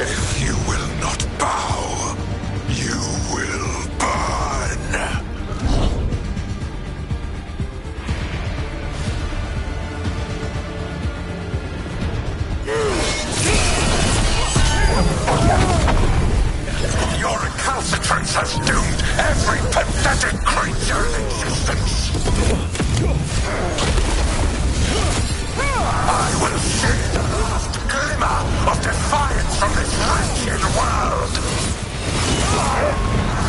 If you will not bow, you will burn. Your recalcitrance has doomed every pathetic creature in existence. I will see the last glimmer of defiance from this wretched world.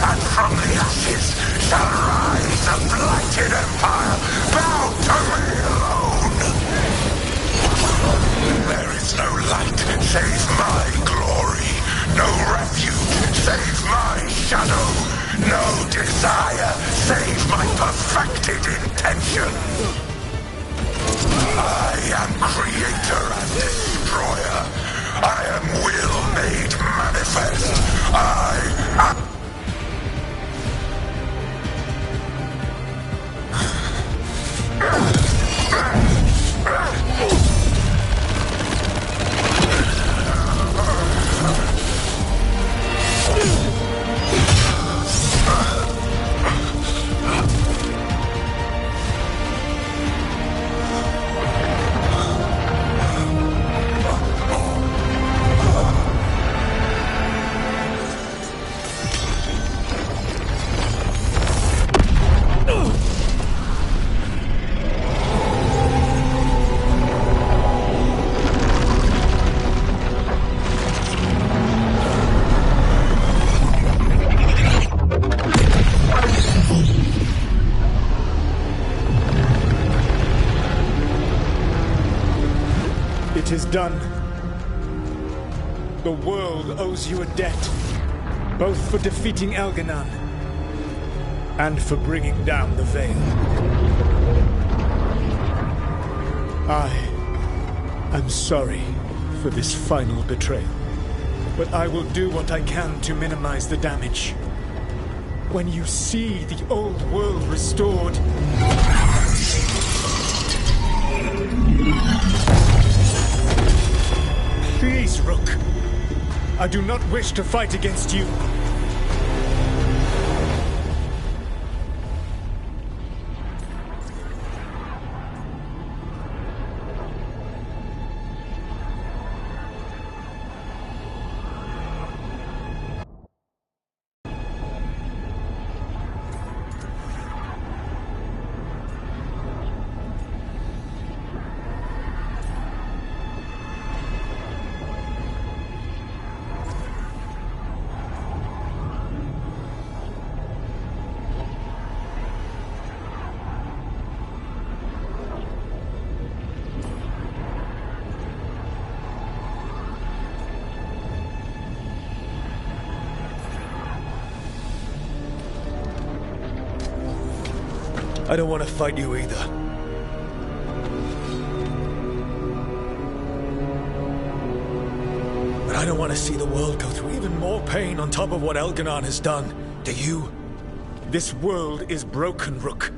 And from the ashes shall rise a blighted empire, bound to me alone. There is no light save my glory, no refuge save my shadow, no desire save my perfected intention. I am creator and destroyer. I am will made manifest. I am... done. The world owes you a debt, both for defeating Elganon and for bringing down the Veil. I am sorry for this final betrayal, but I will do what I can to minimize the damage. When you see the old world restored, please, Rook. I do not wish to fight against you. I don't want to fight you either. But I don't want to see the world go through even more pain on top of what Elganon has done. Do you? This world is broken, Rook,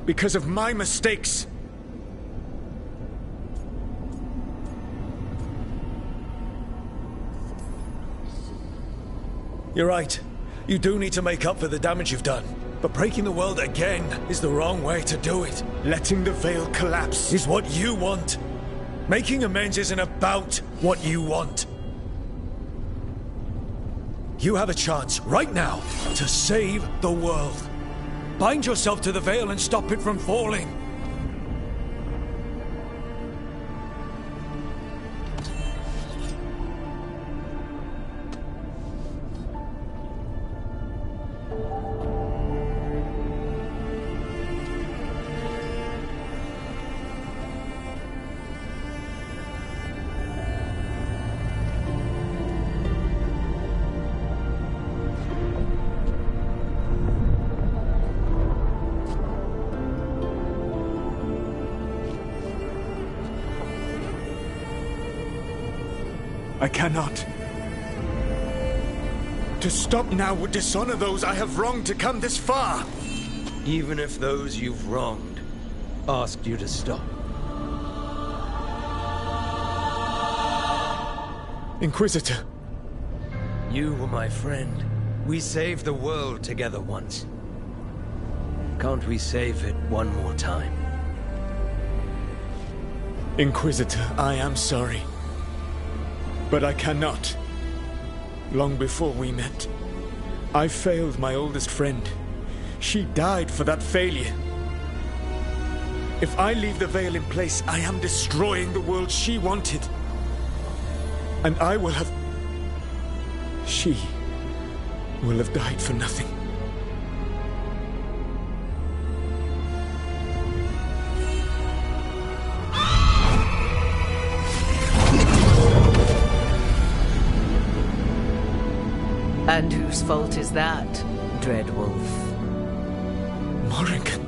because of my mistakes. You're right. You do need to make up for the damage you've done. But breaking the world again is the wrong way to do it. Letting the Veil collapse is what you want. Making amends isn't about what you want. You have a chance right now to save the world. Bind yourself to the Veil and stop it from falling. I cannot. To stop now would dishonor those I have wronged to come this far. Even if those you've wronged asked you to stop. Inquisitor. You were my friend. We saved the world together once. Can't we save it one more time? Inquisitor, I am sorry. But I cannot. Long before we met, I failed my oldest friend. She died for that failure. If I leave the Veil in place, I am destroying the world she wanted. And I will have... She will have died for nothing. And whose fault is that, Dreadwolf? Morrigan.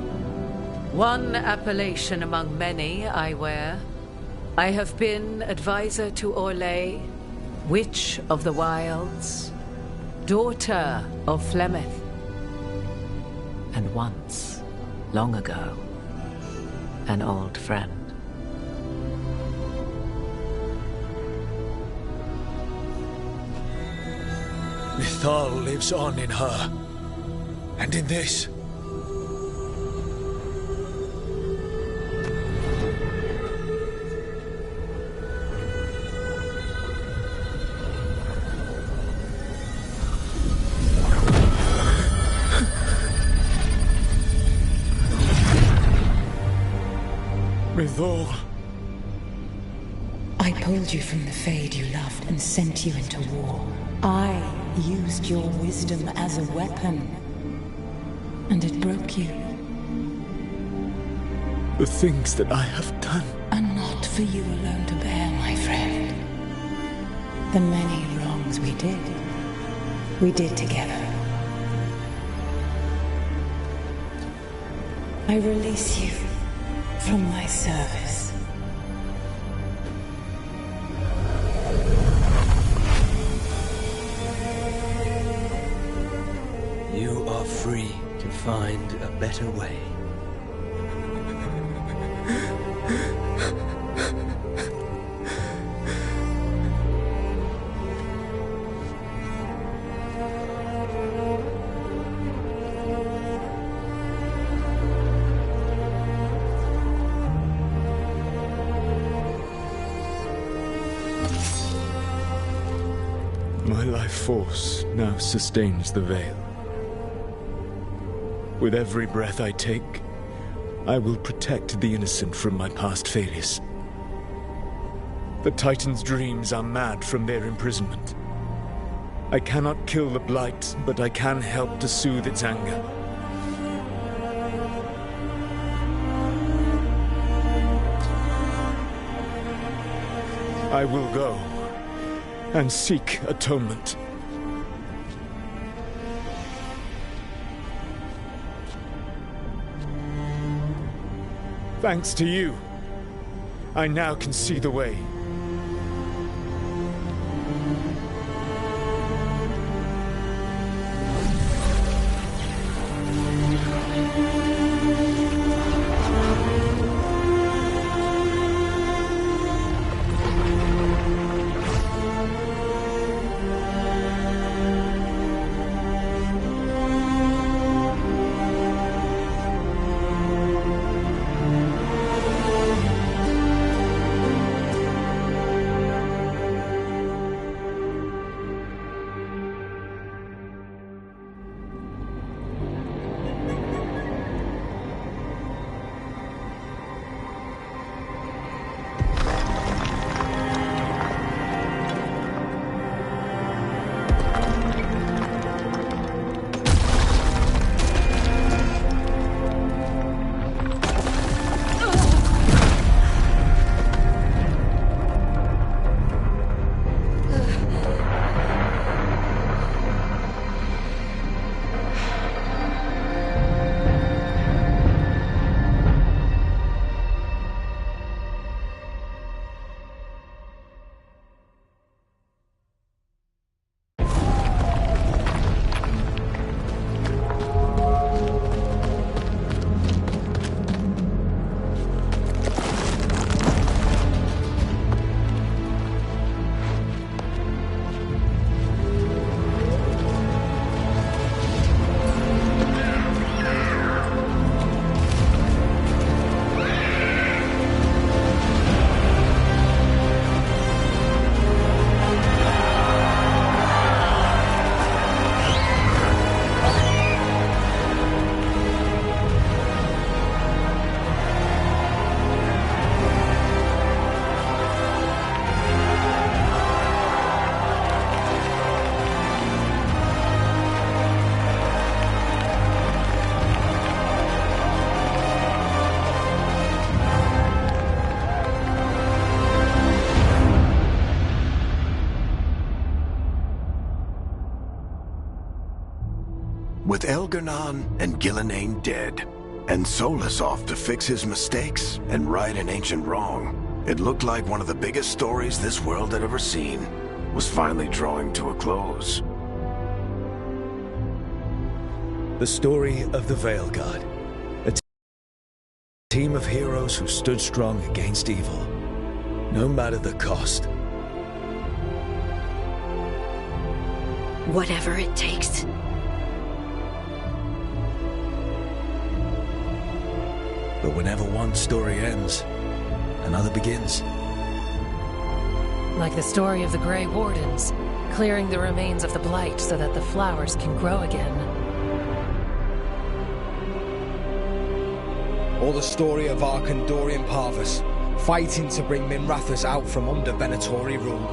One appellation among many, I wear. I have been advisor to Orlais, Witch of the Wilds, daughter of Flemeth, and once, long ago, an old friend. Mythal lives on in her. And in this. Mythal. I pulled you from the Fade you loved and sent you into war. I used your wisdom as a weapon, and it broke you. The things that I have done are not for you alone to bear, my friend. the many wrongs we did together. I release you from my service. You are free to find a better way. My life force now sustains the veil. With every breath I take, I will protect the innocent from my past failures. The Titan's dreams are mad from their imprisonment. I cannot kill the Blight, but I can help to soothe its anger. I will go and seek atonement. Thanks to you, I now can see the way. With Elgar'nan and Gillenane dead, and Solus off to fix his mistakes and right an ancient wrong, it looked like one of the biggest stories this world had ever seen was finally drawing to a close. The story of the Veil Guard. A team of heroes who stood strong against evil, no matter the cost. Whatever it takes. But whenever one story ends, another begins. Like the story of the Grey Wardens, clearing the remains of the Blight so that the flowers can grow again. Or the story of Arkandorian Parvus, fighting to bring Minrathous out from under Venatori rule.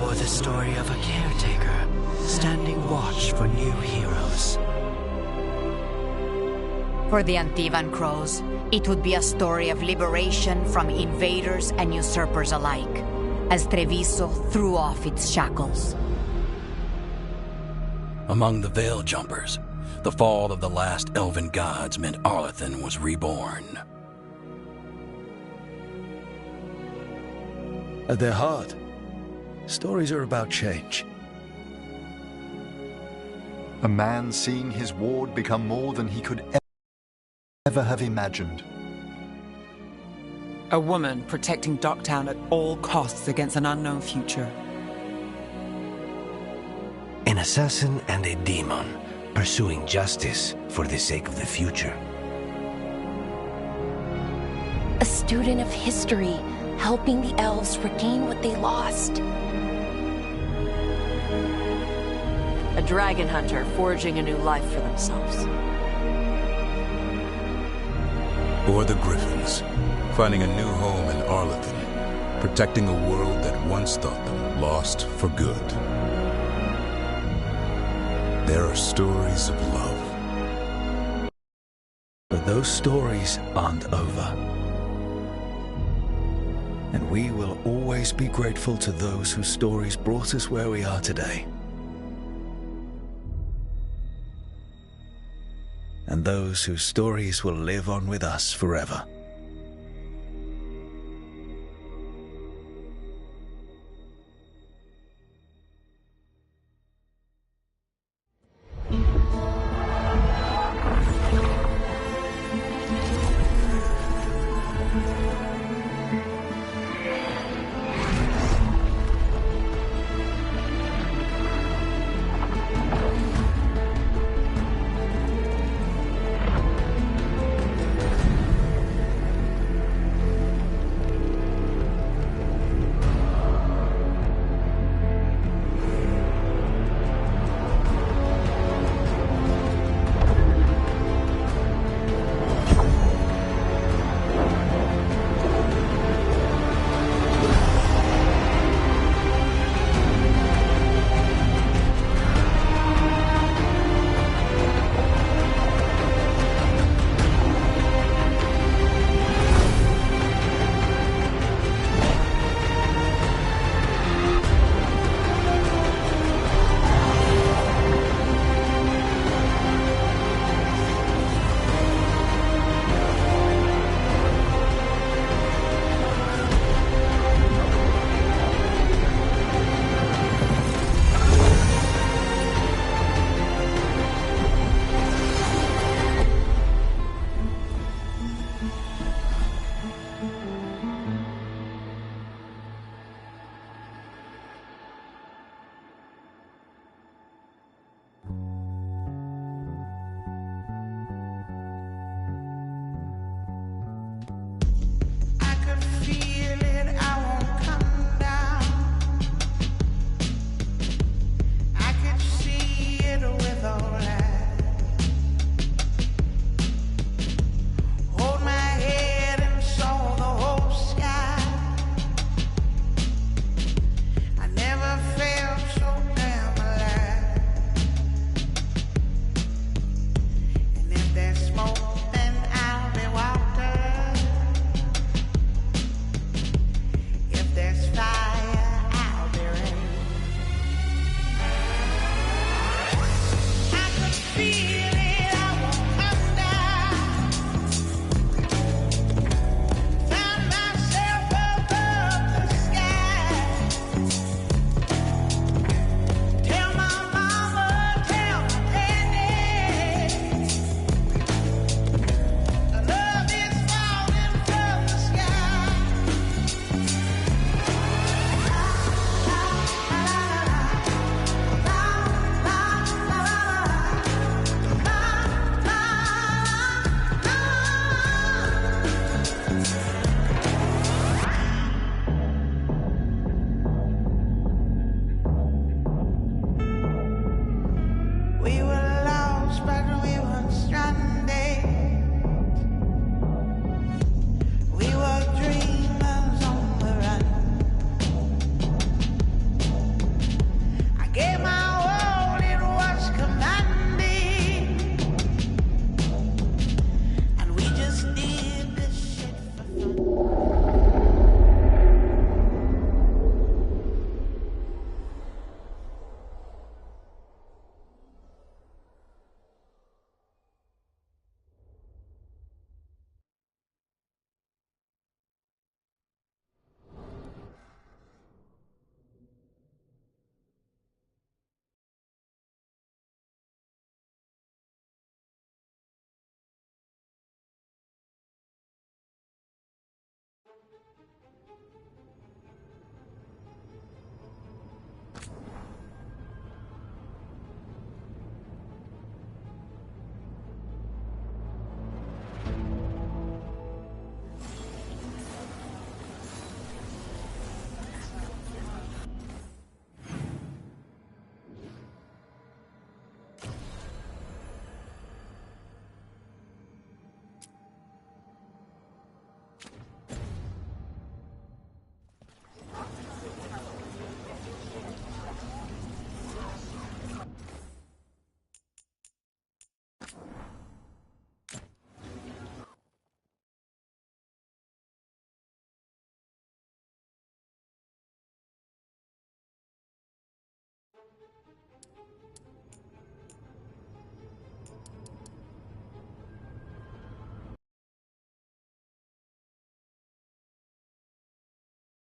Or the story of a caretaker, standing watch for new heroes. For the Antivan Crows, it would be a story of liberation from invaders and usurpers alike, as Treviso threw off its shackles. Among the Veil Jumpers, the fall of the last elven gods meant Arlathan was reborn. At their heart, stories are about change. A man seeing his ward become more than he could ever have imagined. A woman protecting Docktown at all costs against an unknown future. An assassin and a demon pursuing justice for the sake of the future. A student of history, helping the elves regain what they lost. A dragon hunter forging a new life for themselves. Or the Griffins, finding a new home in Arlathan, protecting a world that once thought them lost for good. There are stories of love. But those stories aren't over. And we will always be grateful to those whose stories brought us where we are today. And those whose stories will live on with us forever.